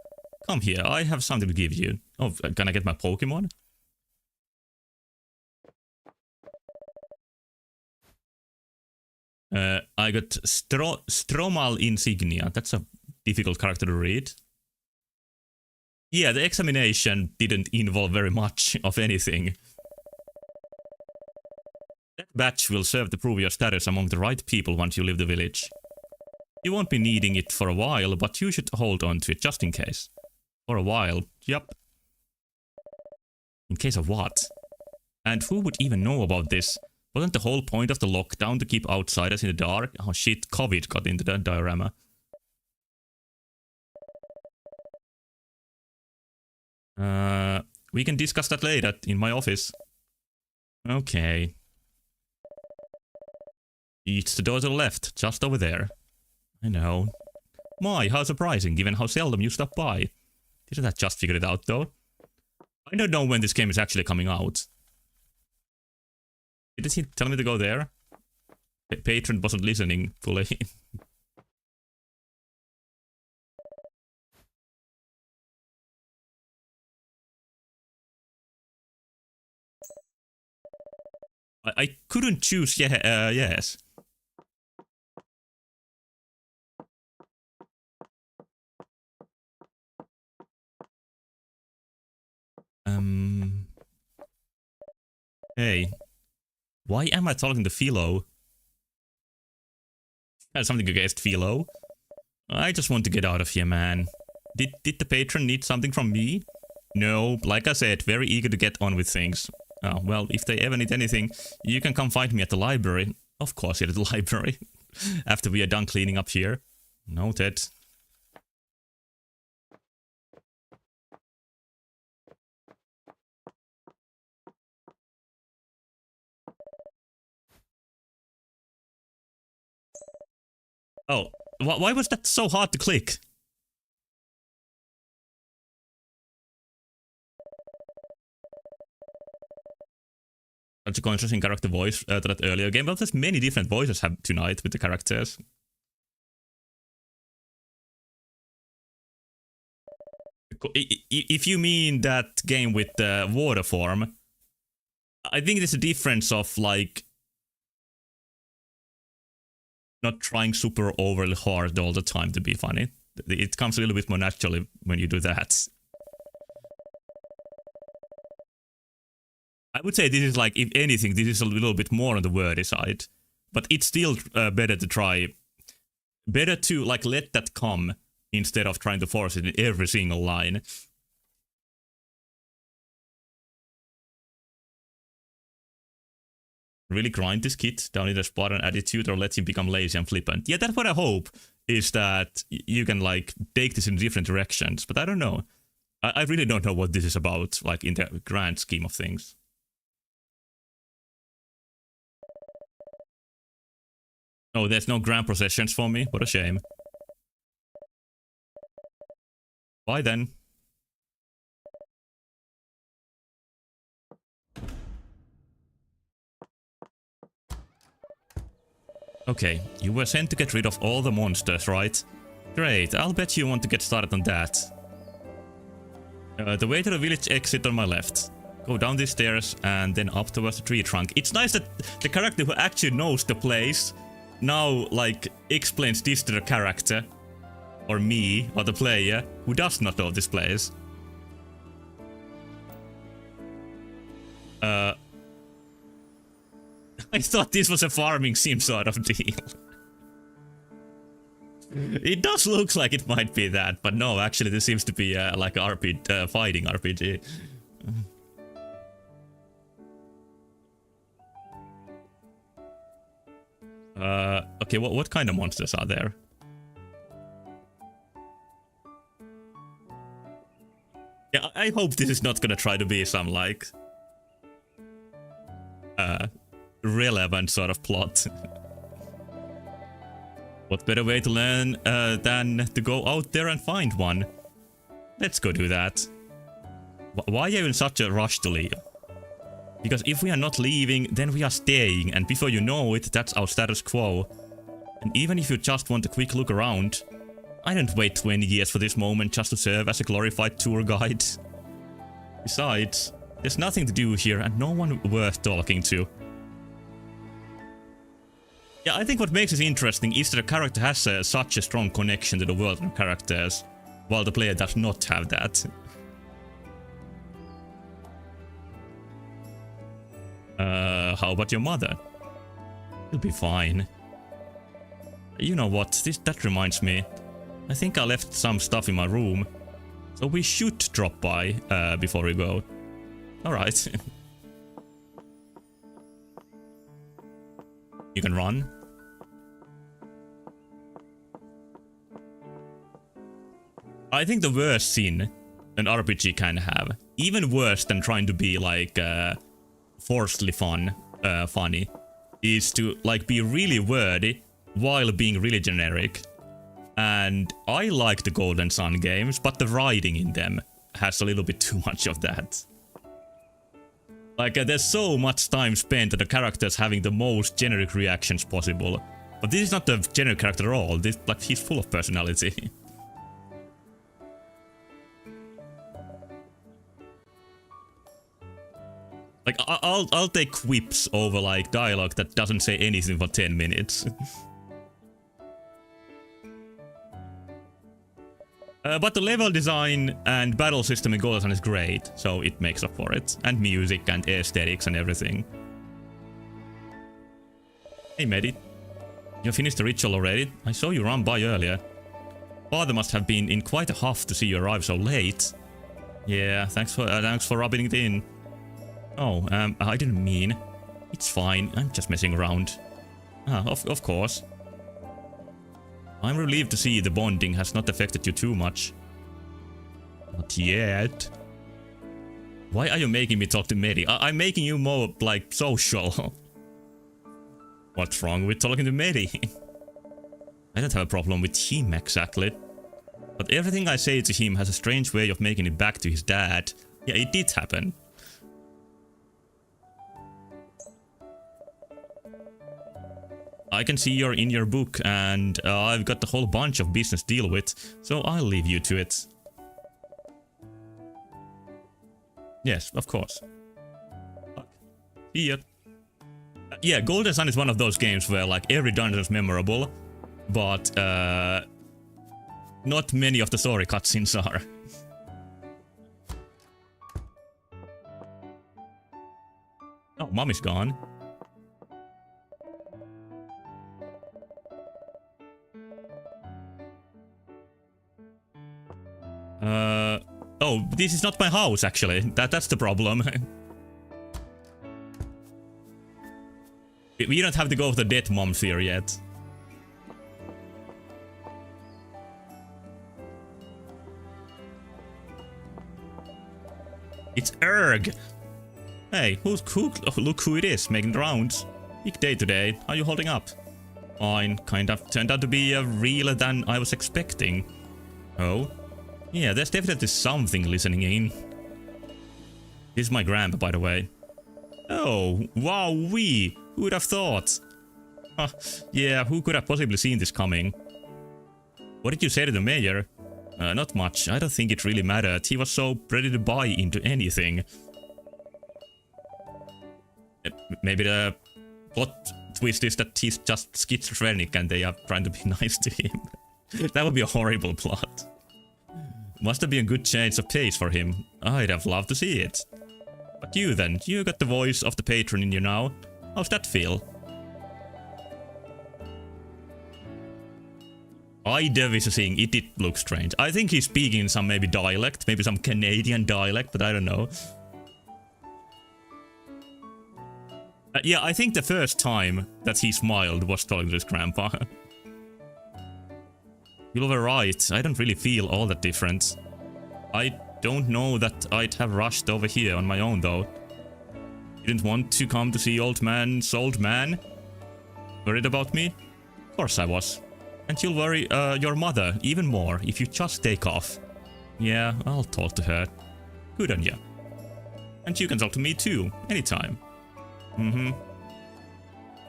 come here, I have something to give you. Oh, can I get my Pokemon? I got Stromal Insignia. That's a difficult character to read. Yeah, the examination didn't involve very much of anything. That badge will serve to prove your status among the right people once you leave the village. You won't be needing it for a while, but you should hold on to it just in case. For a while, yep. In case of what? And who would even know about this? Wasn't the whole point of the lockdown to keep outsiders in the dark? Oh shit, COVID got into the diorama. We can discuss that later in my office. Okay. It's the door to the left, just over there. I know. My, how surprising, given how seldom you stop by. Didn't I just figure it out, though? I don't know when this game is actually coming out. Did he tell me to go there? Patron wasn't listening fully. I couldn't choose yes. Hey. Why am I talking to Philo? Has something against Philo? I just want to get out of here, man. Did the patron need something from me? No, like I said, very eager to get on with things. Oh, well, if they ever need anything, you can come find me at the library. Of course, at the library. After we are done cleaning up here. Noted. Oh, why was that so hard to click? Such a interesting character voice to that earlier game. Well, there's many different voices have tonight with the characters. If you mean that game with the water form, I think there's a difference of like not trying super overly hard all the time to be funny. It comes a little bit more naturally when you do that. I would say this is like, if anything, this is a little bit more on the wordy side. But it's still better to try... Better to like let that come instead of trying to force it in every single line. Really grind this kid down in a Spartan attitude or let him become lazy and flippant. Yeah, that's what I hope, is that you can like take this in different directions, but I don't know. I really don't know what this is about, like in the grand scheme of things. Oh, there's no grand processions for me, what a shame. Bye then. Okay, you were sent to get rid of all the monsters, right? Great, I'll bet you want to get started on that. The way to the village exit on my left. Go down these stairs and then up towards the tree trunk. It's nice that the character who actually knows the place now, like, explains this to the character. Or me, or the player, who does not know this place. I thought this was a farming sim sort of deal. It does look like it might be that, but no, actually this seems to be like a RPG, fighting RPG. Okay, what kind of monsters are there? Yeah, I hope this is not gonna try to be some like relevant sort of plot. What better way to learn than to go out there and find one? Let's go do that. Why are you in such a rush to leave? Because if we are not leaving, then we are staying, and before you know it, that's our status quo. And even if you just want a quick look around, I didn't wait 20 years for this moment just to serve as a glorified tour guide. Besides, there's nothing to do here and no one worth talking to. Yeah, I think what makes it interesting is that the character has such a strong connection to the world and characters, while the player does not have that. How about your mother? You'll be fine. You know what, that reminds me. I think I left some stuff in my room, so we should drop by before we go. Alright. You can run. I think the worst sin an RPG can have, even worse than trying to be like forcedly funny, is to like be really wordy while being really generic. And I like the Golden Sun games, but the writing in them has a little bit too much of that. Like, there's so much time spent on the characters having the most generic reactions possible. But this is not the generic character at all. This, like, he's full of personality. Like, I'll take quips over, like, dialogue that doesn't say anything for 10 minutes. But the level design and battle system in Golden Sun is great, so it makes up for it. And music and aesthetics and everything. Hey, Medi. You finished the ritual already? I saw you run by earlier. Father must have been in quite a huff to see you arrive so late. Yeah, thanks for rubbing it in. Oh, I didn't mean. It's fine, I'm just messing around. Ah, of course. I'm relieved to see the bonding has not affected you too much. Not yet. Why are you making me talk to Medi? I'm making you more, like, social. What's wrong with talking to Medi? I don't have a problem with him exactly. But everything I say to him has a strange way of making it back to his dad. Yeah, it did happen. I can see you're in your book, and I've got a whole bunch of business to deal with, so I'll leave you to it. Yes, of course. See ya. Yeah, Golden Sun is one of those games where, like, every dungeon is memorable, but not many of the story cutscenes are. Oh, Mommy's gone. Oh, this is not my house, actually. That's the problem. We don't have to go with the dead mom theory yet. It's Erg! Hey, look who it is, making the rounds. Big day today. How are you holding up? Fine, kind of turned out to be realer than I was expecting. Oh? Yeah, there's definitely something listening in. This is my grandpa, by the way. Oh, wowee! Who would have thought? Huh, yeah, who could have possibly seen this coming? What did you say to the mayor? Not much. I don't think it really mattered. He was so ready to buy into anything. Maybe the plot twist is that he's just schizophrenic and they are trying to be nice to him. That would be a horrible plot. Must have been a good change of pace for him. I'd have loved to see it. But you then, you got the voice of the patron in you now. How's that feel? Ida is saying it did look strange. I think he's speaking in some maybe dialect, maybe some Canadian dialect, but I don't know. Yeah, I think the first time that he smiled was talking to his grandpa. You were right, I don't really feel all that different. I don't know that I'd have rushed over here on my own though. You didn't want to come to see old man's old man? Worried about me? Of course I was. And you'll worry your mother even more if you just take off. Yeah, I'll talk to her. Good on you. And you can talk to me too, anytime.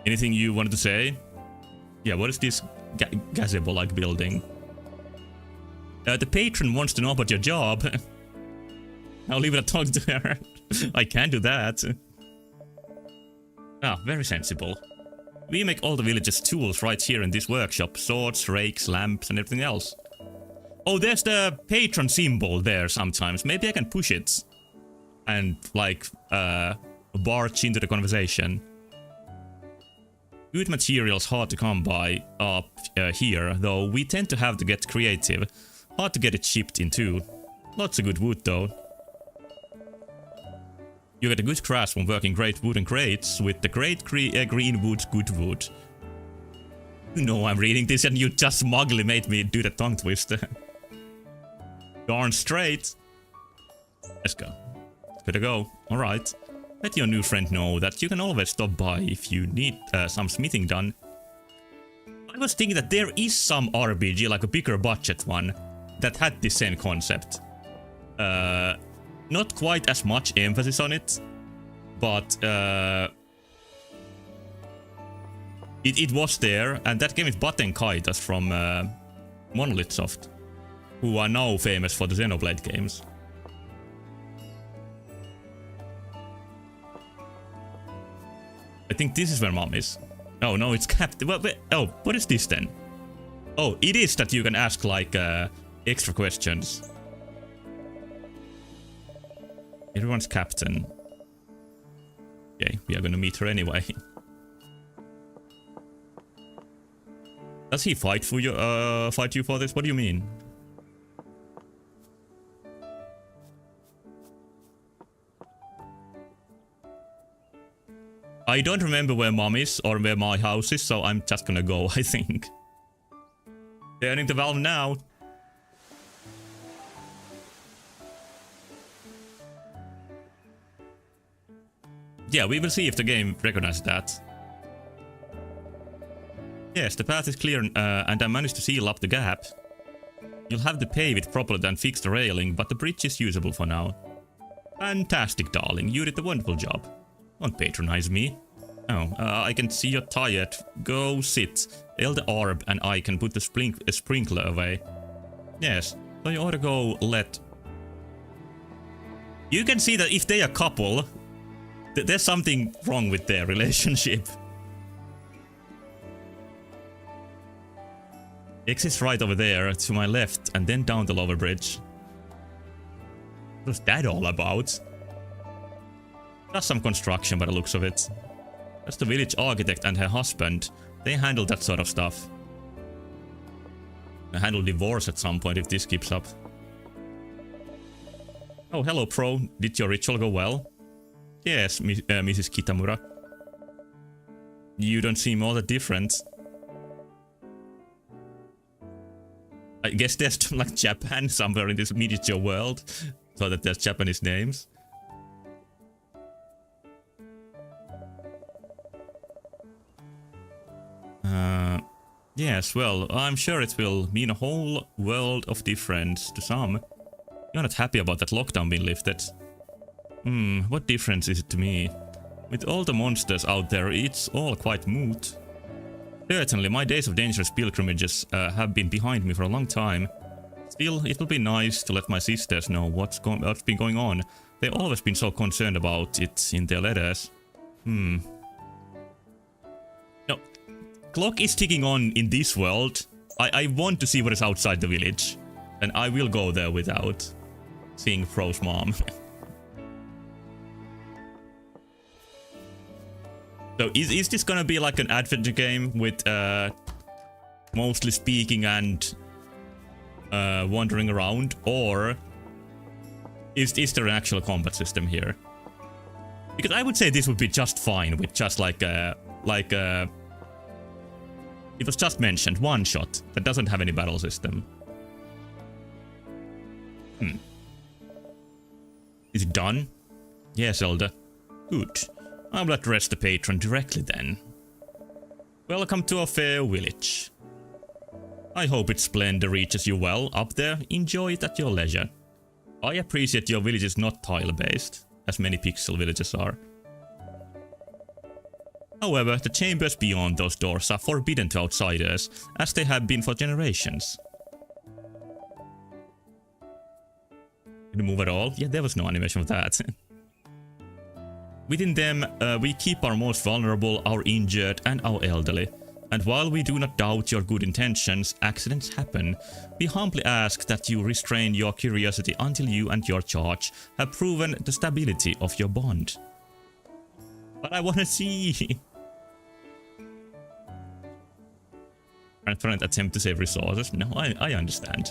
Anything you wanted to say? Yeah, what is this gazebo-like building? The patron wants to know about your job. I'll leave it at talking to her. I can't do that. Ah, very sensible. We make all the villagers' tools right here in this workshop. Swords, rakes, lamps, and everything else. Oh, there's the patron symbol there sometimes. Maybe I can push it. And, like, barge into the conversation. Good materials hard to come by up here, though we tend to have to get creative. Hard to get it shipped in too. Lots of good wood though. You get a good grasp from working great wooden crates with the great green wood, good wood. You know I'm reading this and you just smugly made me do the tongue twister. Darn straight. Let's go. Good to go. Alright. Let your new friend know that you can always stop by if you need some smithing done. I was thinking that there is some RPG, like a bigger budget one, that had the same concept. Not quite as much emphasis on it, but it was there, and that game is Baten Kaitas from Monolith Soft, who are now famous for the Xenoblade games. think this is where Mom is. Oh, no, it's Captain. Oh, what is this then? Oh, it is that you can ask, like, extra questions. Everyone's Captain. Okay, we are gonna meet her anyway. Does he fight for you? Fight you for this? What do you mean? I don't remember where Mom is or where my house is, so I'm just gonna go, I think. Turning the valve now. Yeah, we will see if the game recognizes that. Yes, the path is clear and I managed to seal up the gap. You'll have to pave it properly and fix the railing, but the bridge is usable for now. Fantastic, darling. You did a wonderful job. Don't patronize me. Oh, I can see you're tired. Go sit. Elder Arb and I can put the sprinkler away. Yes, so you ought to go let... You can see that if they are a couple, there's something wrong with their relationship. Exit's right over there, to my left, and then down the lower bridge. What's that all about? Just some construction by the looks of it. That's the village architect and her husband. They handle that sort of stuff. They handle divorce at some point if this keeps up. Oh, hello, Pro. Did your ritual go well? Yes, Mrs. Kitamura. You don't seem all that different. I guess there's like Japan somewhere in this miniature world, so that there's Japanese names. Yes, well, I'm sure it will mean a whole world of difference to some. You're not happy about that lockdown being lifted. What difference is it to me? With all the monsters out there, it's all quite moot. Certainly, my days of dangerous pilgrimages have been behind me for a long time. Still, it will be nice to let my sisters know what's been going on. They've always been so concerned about it in their letters. No. Clock is ticking on in this world. I want to see what is outside the village. And I will go there without seeing Pro's mom. So is this gonna be like an adventure game with mostly speaking and wandering around, or is there an actual combat system here? Because I would say this would be just fine with just like it was just mentioned, one shot that doesn't have any battle system. Is it done? Yes, Elder. Good. I'll address the patron directly then. Welcome to our fair village. I hope its splendor reaches you well up there. Enjoy it at your leisure. I appreciate your village is not tile-based, as many pixel villages are. However, the chambers beyond those doors are forbidden to outsiders, as they have been for generations. Did it move at all? Yeah, there was no animation of that. Within them, we keep our most vulnerable, our injured, and our elderly. And while we do not doubt your good intentions, accidents happen. We humbly ask that you restrain your curiosity until you and your charge have proven the stability of your bond. But I wanna see! Transparent attempt to save resources. No, I understand.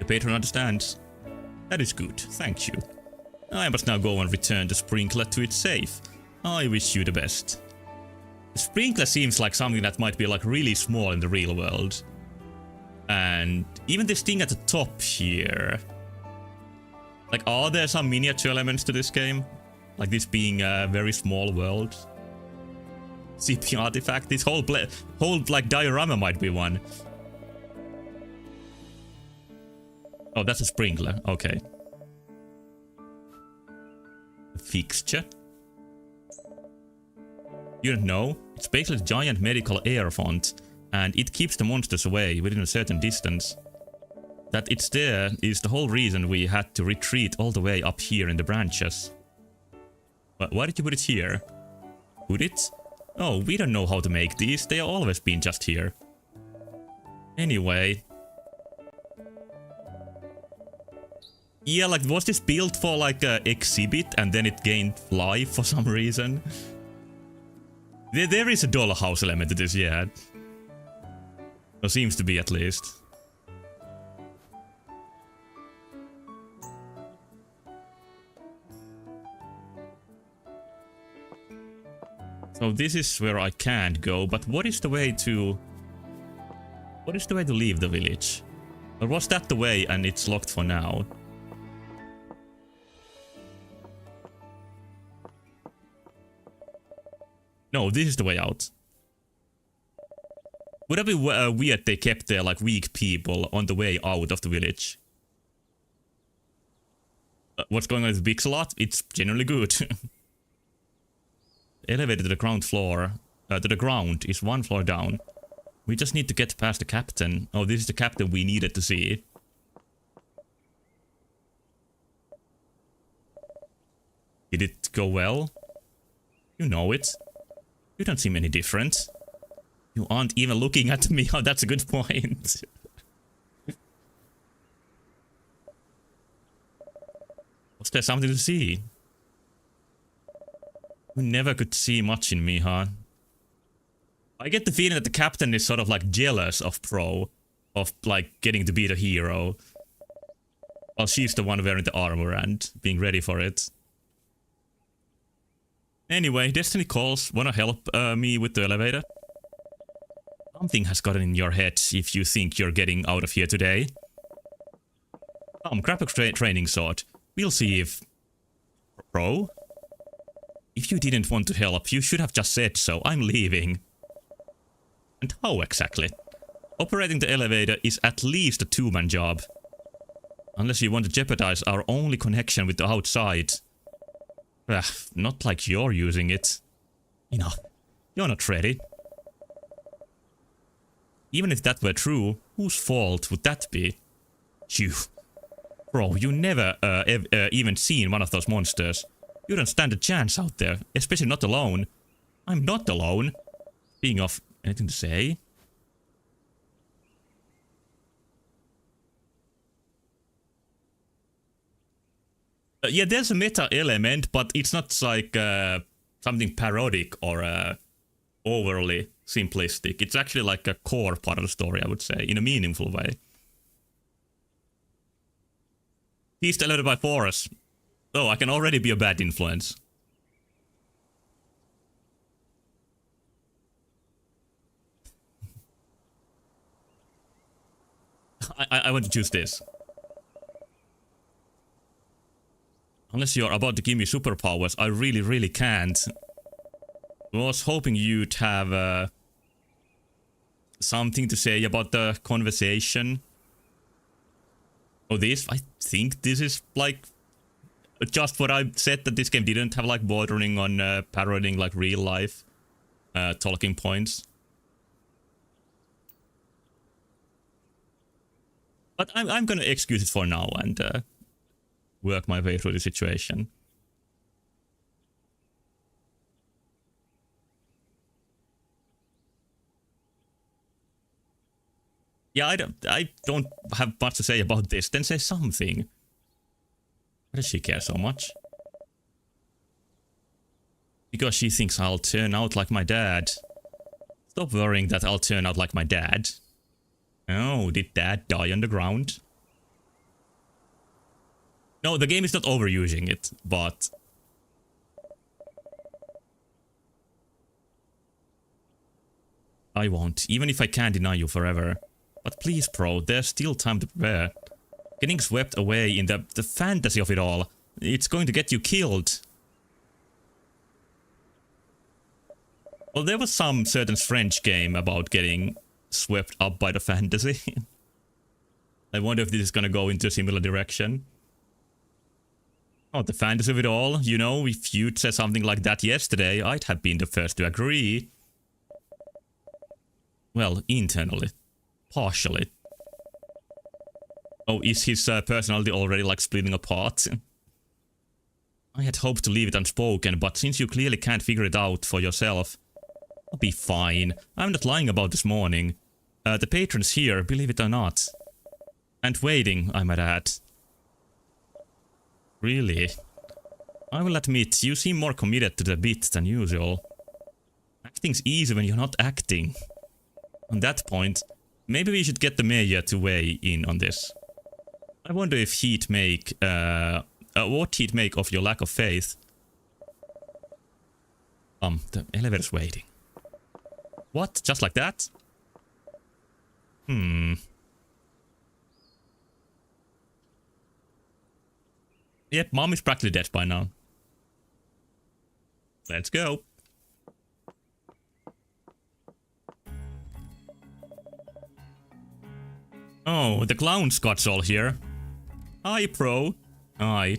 The patron understands. That is good, thank you. I must now go and return the sprinkler to its safe. I wish you the best. The sprinkler seems like something that might be like really small in the real world. And even this thing at the top here. Like, are there some miniature elements to this game? Like this being a very small world? CP artifact? This whole like diorama might be one. Oh, that's a sprinkler. Okay. Fixture? You don't know? It's basically a giant medical air font, and it keeps the monsters away within a certain distance. That it's there is the whole reason we had to retreat all the way up here in the branches. Why did you put it here? Put it? Oh, we don't know how to make these. They have always been just here. Anyway. Yeah, like, was this built for, like, a exhibit and then it gained life for some reason? There is a dollhouse element to this, yeah. Or seems to be, at least. So this is where I can't go, but what is the way to... What is the way to leave the village? Or was that the way and it's locked for now? No, this is the way out. Would it be weird they kept their, like, weak people on the way out of the village? What's going on with Bixalot? It's generally good. Elevator to the ground floor. To the ground is one floor down. We just need to get past the captain. Oh, this is the captain we needed to see. Did it go well? You know it. You don't seem any different. You aren't even looking at me. Oh, that's a good point. Was there something to see? You never could see much in me, huh? I get the feeling that the captain is sort of like jealous of Pro. Of like getting to be the hero. While she's the one wearing the armor and being ready for it. Anyway, Destiny calls. Wanna help me with the elevator? Something has gotten in your head if you think you're getting out of here today. Grab a training sword. We'll see if... Pro? If you didn't want to help, you should have just said so. I'm leaving. And how exactly? Operating the elevator is at least a two-man job. Unless you want to jeopardize our only connection with the outside. Not like you're using it. You know, you're not ready. Even if that were true, whose fault would that be? You. Bro, you never even seen one of those monsters. You don't stand a chance out there, especially not alone. I'm not alone. Speaking of, anything to say? Yeah, there's a meta element, but it's not like something parodic or overly simplistic. It's actually like a core part of the story, I would say, in a meaningful way. He's delivered by Forest. Oh, I can already be a bad influence. I want to choose this. Unless you're about to give me superpowers, I really can't. I was hoping you'd have something to say about the conversation. Oh, this? I think this is like just what I said, that this game didn't have like bordering on parodying like real life talking points. But I'm gonna excuse it for now and work my way through the situation. Yeah, I don't have much to say about this. Then say something. Why does she care so much? Because she thinks I'll turn out like my dad. Stop worrying that I'll turn out like my dad. Oh, did Dad die on the ground? No, the game is not overusing it, but... I won't, even if I can't deny you forever. But please, Pro, there's still time to prepare. Getting swept away in the fantasy of it all, it's going to get you killed. Well, there was some certain French game about getting swept up by the fantasy. I wonder if this is gonna go into a similar direction. Oh, the fantasy of it all, you know, if you'd said something like that yesterday, I'd have been the first to agree. Well, internally. Partially. Oh, is his personality already like splitting apart? I had hoped to leave it unspoken, but since you clearly can't figure it out for yourself, I'll be fine. I'm not lying about this morning. The patrons here, believe it or not. And waiting, I might add. Really? I will admit, you seem more committed to the bit than usual. Acting's easy when you're not acting. On that point, maybe we should get the mayor to weigh in on this. I wonder if he'd make, what he'd make of your lack of faith. The elevator's waiting. What? Just like that? Yep, mom is practically dead by now. Let's go. Oh, the clown Scott's all here. Hi, Pro. Hi.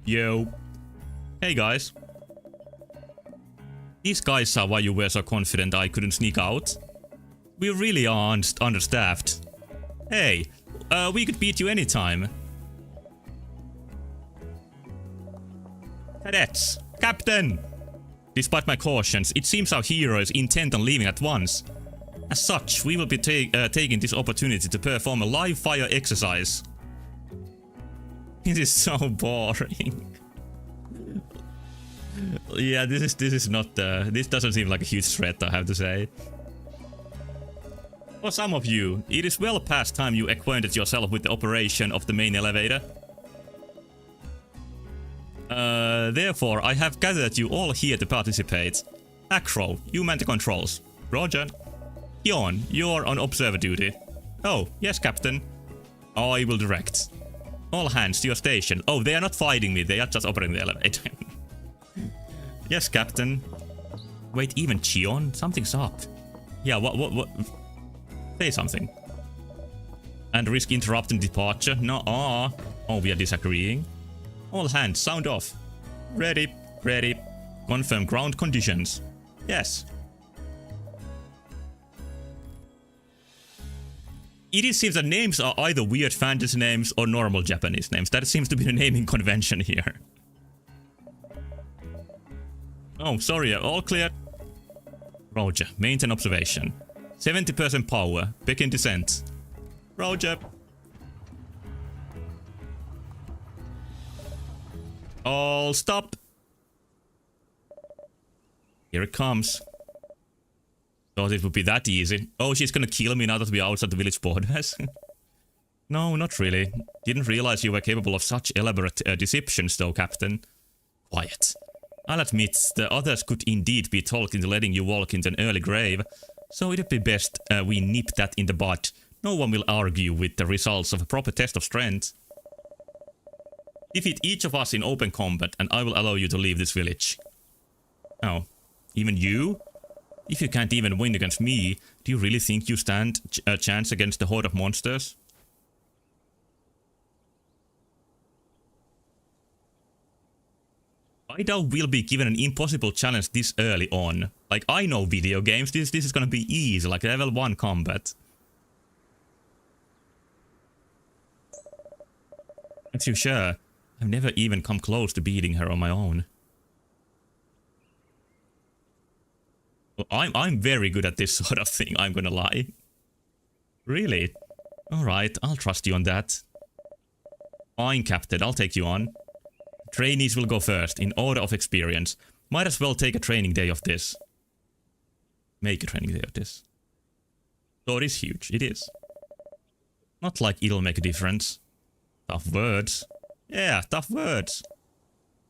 Yo. Hey, guys. These guys are why you were so confident I couldn't sneak out. We really are understaffed. Hey, we could beat you anytime. Cadets! Captain! Despite my cautions, it seems our hero is intent on leaving at once. As such, we will be taking this opportunity to perform a live fire exercise. This is so boring. Yeah, this is not this doesn't seem like a huge threat, I have to say. For some of you, it is well past time you acquainted yourself with the operation of the main elevator. Therefore, I have gathered you all here to participate. Acro, you man the controls. Roger. Yon, you're on observer duty. Oh, yes, Captain. I will direct. All hands to your station. Oh, they are not fighting me, they are just operating the elevator. Yes, Captain. Wait, even Chion? Something's up. Yeah, what? Say something. And risk interrupting departure? No, Oh, we are disagreeing. All hands, sound off. Ready, ready. Confirm ground conditions. Yes. It seems that names are either weird fantasy names or normal Japanese names. That seems to be the naming convention here. Oh, sorry, all clear. Roger, maintain observation. 70% power, begin descent. Roger. All stop. Here it comes. Thought it would be that easy. Oh, she's gonna kill me now that we are outside the village borders. No, not really. Didn't realize you were capable of such elaborate deceptions though, Captain. Quiet. I'll admit, the others could indeed be talked into letting you walk into an early grave, so it'd be best we nip that in the bud. No one will argue with the results of a proper test of strength. Defeat each of us in open combat, and I will allow you to leave this village. Oh, even you? If you can't even win against me, do you really think you stand a chance against the horde of monsters? I doubt we'll be given an impossible challenge this early on. Like, I know video games, this is gonna be easy, like level 1 combat. Aren't you sure? I've never even come close to beating her on my own. Well, I'm very good at this sort of thing, I'm gonna lie. Really? Alright, I'll trust you on that. Fine, Captain, I'll take you on. Trainees will go first, in order of experience. Might as well take a training day of this. Make a training day of this. So it is huge, it is. Not like it'll make a difference. Tough words. Yeah, tough words.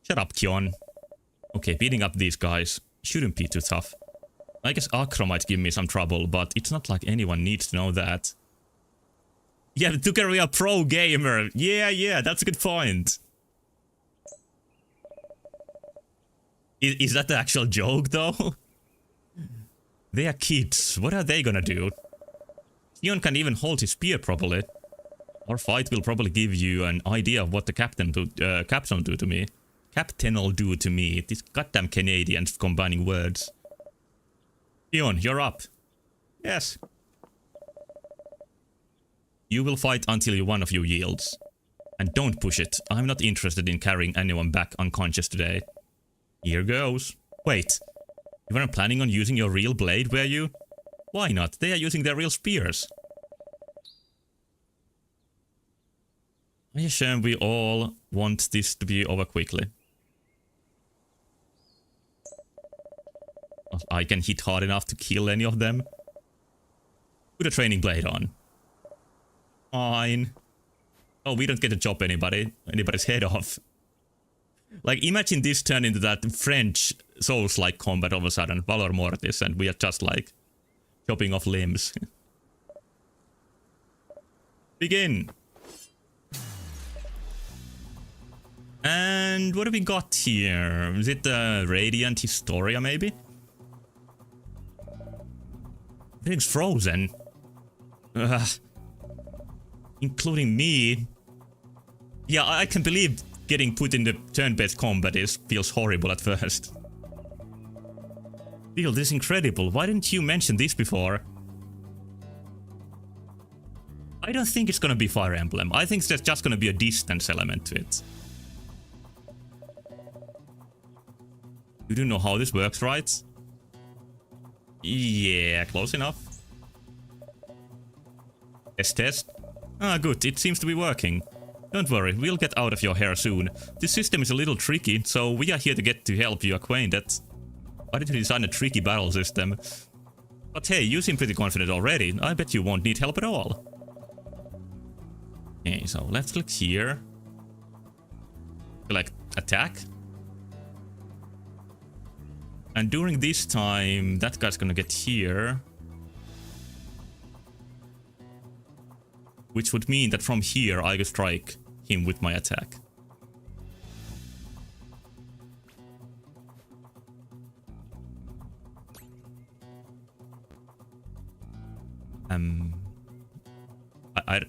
Shut up, Kion. Okay, beating up these guys shouldn't be too tough. I guess Acro might give me some trouble, but it's not like anyone needs to know that. Yeah, took a real pro gamer. Yeah, that's a good point. Is that the actual joke, though? They are kids. What are they gonna do? Kion can't even hold his spear properly. Our fight will probably give you an idea of what the captain will do to me. Captain'll do to me. These goddamn Canadians combining words. Kion, you're up. Yes. You will fight until one of you yields. And don't push it. I'm not interested in carrying anyone back unconscious today. Here goes. Wait. You weren't planning on using your real blade, were you? Why not? They are using their real spears. I assume we all want this to be over quickly. I can hit hard enough to kill any of them. Put a training blade on. Fine. Oh, we don't get to chop anybody's head off. Like, imagine this turn into that French Souls-like combat all of a sudden, Valor Mortis, and we are just like chopping off limbs. Begin. And what do we got here? Is it Radiant Historia, maybe? Everything's frozen. Ugh. Including me. Yeah, I can believe getting put in the turn-based combat feels horrible at first. Bill, this is incredible. Why didn't you mention this before? I don't think it's gonna be Fire Emblem. I think there's just gonna be a distance element to it. You don't know how this works, right? Yeah, close enough. Test. Ah, good. It seems to be working. Don't worry, we'll get out of your hair soon. This system is a little tricky, so we are here to help you acquaint it. Why did you design a tricky battle system? But hey, you seem pretty confident already. I bet you won't need help at all. Okay, so let's click here. Select attack. And during this time, that guy's gonna get here. Which would mean that from here I could strike him with my attack. I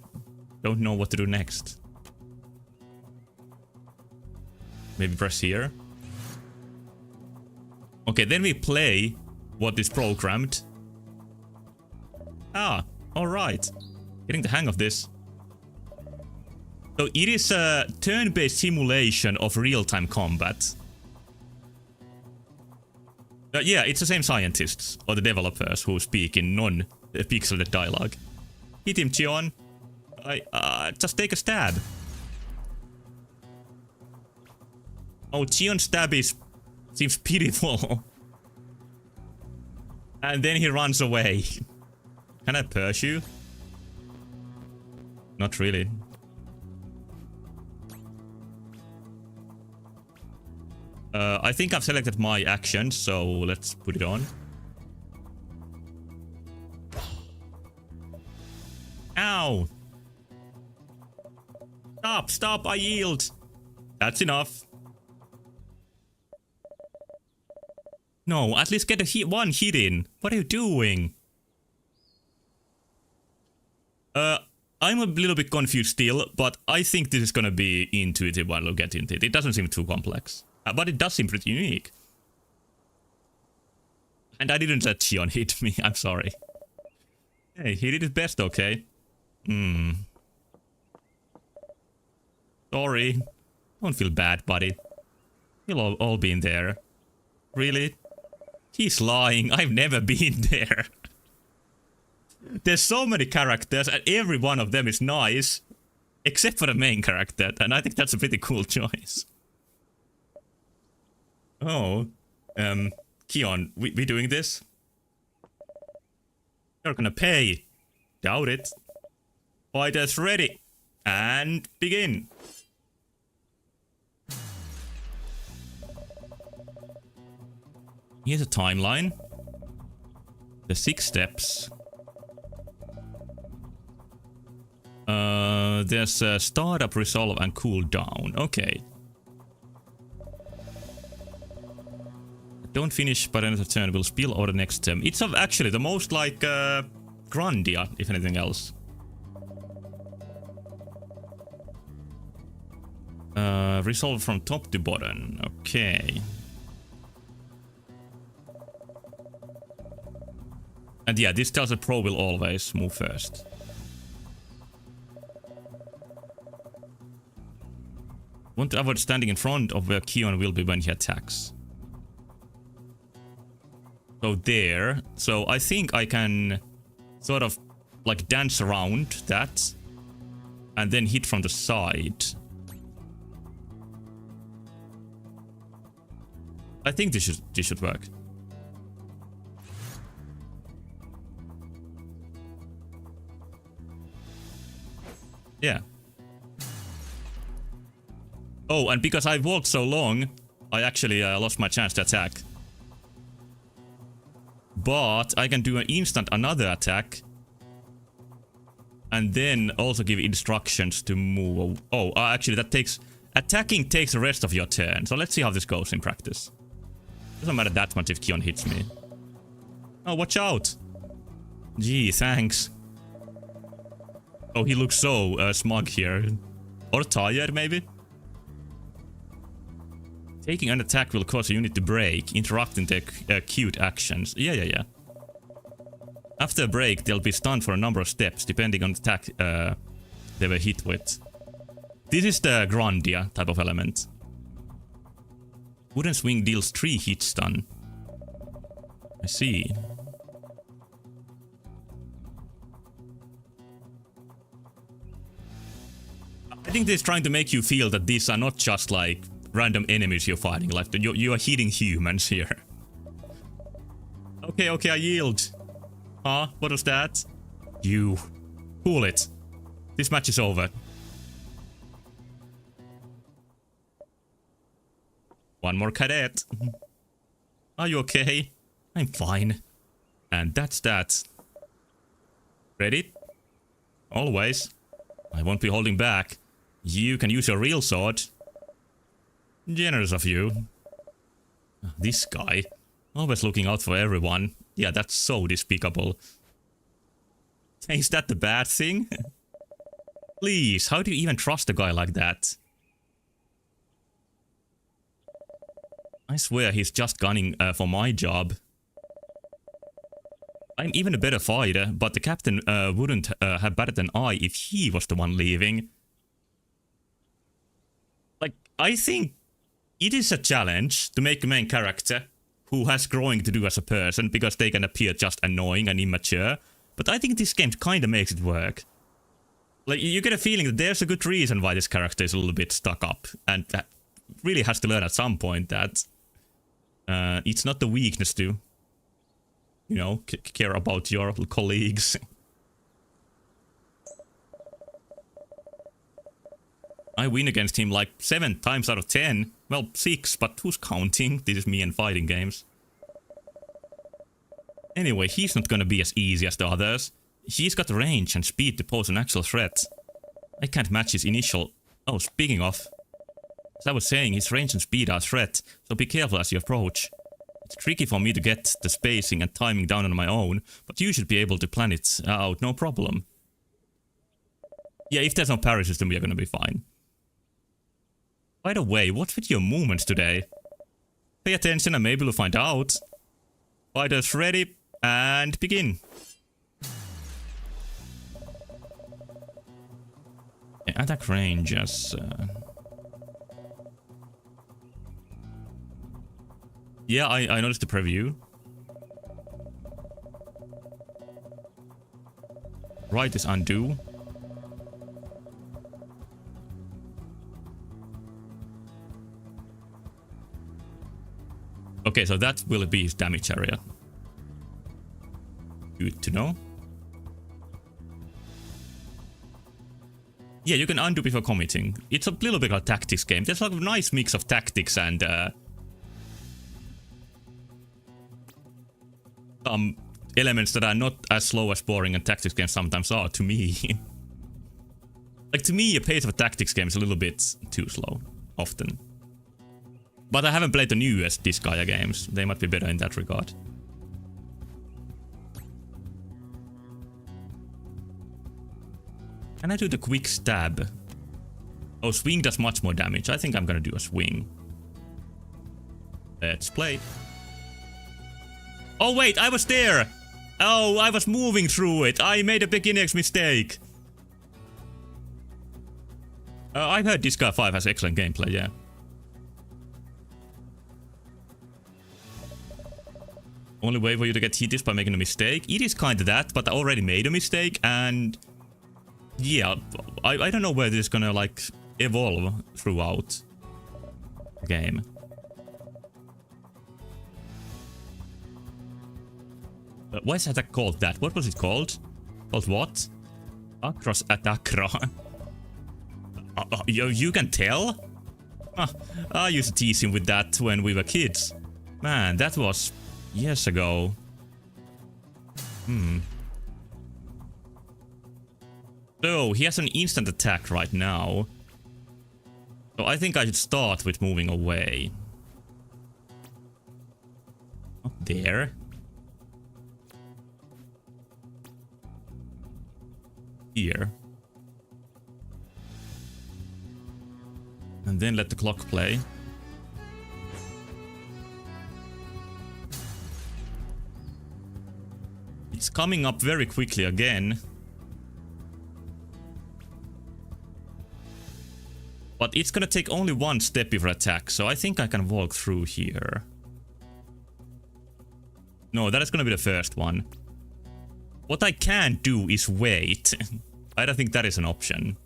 don't know what to do next. Maybe press here. Okay, then we play what is programmed. Ah, alright. Getting the hang of this. So it is a turn-based simulation of real-time combat. Yeah, it's the same scientists, or the developers, who speak in non-pixelated dialogue. Hit him, Chion. Just take a stab. Oh, Chion's stab seems pitiful. And then he runs away. Can I pursue? Not really. I think I've selected my action, so let's put it on. Ow! Stop, I yield! That's enough. No, at least get one hit in. What are you doing? I'm a little bit confused still, but I think this is gonna be intuitive while we get into it. It doesn't seem too complex. But it does seem pretty unique. And I didn't let Chion hit me, I'm sorry. Hey, he did his best, okay? Sorry. Don't feel bad, buddy. We'll all been there. Really? He's lying, I've never been there. There's so many characters and every one of them is nice. Except for the main character, and I think that's a pretty cool choice. Oh, Kion, we doing this? You're gonna pay. Doubt it. Fighters ready. And begin. Here's a timeline. The 6 steps. There's a startup, resolve, and cool down. Okay. Don't finish by another turn, will spill over the next term. It's actually the most like Grandia, if anything else. Resolve from top to bottom. Okay. And yeah, this tells that pro will always move first. Want to avoid standing in front of where Kion will be when he attacks. So there. So I think I can sort of like dance around that. And then hit from the side. I think this should work. Yeah. Oh, and because I walked so long, I actually lost my chance to attack. But I can do an instant another attack. And then also give instructions to move. Oh, actually that takes... Attacking takes the rest of your turn. So let's see how this goes in practice. Doesn't matter that much if Kion hits me. Oh, watch out! Gee, thanks. Oh, he looks so smug here. Or tired, maybe? Taking an attack will cause a unit to break, interrupting their cute actions. Yeah. After a break, they'll be stunned for a number of steps, depending on the attack they were hit with. This is the Grandia type of element. Wooden swing deals 3 hit stun. I see. I think they're trying to make you feel that these are not just like random enemies you're fighting, like you are hitting humans here. Okay, I yield. Huh? What was that? You. Cool it. This match is over. One more cadet. Are you okay? I'm fine. And that's that. Ready? Always. I won't be holding back. You can use your real sword. Generous of you. This guy. Always looking out for everyone. Yeah, that's so despicable. Is that the bad thing? Please, how do you even trust a guy like that? I swear he's just gunning for my job. I'm even a better fighter, but the captain wouldn't have better than I if he was the one leaving. Like, I think it is a challenge to make a main character who has growing to do as a person, because they can appear just annoying and immature. But I think this game kinda makes it work. Like, you get a feeling that there's a good reason why this character is a little bit stuck up, and that really has to learn at some point that it's not the weakness to, you know, care about your colleagues. I win against him like 7 times out of 10. Well, 6, but who's counting? This is me and fighting games. Anyway, he's not gonna be as easy as the others. He's got range and speed to pose an actual threat. I can't match his initial... Oh, speaking of... As I was saying, his range and speed are a threat, so be careful as you approach. It's tricky for me to get the spacing and timing down on my own, but you should be able to plan it out, no problem. Yeah, if there's no parry system, we are gonna be fine. By the way, what's with your movements today? Pay attention and maybe we'll find out. Fighters ready, and begin. Yeah, attack ranges. Yeah, I noticed the preview. Right is undo. Okay, so that will be his damage area. Good to know. Yeah, you can undo before committing. It's a little bit like a tactics game. There's like a nice mix of tactics and some elements that are not as slow as boring and tactics games sometimes are to me. Like, to me, a pace of a tactics game is a little bit too slow, often. But I haven't played the newest Disgaea games. They might be better in that regard. Can I do the quick stab? Oh, swing does much more damage. I think I'm gonna do a swing. Let's play. Oh wait, I was there! Oh, I was moving through it. I made a beginner's mistake. I've heard Disgaea 5 has excellent gameplay, yeah. Only way for you to get hit is by making a mistake. It is kind of that, but I already made a mistake, and yeah, I don't know where this is gonna like evolve throughout the game. Why is attack called that? What was it called? Called what? Across Attackra. You can tell? I used to tease him with that when we were kids. Man, that was years ago. So, he has an instant attack right now. So I think I should start with moving away. Up there. Here. And then let the clock play. It's coming up very quickly again. But it's gonna take only one step before attack, so I think I can walk through here. No, that is gonna be the first one. What I can do is wait. I don't think that is an option.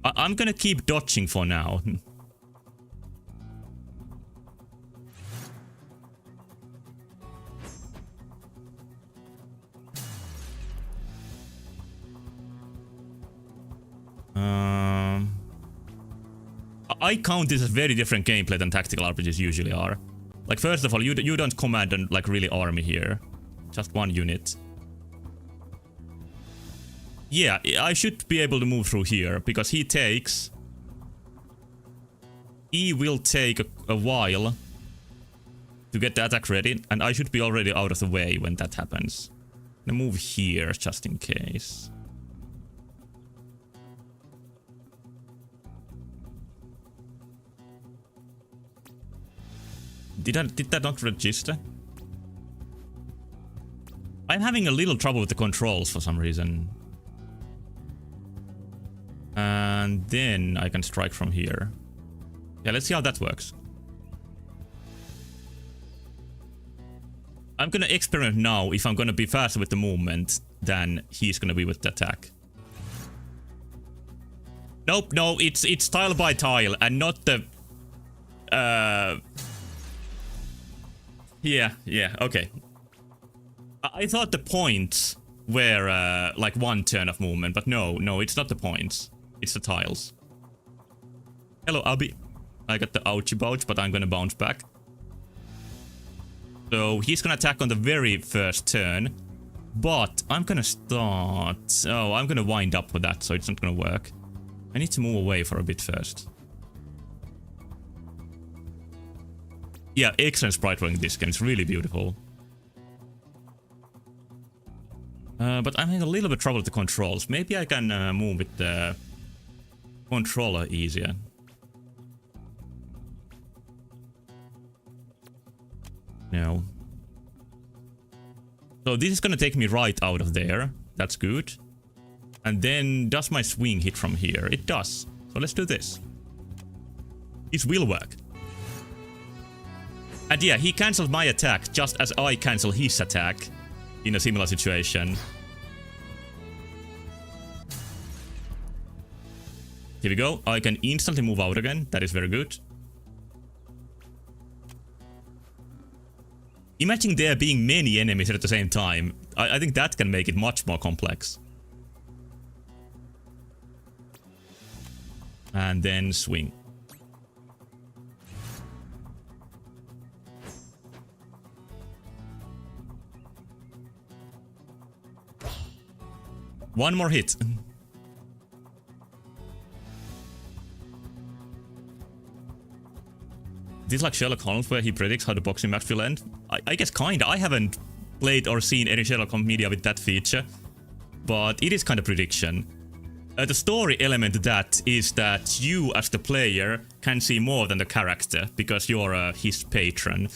I'm gonna keep dodging for now. I count this as very different gameplay than tactical RPGs usually are. Like, first of all, you don't command an like really army here. Just one unit. Yeah, I should be able to move through here, because he will take a while to get the attack ready, and I should be already out of the way when that happens. I'm gonna move here, just in case. Did that not register? I'm having a little trouble with the controls for some reason. And then I can strike from here. Yeah, let's see how that works. I'm gonna experiment now if I'm gonna be faster with the movement than he's gonna be with the attack. Nope, no, it's tile by tile and not the... Yeah, okay. I thought the points were like one turn of movement, but no, it's not the points. It's the tiles. Hello, Abby. I got the ouchie pouch, but I'm gonna bounce back. So he's gonna attack on the very first turn, but I'm gonna start... Oh, I'm gonna wind up with that, so it's not gonna work. I need to move away for a bit first. Yeah, excellent sprite drawing in this game. It's really beautiful. But I'm having a little bit trouble with the controls. Maybe I can move with the controller easier. No. So this is gonna take me right out of there. That's good. And then does my swing hit from here? It does. So let's do this. This will work. And yeah, he cancelled my attack just as I cancel his attack in a similar situation. Here we go. I can instantly move out again. That is very good. Imagine there being many enemies at the same time. I think that can make it much more complex. And then swing. One more hit. This is like Sherlock Holmes where he predicts how the boxing match will end. I guess kinda. I haven't played or seen any Sherlock Holmes media with that feature, but it is kind of prediction. The story element to that is that you as the player can see more than the character because you're his patron.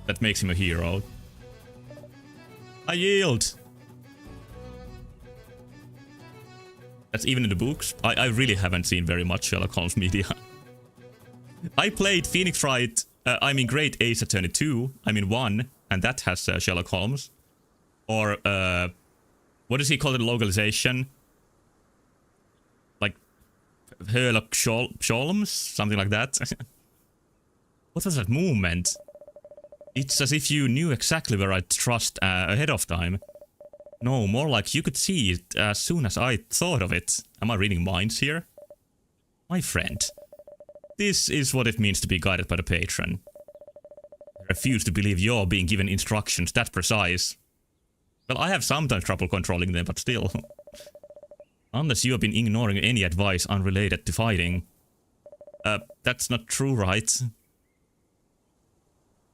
That makes him a hero. I yield. That's even in the books. I really haven't seen very much Sherlock Holmes media. I played Phoenix Wright, Great Ace Attorney 2, 1, and that has Sherlock Holmes. Or, what does he call it, localization? Like, Sherlock Sholmes? Something like that. What was that movement? It's as if you knew exactly where I'd trust ahead of time. No, more like you could see it as soon as I thought of it. Am I reading minds here? My friend. This is what it means to be guided by the patron. I refuse to believe you're being given instructions that precise. Well, I have sometimes trouble controlling them, but still. Unless you have been ignoring any advice unrelated to fighting. That's not true, right?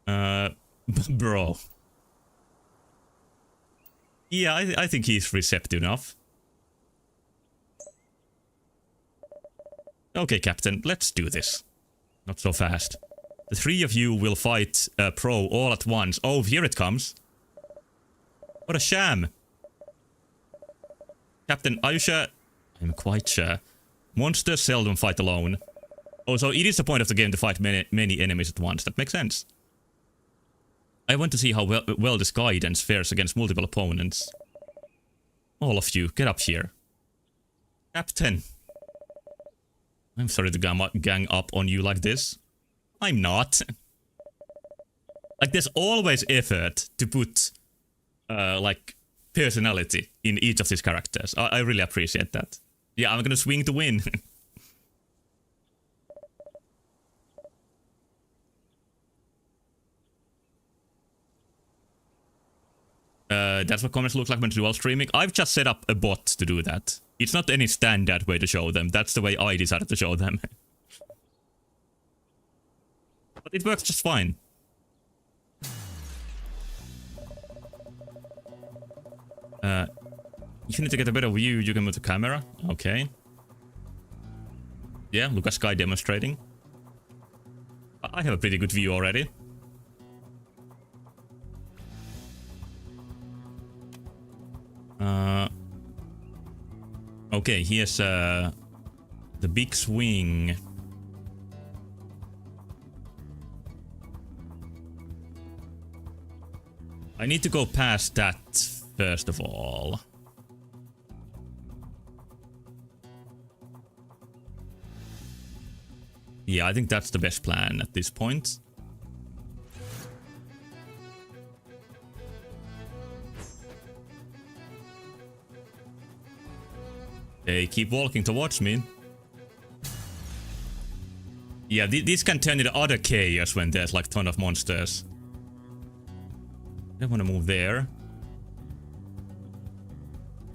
Bro. Yeah, I think he's receptive enough. Okay, Captain, let's do this. Not so fast. The three of you will fight Pro all at once. Oh, here it comes. What a sham. Captain, are you sure? I'm quite sure. Monsters seldom fight alone. Oh, so it is the point of the game to fight many enemies at once. That makes sense. I want to see how well this guidance fares against multiple opponents. All of you, get up here. Captain. I'm sorry to gang up on you like this. I'm not. Like, there's always effort to put, like, personality in each of these characters. I really appreciate that. Yeah, I'm gonna swing to win. That's what comments look like when dual streaming. I've just set up a bot to do that. It's not any standard way to show them. That's the way I decided to show them. But it works just fine. If you need to get a better view, you can move the camera. Okay. Yeah, Lucas Sky demonstrating. I have a pretty good view already. Okay, here's the big swing. I need to go past that first of all. Yeah, I think that's the best plan at this point. They keep walking towards me. Yeah, this can turn into other chaos when there's like a ton of monsters. I don't want to move there.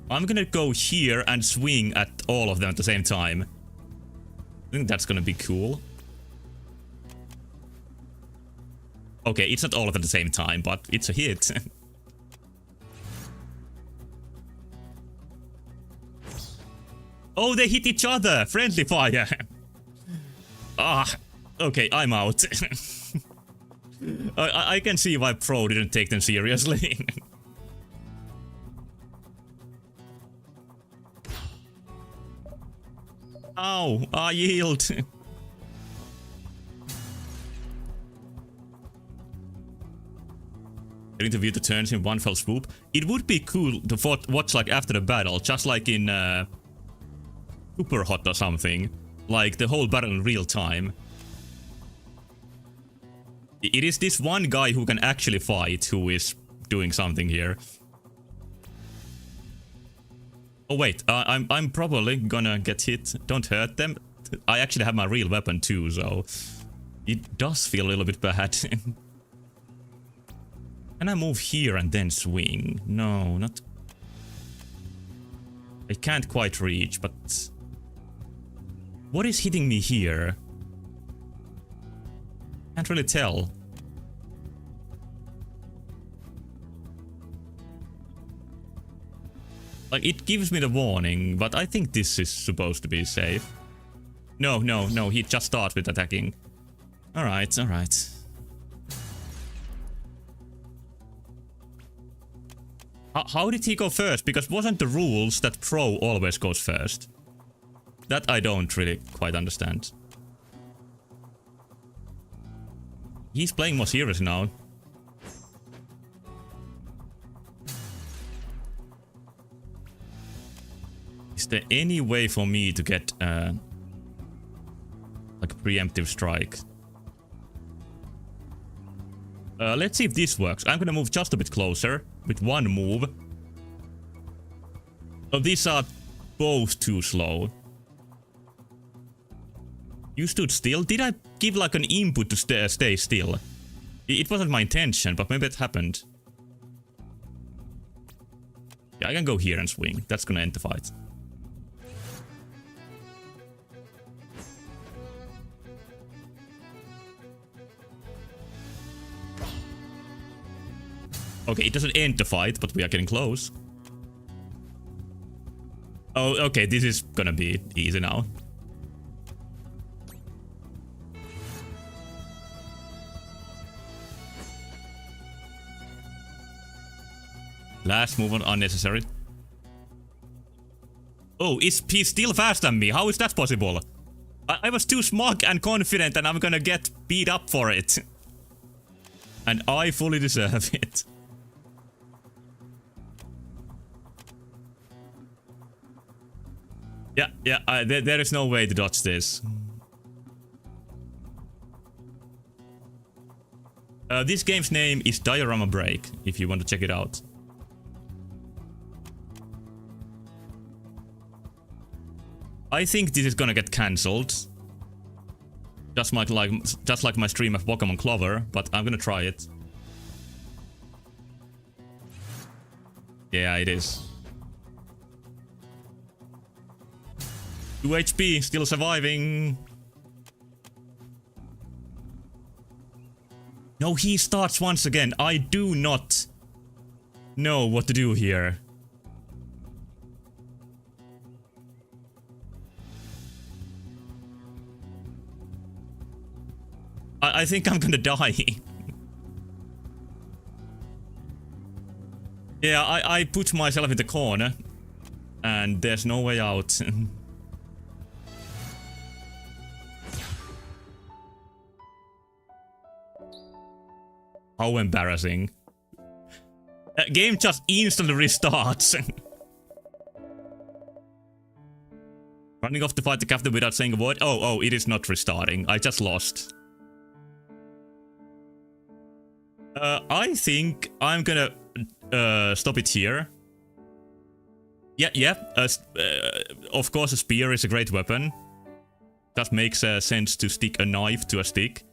I'm gonna go here and swing at all of them at the same time. I think that's gonna be cool. Okay, it's not all of them at the same time, but it's a hit. Oh, they hit each other! Friendly fire! Ah, okay, I'm out. I can see why Pro didn't take them seriously. Ow, I yield. Getting to view the turns in one fell swoop. It would be cool to watch like after the battle, just like in Super Hot or something. Like the whole battle in real time. It is this one guy who can actually fight who is doing something here. Oh wait, I'm probably gonna get hit. Don't hurt them. I actually have my real weapon too, so it does feel a little bit bad. Can I move here and then swing? No, not... I can't quite reach, but... What is hitting me here? Can't really tell. Like, it gives me the warning, but I think this is supposed to be safe. No, no, no, he just starts with attacking. Alright, alright. How did he go first? Because wasn't the rules that pro always goes first? That I don't really quite understand. He's playing more serious now. Is there any way for me to get like a preemptive strike? Let's see if this works. I'm gonna move just a bit closer with one move. Oh, these are both too slow. You stood still? Did I give like an input to stay still? It wasn't my intention, but maybe it happened. Yeah, I can go here and swing. That's gonna end the fight. Okay, it doesn't end the fight, but we are getting close. Oh, okay, this is gonna be easy now. Last move on unnecessary. Oh, he's still faster than me. How is that possible? I was too smug and confident and I'm gonna get beat up for it. And I fully deserve it. Yeah, there is no way to dodge this. This game's name is Diorama Break, if you want to check it out. I think this is gonna get cancelled. Just like my stream of Pokemon Clover, but I'm gonna try it. Yeah, it is. 2 HP, still surviving. No, he starts once again. I do not know what to do here. I think I'm gonna die. Yeah, I put myself in the corner. And there's no way out. How embarrassing. Game just instantly restarts. Running off to fight the captain without saying a word. Oh, it is not restarting. I just lost. I think I'm gonna stop it here. Yeah. Of course, a spear is a great weapon. That makes sense to stick a knife to a stick.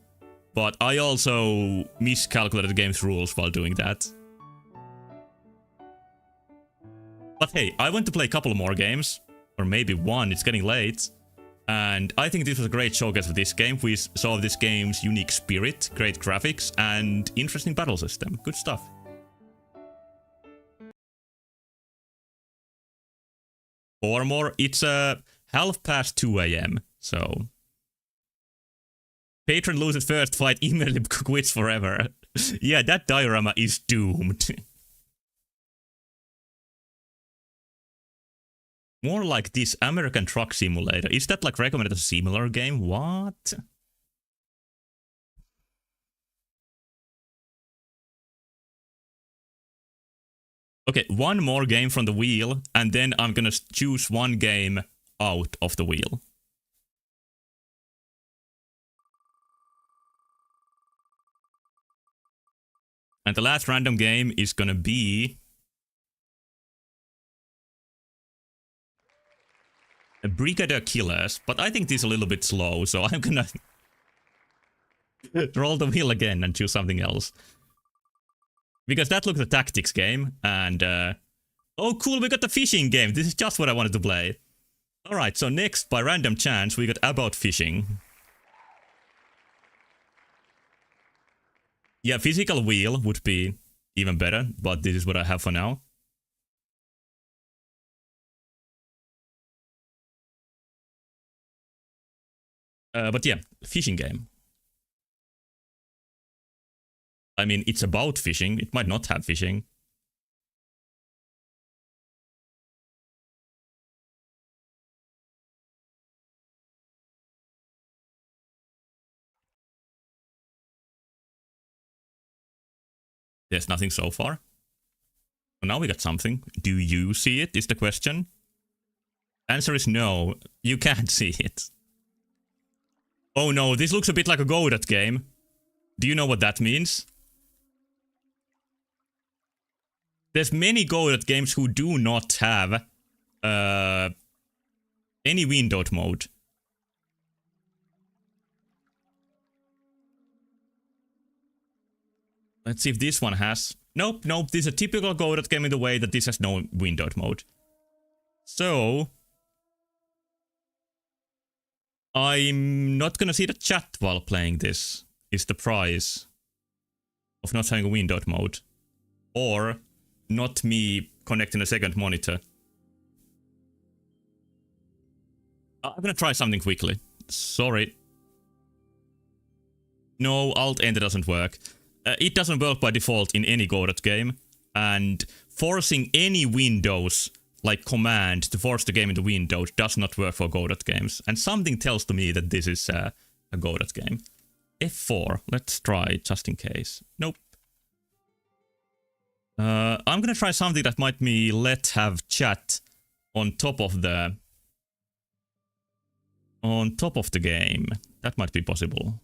But I also miscalculated the game's rules while doing that. But hey, I want to play a couple more games. Or maybe one, it's getting late. And I think this was a great showcase of this game. We saw this game's unique spirit, great graphics, and interesting battle system. Good stuff. Or more, it's 2:30 AM, so... Patron loses first fight, immediately quits forever. Yeah, that diorama is doomed. More like this American Truck Simulator. Is that like recommended as a similar game? What? Okay, one more game from the wheel, and then I'm gonna choose one game out of the wheel. And the last random game is gonna be... Brigadier Killers, but I think this is a little bit slow, so I'm gonna... roll the wheel again and choose something else. Because that looks a tactics game, and... oh cool, we got the fishing game! This is just what I wanted to play. Alright, so next, by random chance, we got About Fishing. Yeah, physical wheel would be even better, but this is what I have for now. But yeah, fishing game. I mean, it's about fishing. It might not have fishing. There's nothing so far. So now we got something. Do you see it, is the question? Answer is no, you can't see it. Oh no, this looks a bit like a Godot game. Do you know what that means? There's many Godot games who do not have any windowed mode. Let's see if this one has. Nope, nope, this is a typical Godot game in the way that this has no windowed mode. So I'm not gonna see the chat while playing this, is the price of not having a windowed mode. Or not me connecting a second monitor. I'm gonna try something quickly. Sorry. No, Alt-Enter doesn't work. It doesn't work by default in any Godot game. And forcing any Windows, like command, to force the game into Windows does not work for Godot games. And something tells to me that this is a Godot game. F4, let's try just in case. Nope. I'm gonna try something that might me let have chat on top of the game. That might be possible.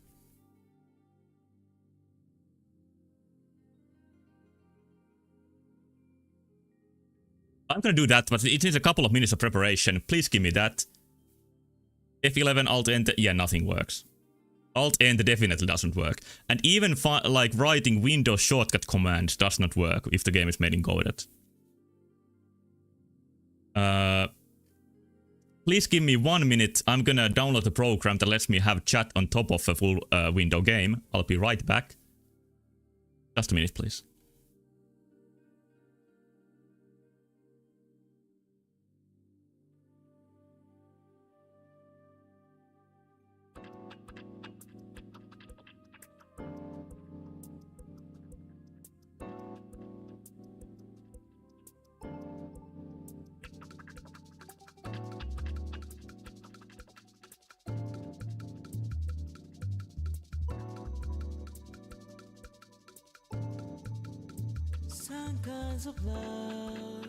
I'm gonna do that, but it needs a couple of minutes of preparation. Please give me that. F11, Alt-Enter, yeah, nothing works. Alt-Enter definitely doesn't work. And even like writing Windows shortcut commands does not work if the game is made in Godot. Please give me 1 minute. I'm gonna download the program that lets me have chat on top of a full window game. I'll be right back. Just a minute, please. Some kinds of love,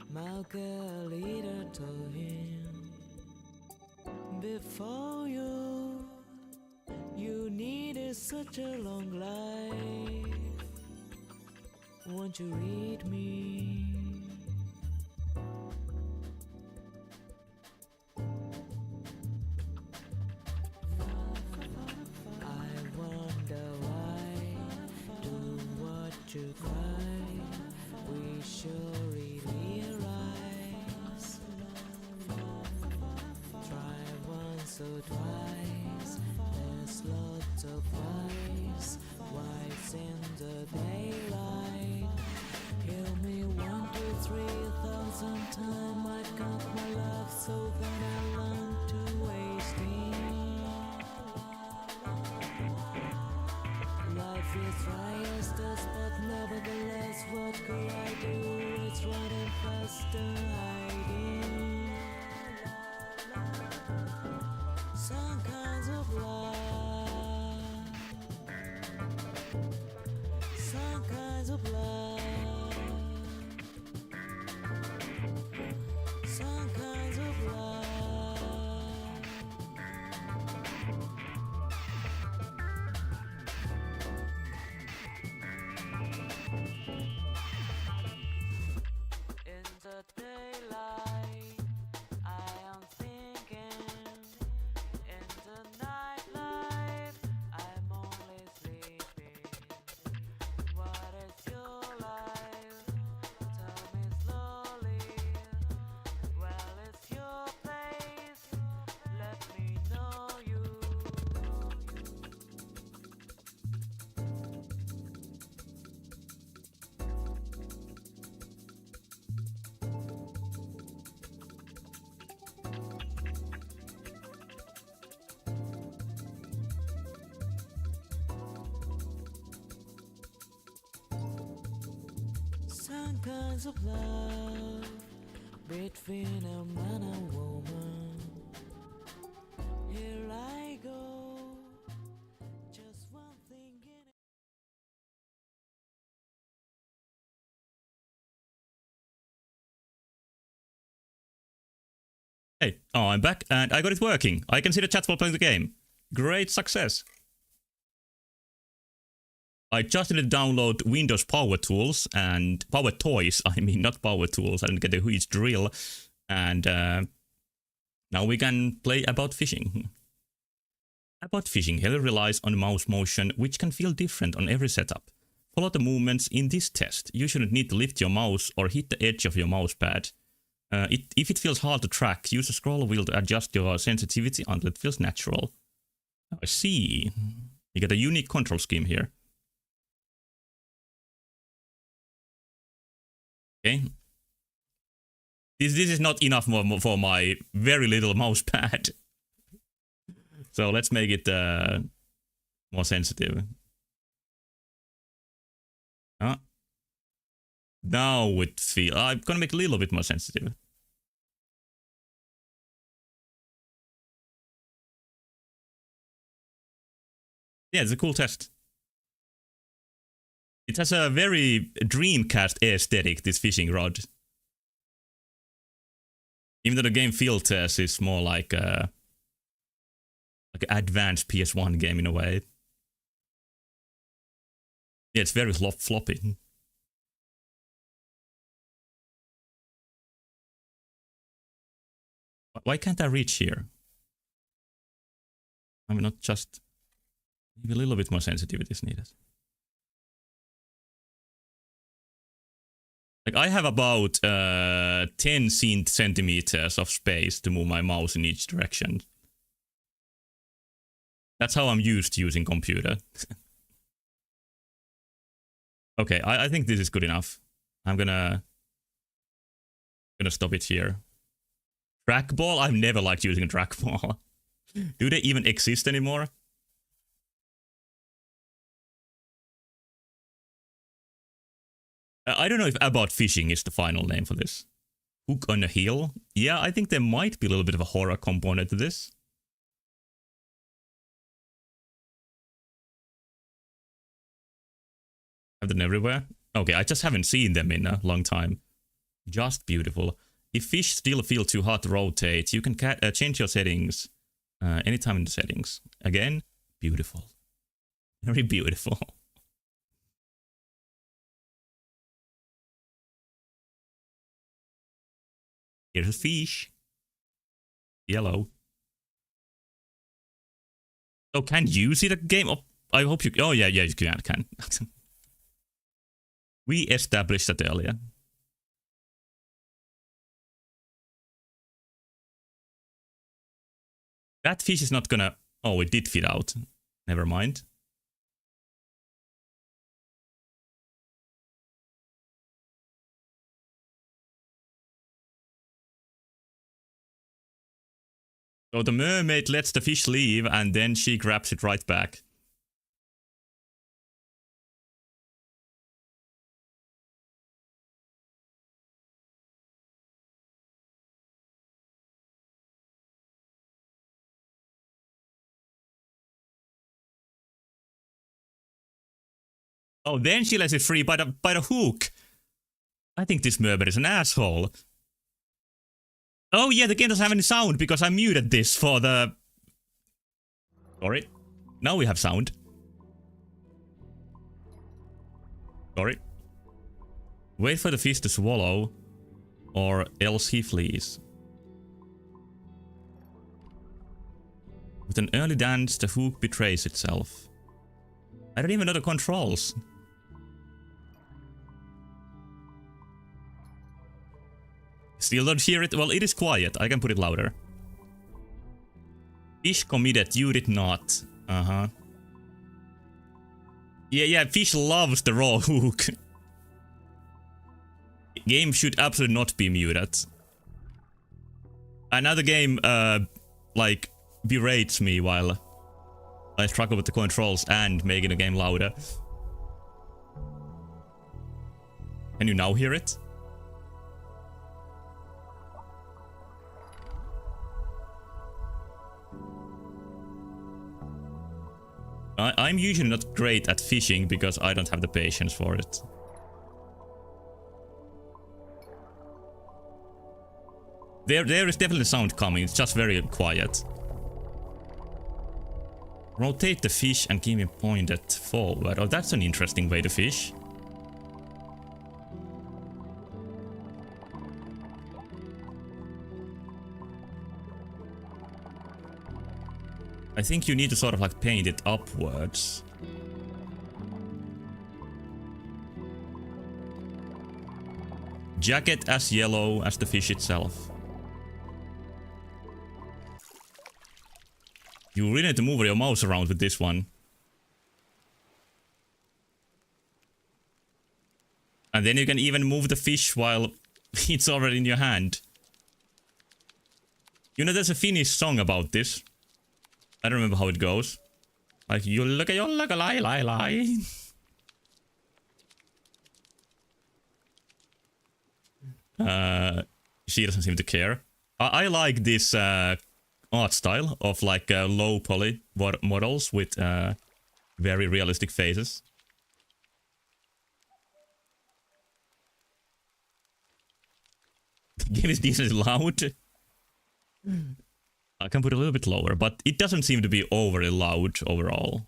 Margarita told him. Before you needed such a long life. Won't you read me? I wonder why do what you cry. We surely realize. Try once or twice. There's lots of whys. Whys in the daylight. Heal me 1, 2, 3,000 times. I got my love, so then I learn to waste it. Life is dry as dust, but nevertheless, what could I do? It's running faster, hiding. Some kinds of love. Some kinds of love. Some kinds of love. In the daylight, I am thinking. In the nightlife, I'm only sleeping. What is your life? Tell me slowly. Well, it's your place. Let me know you. Some kinds of love between a man and woman. Here I go. Just one thing in Hey, oh, I'm back and I got it working. I can see the chat while playing the game. Great success. I just need to download Windows Power Tools and Power Toys. I mean, not Power Tools. I didn't get a huge drill. And now we can play About Fishing. About Fishing heavily relies on mouse motion, which can feel different on every setup. Follow the movements in this test. You shouldn't need to lift your mouse or hit the edge of your mouse pad. If it feels hard to track, use the scroll wheel to adjust your sensitivity until it feels natural. I see. You get a unique control scheme here. Okay. This is not enough for my very little mouse pad. So let's make it more sensitive. Now it feels... I'm gonna make it a little bit more sensitive. Yeah, it's a cool test. It has a very Dreamcast aesthetic, this fishing rod. Even though the game field test is more like an advanced PS1 game in a way. Yeah, it's very floppy. Why can't I reach here? I mean, not just... Maybe a little bit more sensitivity is needed. Like, I have about 10 centimeters of space to move my mouse in each direction. That's how I'm used to using computer. Okay, I think this is good enough. I'm gonna stop it here. Trackball? I've never liked using a trackball. Do they even exist anymore? I don't know if About Fishing is the final name for this. Hook on a Hill? Yeah, I think there might be a little bit of a horror component to this. Have them everywhere? Okay, I just haven't seen them in a long time. Just beautiful. If fish still feel too hot to rotate, you can change your settings anytime in the settings. Again, beautiful. Very beautiful. Here's a fish. Yellow. Oh, can you see the game? Oh, I hope you... Oh, yeah, you can. We established that earlier. That fish is not gonna... Oh, it did fit out. Never mind. So the mermaid lets the fish leave and then she grabs it right back. Oh, then she lets it free by the hook. I think this mermaid is an asshole. Oh yeah, the game doesn't have any sound because I muted this for the... Sorry. Now we have sound. Sorry. Wait for the fish to swallow, or else he flees. With an early dance, the hook betrays itself. I don't even know the controls. Still don't hear it? Well, it is quiet. I can put it louder. Fish committed. You did not. Uh-huh. Yeah, fish loves the raw hook. Game should absolutely not be muted. Another game, like, berates me while I struggle with the controls and making the game louder. Can you now hear it? I'm usually not great at fishing because I don't have the patience for it. There is definitely sound coming, it's just very quiet. Rotate the fish and keep it pointed forward. Oh, that's an interesting way to fish. I think you need to sort of like paint it upwards. Jacket as yellow as the fish itself. You really need to move your mouse around with this one. And then you can even move the fish while it's already in your hand. You know, there's a Finnish song about this. I don't remember how it goes. Like, you look at your look a lie, lie, lie. She doesn't seem to care. I like this art style of like low poly models with very realistic faces. The game is decently loud. I can put it a little bit lower, but it doesn't seem to be overly loud overall.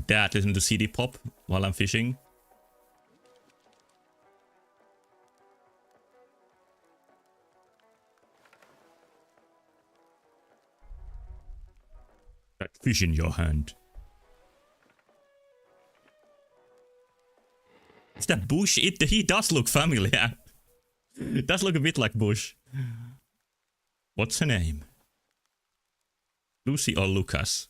Dad, listen to CD pop while I'm fishing. That fish in your hand. Is that Bush? He does look familiar. It does look a bit like Bush. What's her name? Lucy or Lucas?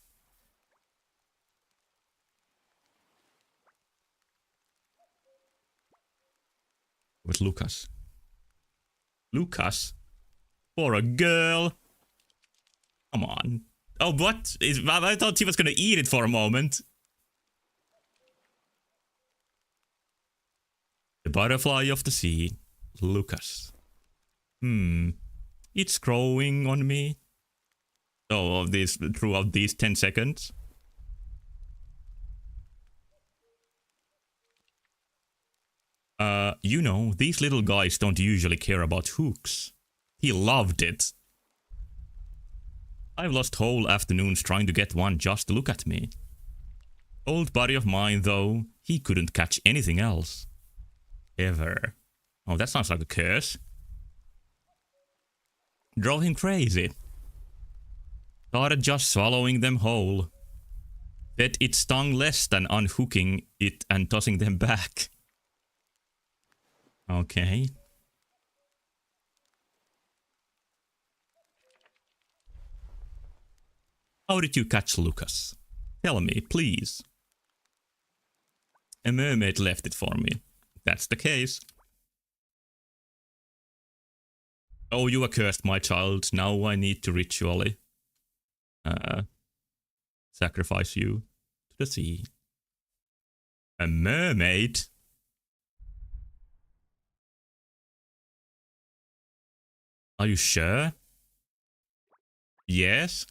With Lucas. Lucas? For a girl? Come on. Oh, what? I thought he was gonna eat it for a moment. The butterfly of the sea. Lucas. It's growing on me. Oh, throughout these 10 seconds. You know, these little guys don't usually care about hooks. He loved it. I've lost whole afternoons trying to get one just to look at me. Old buddy of mine, though, he couldn't catch anything else. Ever. Oh, that sounds like a curse. Drove him crazy. Started just swallowing them whole. Bet it stung less than unhooking it and tossing them back. Okay. How did you catch Lucas? Tell me, please. A mermaid left it for me. That's the case. Oh, you accursed my child. Now I need to ritually sacrifice you to the sea. A mermaid? Are you sure? Yes?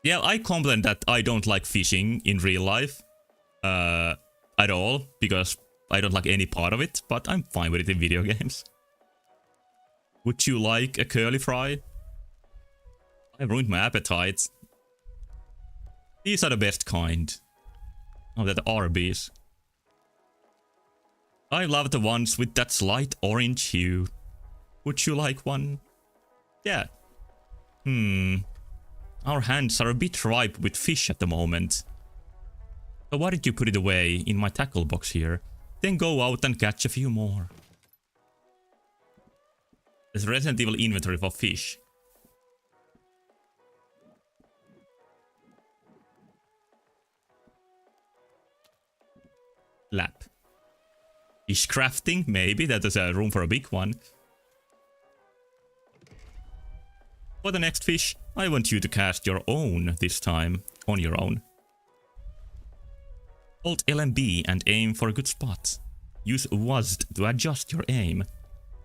Yeah, I complain that I don't like fishing in real life. At all, because I don't like any part of it, but I'm fine with it in video games. Would you like a curly fry? I ruined my appetite. These are the best kind. Oh, they're the Arby's. I love the ones with that slight orange hue. Would you like one? Yeah. Our hands are a bit ripe with fish at the moment. So why did you put it away in my tackle box here? Then go out and catch a few more. There's Resident Evil inventory for fish. Lap. Fish crafting? Maybe that is a room for a big one. For the next fish, I want you to cast your own this time, on your own. Hold LMB and aim for a good spot. Use WASD to adjust your aim.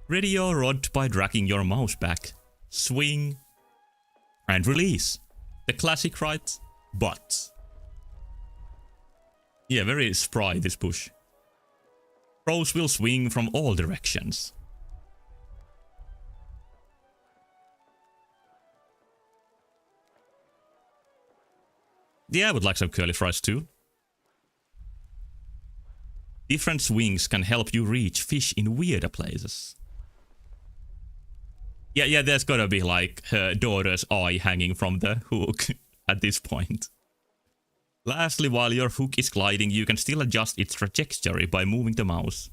Ready your rod by dragging your mouse back. Swing. And release. The classic, right? But... yeah, very spry this push. Pros will swing from all directions. Yeah, I would like some curly fries too. Different swings can help you reach fish in weirder places. Yeah, there's gotta be like her daughter's eye hanging from the hook at this point. Lastly, while your hook is gliding, you can still adjust its trajectory by moving the mouse.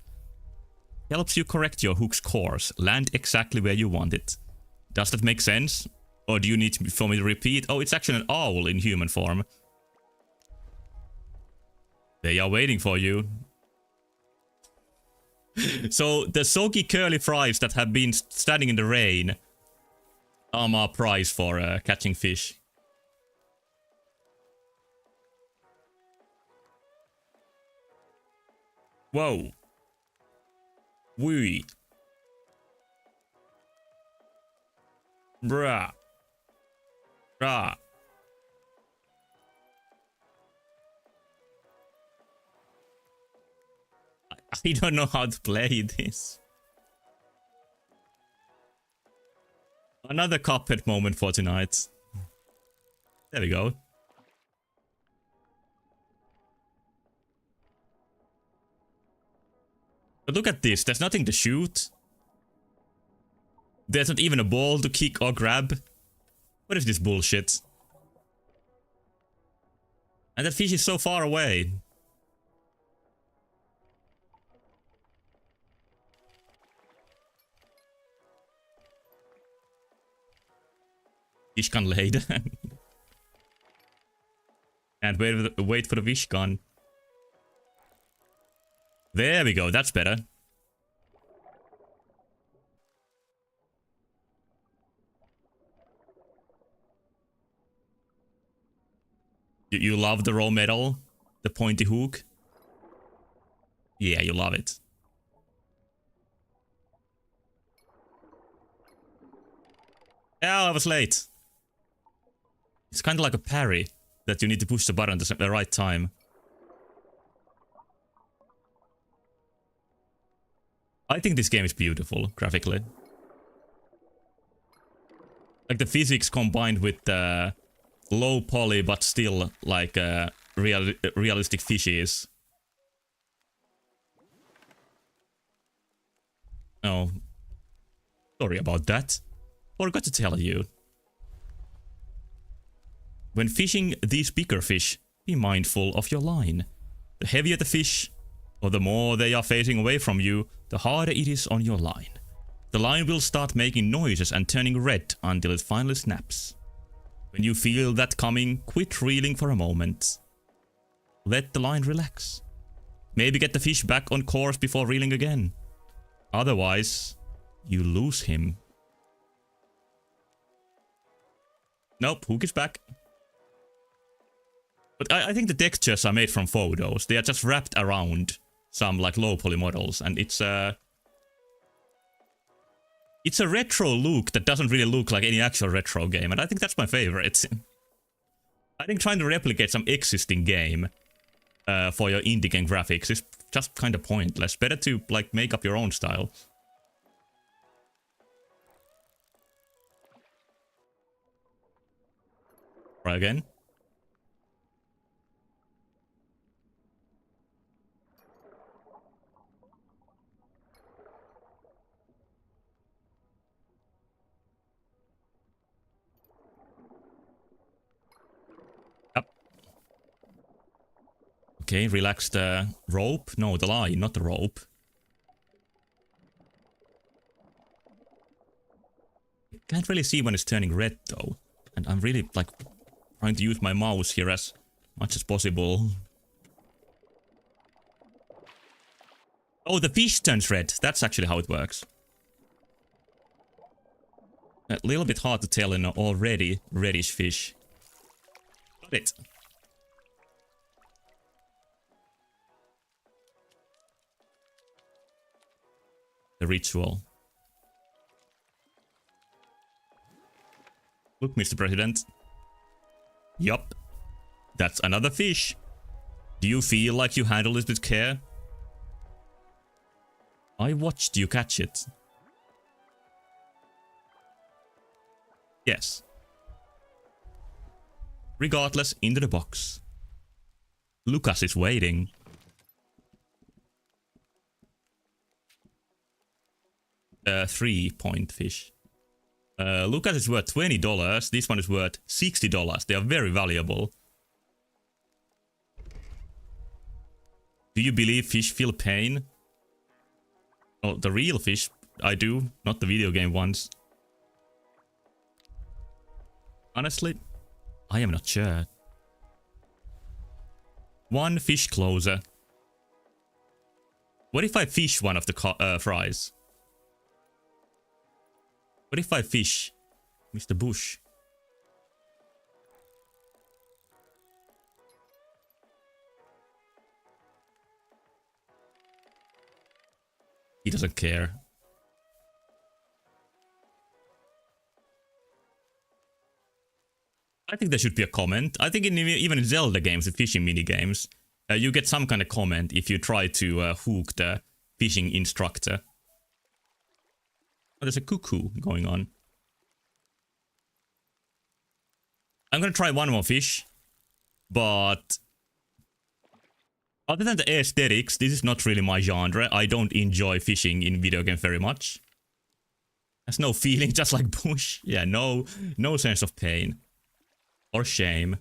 Helps you correct your hook's course, land exactly where you want it. Does that make sense? Or do you need for me to repeat? Oh, it's actually an owl in human form. They are waiting for you. So, the soggy curly fries that have been standing in the rain are my prize for catching fish. Whoa. Wee. Bruh. Bruh. I don't know how to play this. Another Cuphead moment for tonight. There we go. But look at this, there's nothing to shoot. There's not even a ball to kick or grab. What is this bullshit? And that fish is so far away. Fish gun laid. And wait for the fish gun. There we go, that's better. You love the raw metal? The pointy hook? Yeah, you love it. Oh, I was late. It's kind of like a parry that you need to push the button at the right time. I think this game is beautiful, graphically. Like the physics combined with the low poly but still like realistic fishes. Oh. Sorry about that. Forgot to tell you. When fishing these bigger fish, be mindful of your line. The heavier the fish, or the more they are facing away from you, the harder it is on your line. The line will start making noises and turning red until it finally snaps. When you feel that coming, quit reeling for a moment. Let the line relax. Maybe get the fish back on course before reeling again. Otherwise, you lose him. Nope, hook is back. But I think the textures are made from photos. They are just wrapped around some like low poly models, and it's a retro look that doesn't really look like any actual retro game, and I think that's my favorite. I think trying to replicate some existing game for your indie game graphics is just kind of pointless. Better to like make up your own style. Try again. Okay, relax the rope. No, the line, not the rope. Can't really see when it's turning red though. And I'm really like trying to use my mouse here as much as possible. Oh, the fish turns red. That's actually how it works. A little bit hard to tell in an already reddish fish. Got it. The ritual. Look, Mr. President. Yup. That's another fish. Do you feel like you handled it with care? I watched you catch it. Yes. Regardless, into the box. Lucas is waiting. A 3-point fish. Lucas is worth $20. This one is worth $60. They are very valuable. Do you believe fish feel pain? Oh, the real fish. I do, not the video game ones. Honestly, I am not sure. One fish closer. What if I fish one of the fries? What if I fish Mr. Bush? He doesn't care. I think there should be a comment. I think even in Zelda games, the fishing minigames, you get some kind of comment if you try to hook the fishing instructor. Oh, there's a cuckoo going on. I'm gonna try one more fish, but other than the aesthetics, this is not really my genre. I don't enjoy fishing in video games very much. There's no feeling, just like Bush. Yeah, no sense of pain or shame.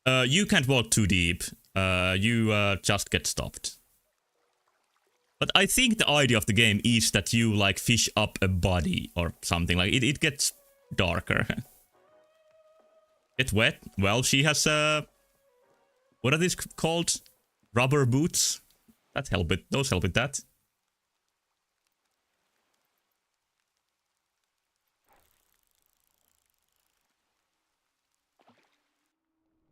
You can't walk too deep. You just get stopped. But I think the idea of the game is that you like fish up a body or something. Like it gets darker. Get wet? Well, she has what are these called? Rubber boots? That help with those help with that.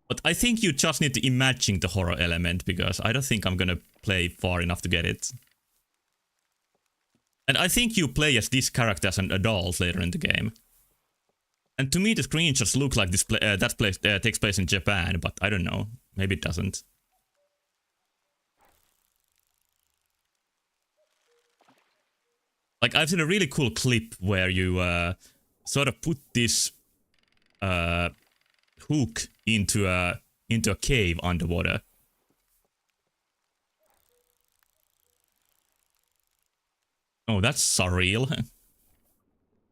But I think you just need to imagine the horror element, because I don't think I'm gonna play far enough to get it. And I think you play as this character as an adult later in the game. And to me the screenshots look like this that place takes place in Japan, but I don't know. Maybe it doesn't. Like, I've seen a really cool clip where you sort of put this hook into a cave underwater. Oh, that's surreal.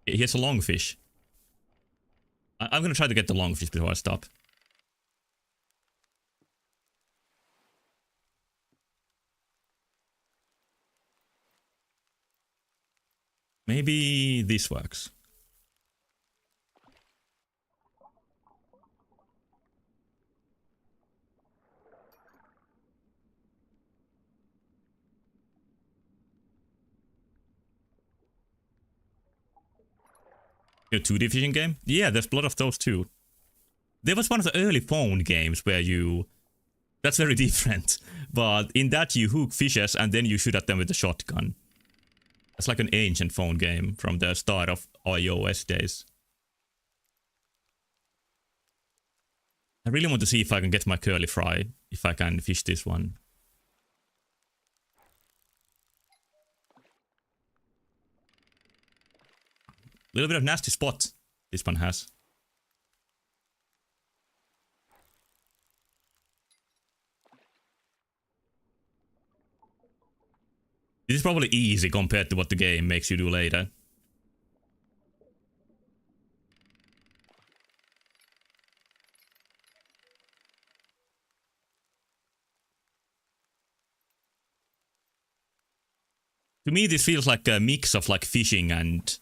Here's a longfish. I'm gonna try to get the longfish before I stop. Maybe this works. A 2D fishing game? Yeah, there's a lot of those too. There was one of the early phone games where you... That's very different. But in that you hook fishes and then you shoot at them with a shotgun. It's like an ancient phone game from the start of iOS days. I really want to see if I can get my curly fry, if I can fish this one. Little bit of nasty spot this one has. This is probably easy compared to what the game makes you do later. To me this feels like a mix of like fishing and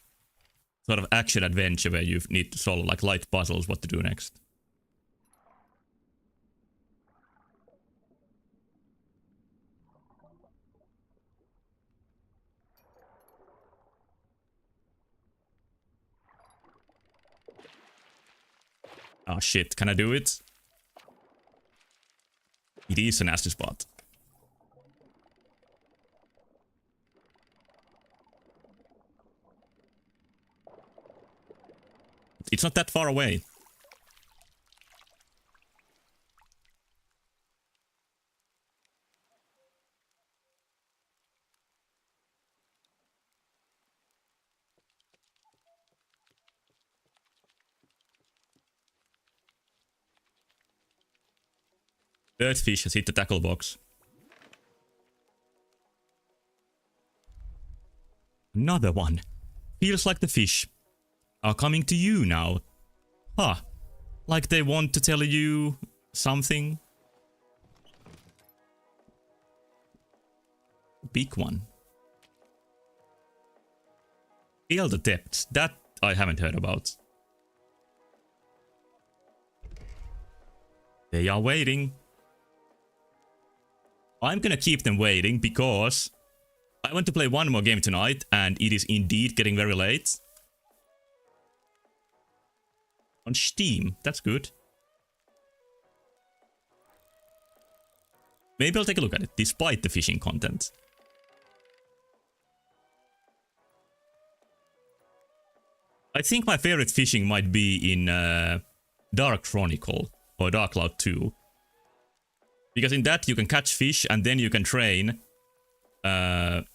sort of action adventure where you need to solve like light puzzles what to do next. Oh shit, can I do it? It is a nasty spot. It's not that far away. Earthfish has hit the tackle box. Another one. Feels like the fish are coming to you now. Huh. Like they want to tell you something. Big one. Feel the depths. That I haven't heard about. They are waiting. I'm gonna keep them waiting because I want to play one more game tonight and it is indeed getting very late. On Steam, that's good. Maybe I'll take a look at it, despite the fishing content. I think my favorite fishing might be in Dark Chronicle or Dark Cloud 2. Because in that you can catch fish and then you can train them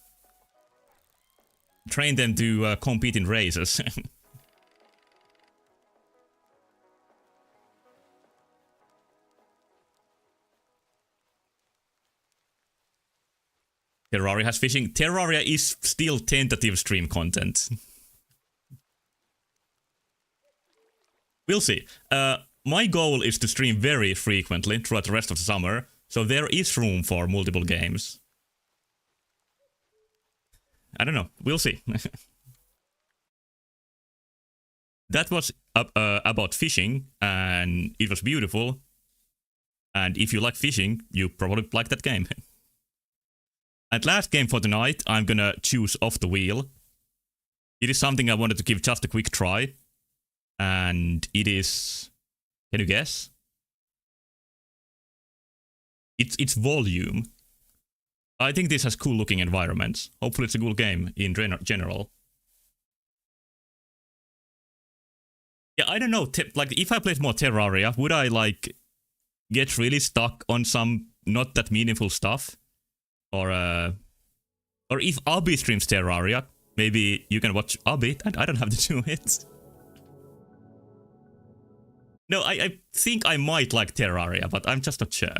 to compete in races. Terraria has fishing. Terraria is still tentative stream content. We'll see. My goal is to stream very frequently throughout the rest of the summer, so there is room for multiple games. I don't know. We'll see. That was about fishing, and it was beautiful. And if you like fishing, you probably like that game. And last game for tonight, I'm gonna choose Off the Wheel. It is something I wanted to give just a quick try. And it is... Can you guess? It's Volume. I think this has cool looking environments. Hopefully it's a cool game in general. Yeah, I don't know. Like, if I played more Terraria, would I, like, get really stuck on some not that meaningful stuff? Or if Abby streams Terraria, maybe you can watch Abby and I don't have to do it. No, I think I might like Terraria, but I'm just not sure.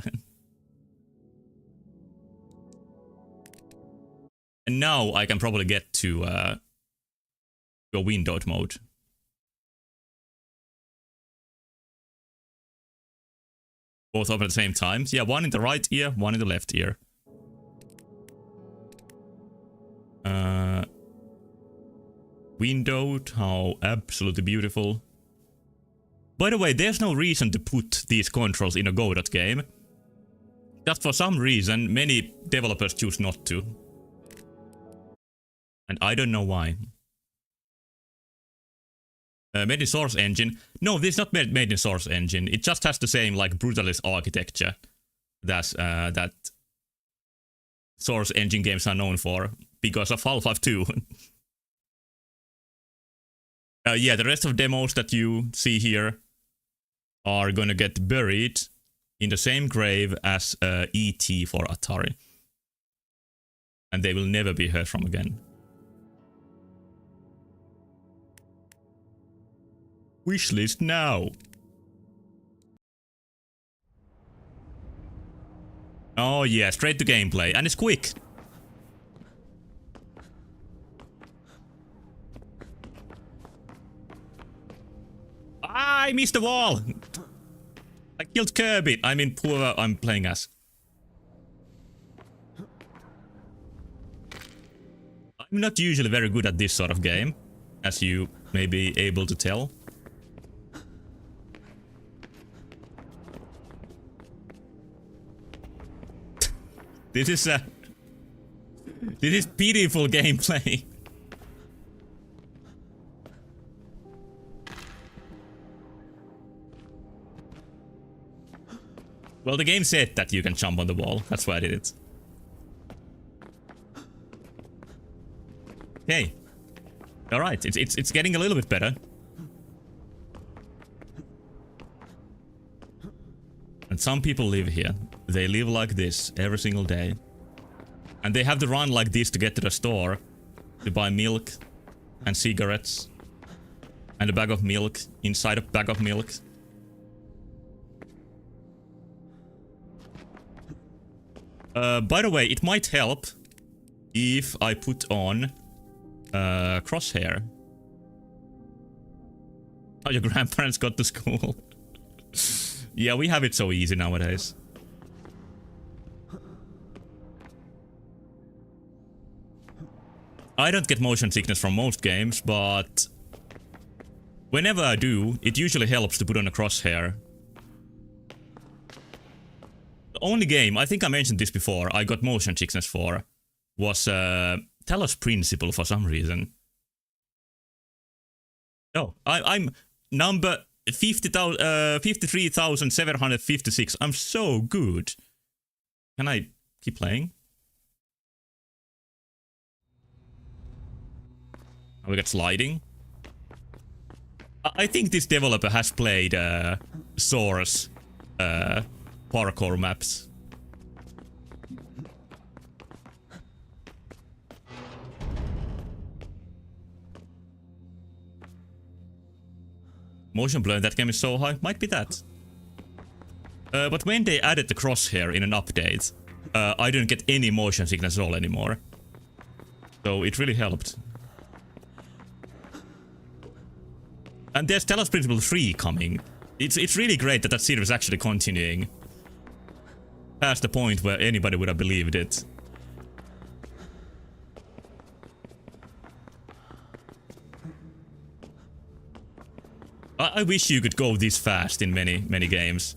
And now I can probably get to a windowed mode. Both open at the same time. Yeah, one in the right ear, one in the left ear. Windowed, how absolutely beautiful. By the way, there's no reason to put these controls in a Godot game. Just for some reason, many developers choose not to. And I don't know why. Made in Source Engine. No, this is not made in Source Engine. It just has the same, like, brutalist architecture that Source Engine games are known for. Because of Half-Life 2. Yeah, the rest of demos that you see here are gonna get buried in the same grave as E.T. for Atari. And they will never be heard from again. Wishlist now! Oh yeah, straight to gameplay, and it's quick! I missed the wall! I killed Kirby! I mean, whoever I'm playing as. I'm not usually very good at this sort of game, as you may be able to tell. This is pitiful gameplay. Well, the game said that you can jump on the wall. That's why I did it. Okay. Alright, it's getting a little bit better. And some people live here. They live like this every single day. And they have to run like this to get to the store to buy milk and cigarettes and a bag of milk inside a bag of milk. By the way, it might help if I put on Crosshair. How your grandparents got to school. Yeah, we have it so easy nowadays. I don't get motion sickness from most games, but whenever I do, it usually helps to put on a Crosshair. The only game, I think I mentioned this before, I got motion sickness for was Talos Principle for some reason. Oh, I'm number 53,756. I'm so good. Can I keep playing? We got sliding. I think this developer has played Source parkour maps. Motion blur in that game is so high. Might be that. But when they added the crosshair in an update, I didn't get any motion sickness at all anymore. So it really helped. And there's Talos Principle 3 coming. It's really great that that series is actually continuing. Past the point where anybody would have believed it. I wish you could go this fast in many games.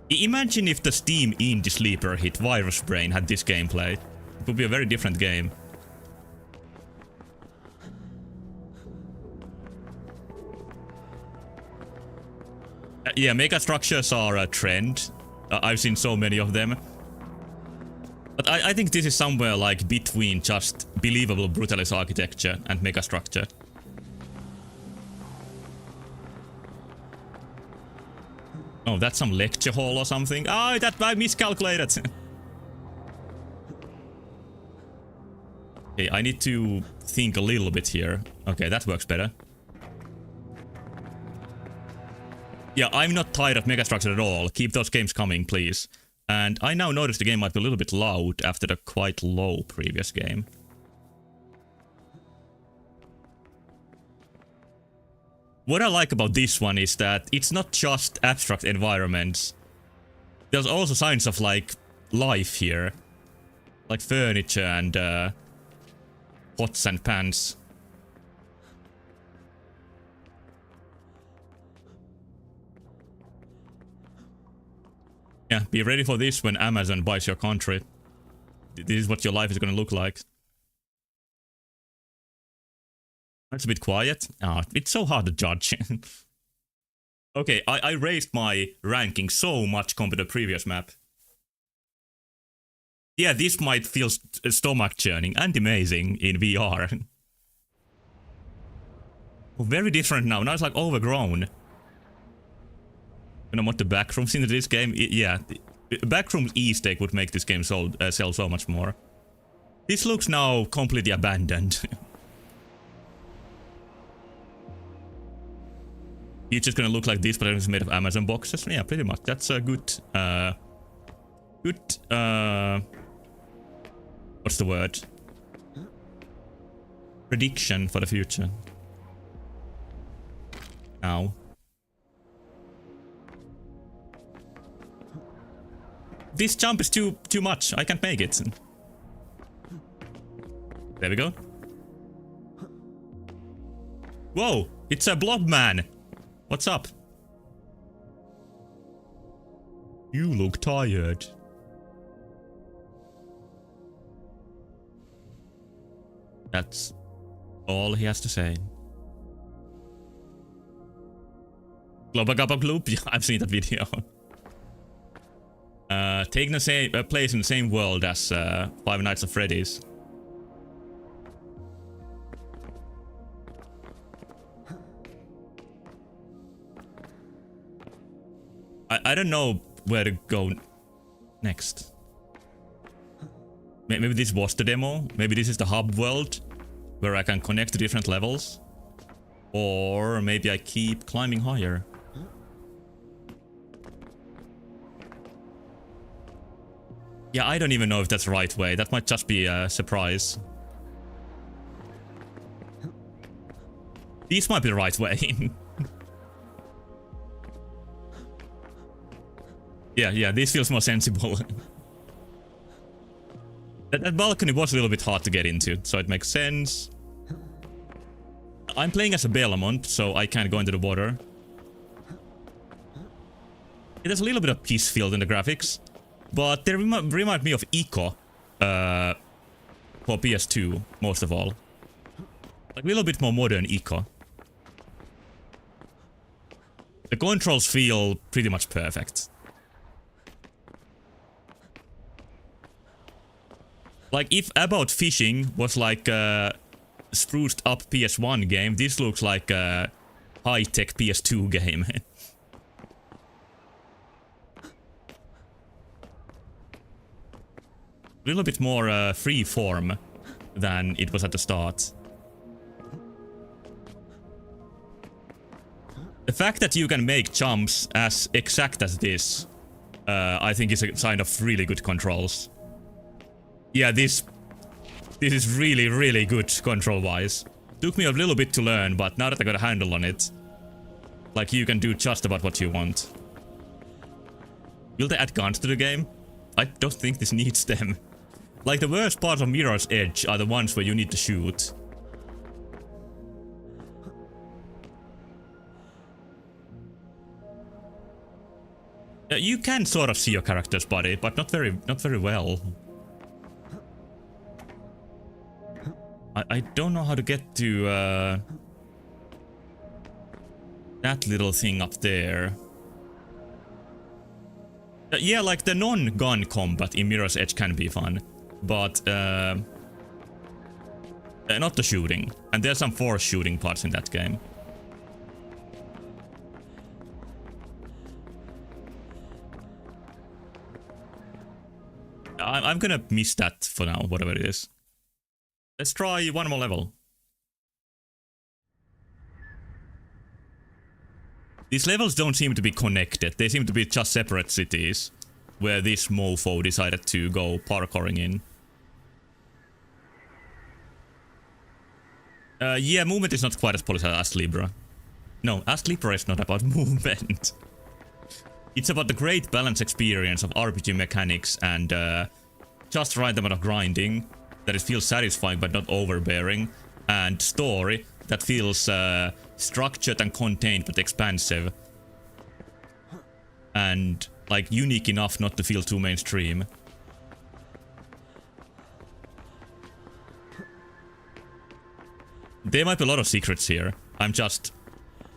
Imagine if the Steam indie sleeper hit Virus Brain had this gameplay. It would be a very different game. Yeah, megastructures are a trend. I've seen so many of them. But I think this is somewhere like between just believable Brutalis architecture and megastructure. Oh, that's some lecture hall or something. Oh, that I miscalculated. Okay, I need to think a little bit here. Okay, that works better. Yeah, I'm not tired of megastructure at all. Keep those games coming, please. And I now notice the game might be a little bit loud after the quite low previous game. What I like about this one is that it's not just abstract environments. There's also signs of like life here. Like furniture and pots and pans. Yeah, be ready for this when Amazon buys your country. This is what your life is gonna look like. That's a bit quiet. Ah, it's so hard to judge. Okay, I raised my ranking so much compared to the previous map. Yeah, this might feel stomach churning and amazing in VR. Very different now. Now it's like overgrown. You know what the backrooms into this game? Yeah, backrooms Easter egg would make this game sell so much more. This looks now completely abandoned. It's just gonna look like this, but it's made of Amazon boxes. Yeah, pretty much. That's a good, what's the word? Prediction for the future. Now. This jump is too much. I can't make it. There we go. Whoa! It's a blob man! What's up? You look tired. That's all he has to say. Globagabagloop? Yeah, I've seen that video. taking the same place in the same world as Five Nights at Freddy's. I don't know where to go next. Maybe this was the demo. Maybe this is the hub world where I can connect to different levels. Or maybe I keep climbing higher. Yeah, I don't even know if that's the right way. That might just be a surprise. This might be the right way. Yeah, this feels more sensible. That balcony was a little bit hard to get into, so it makes sense. I'm playing as a Belmont, so I can't go into the water. There's a little bit of peace filled in the graphics, but they remind me of Ico for PS2, most of all. Like a little bit more modern Ico. The controls feel pretty much perfect. Like, if About Fishing was like a spruced up PS1 game, this looks like a high-tech PS2 game. A little bit more free form than it was at the start. The fact that you can make jumps as exact as this, I think is a sign of really good controls. Yeah, this is really, really good control-wise. Took me a little bit to learn, but now that I got a handle on it, like, you can do just about what you want. Will they add guns to the game? I don't think this needs them. Like, the worst parts of Mirror's Edge are the ones where you need to shoot. You can sort of see your character's body, but not very well. I don't know how to get to that little thing up there. Yeah, like the non-gun combat in Mirror's Edge can be fun, but not the shooting. And there's some force shooting parts in that game. I'm gonna miss that for now, whatever it is. Let's try one more level. These levels don't seem to be connected. They seem to be just separate cities where this mofo decided to go parkouring in. Yeah, movement is not quite as polished as Libra. No, As Libra is not about movement. It's about the great balance experience of RPG mechanics and just right amount of grinding, that it feels satisfying but not overbearing, and story that feels structured and contained but expansive, and like unique enough not to feel too mainstream. There might be a lot of secrets here. I'm just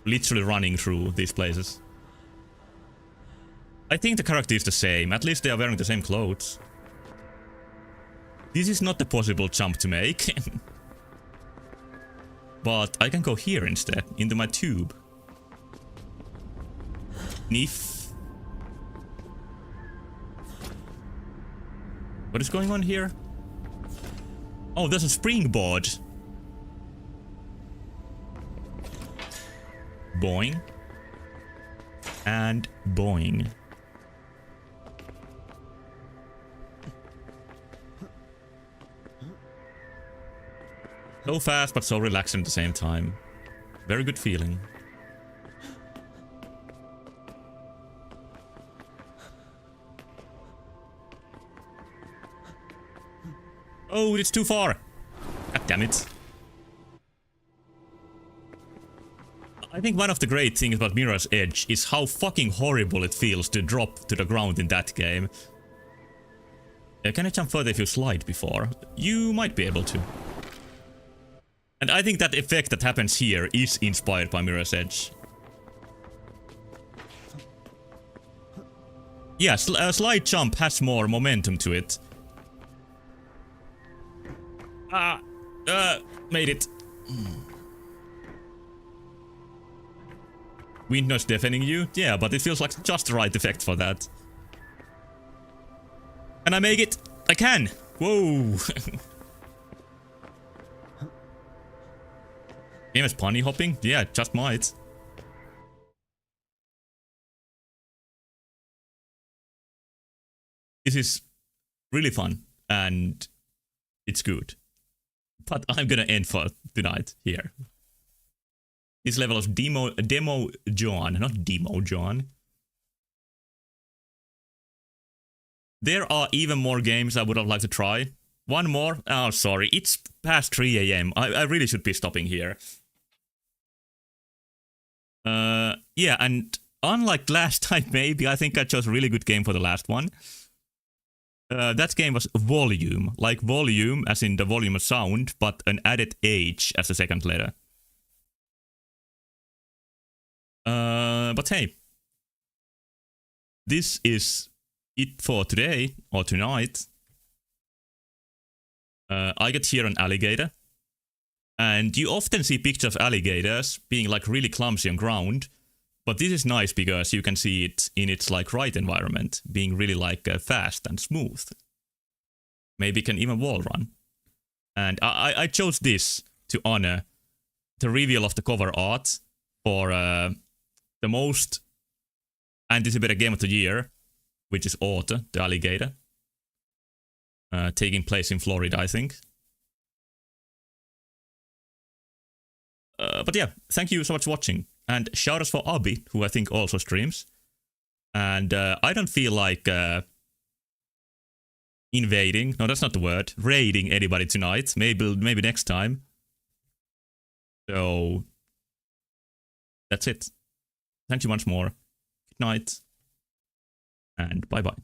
literally running through these places. I think the character is the same, at least they are wearing the same clothes. This is not a possible jump to make. But I can go here instead, into my tube. Sniff. What is going on here? Oh, there's a springboard. Boing. And boing. So fast, but so relaxing at the same time. Very good feeling. Oh, it's too far! God damn it. I think one of the great things about Mirror's Edge is how fucking horrible it feels to drop to the ground in that game. Can I jump further if you slide before? You might be able to. And I think that effect that happens here is inspired by Mirror's Edge. Yeah, slide jump has more momentum to it. Made it. Wind noise deafening you? Yeah, but it feels like just the right effect for that. Can I make it? I can! Whoa! Game is bunny hopping? Yeah, just might. This is really fun, and it's good. But I'm gonna end for tonight here. This level of Demo John, not Demo John. There are even more games I would have liked to try. One more? Oh, sorry, it's past 3 AM. I really should be stopping here. Yeah, and unlike last time, maybe, I think I chose a really good game for the last one. That game was Volume, like volume as in the volume of sound, but an added H as the second letter. But hey, this is it for today, or tonight. I get here an alligator, and you often see pictures of alligators being like really clumsy on ground, but this is nice because you can see it in its like right environment, being really like fast and smooth. Maybe can even wall run. And I chose this to honor the reveal of the cover art for the most anticipated game of the year, which is Otto, the alligator. Taking place in Florida, I think. But yeah, thank you so much for watching. And shoutouts for Abi, who I think also streams. And I don't feel like invading, no, that's not the word, raiding anybody tonight. Maybe next time. So that's it. Thank you once more. Good night. And bye-bye.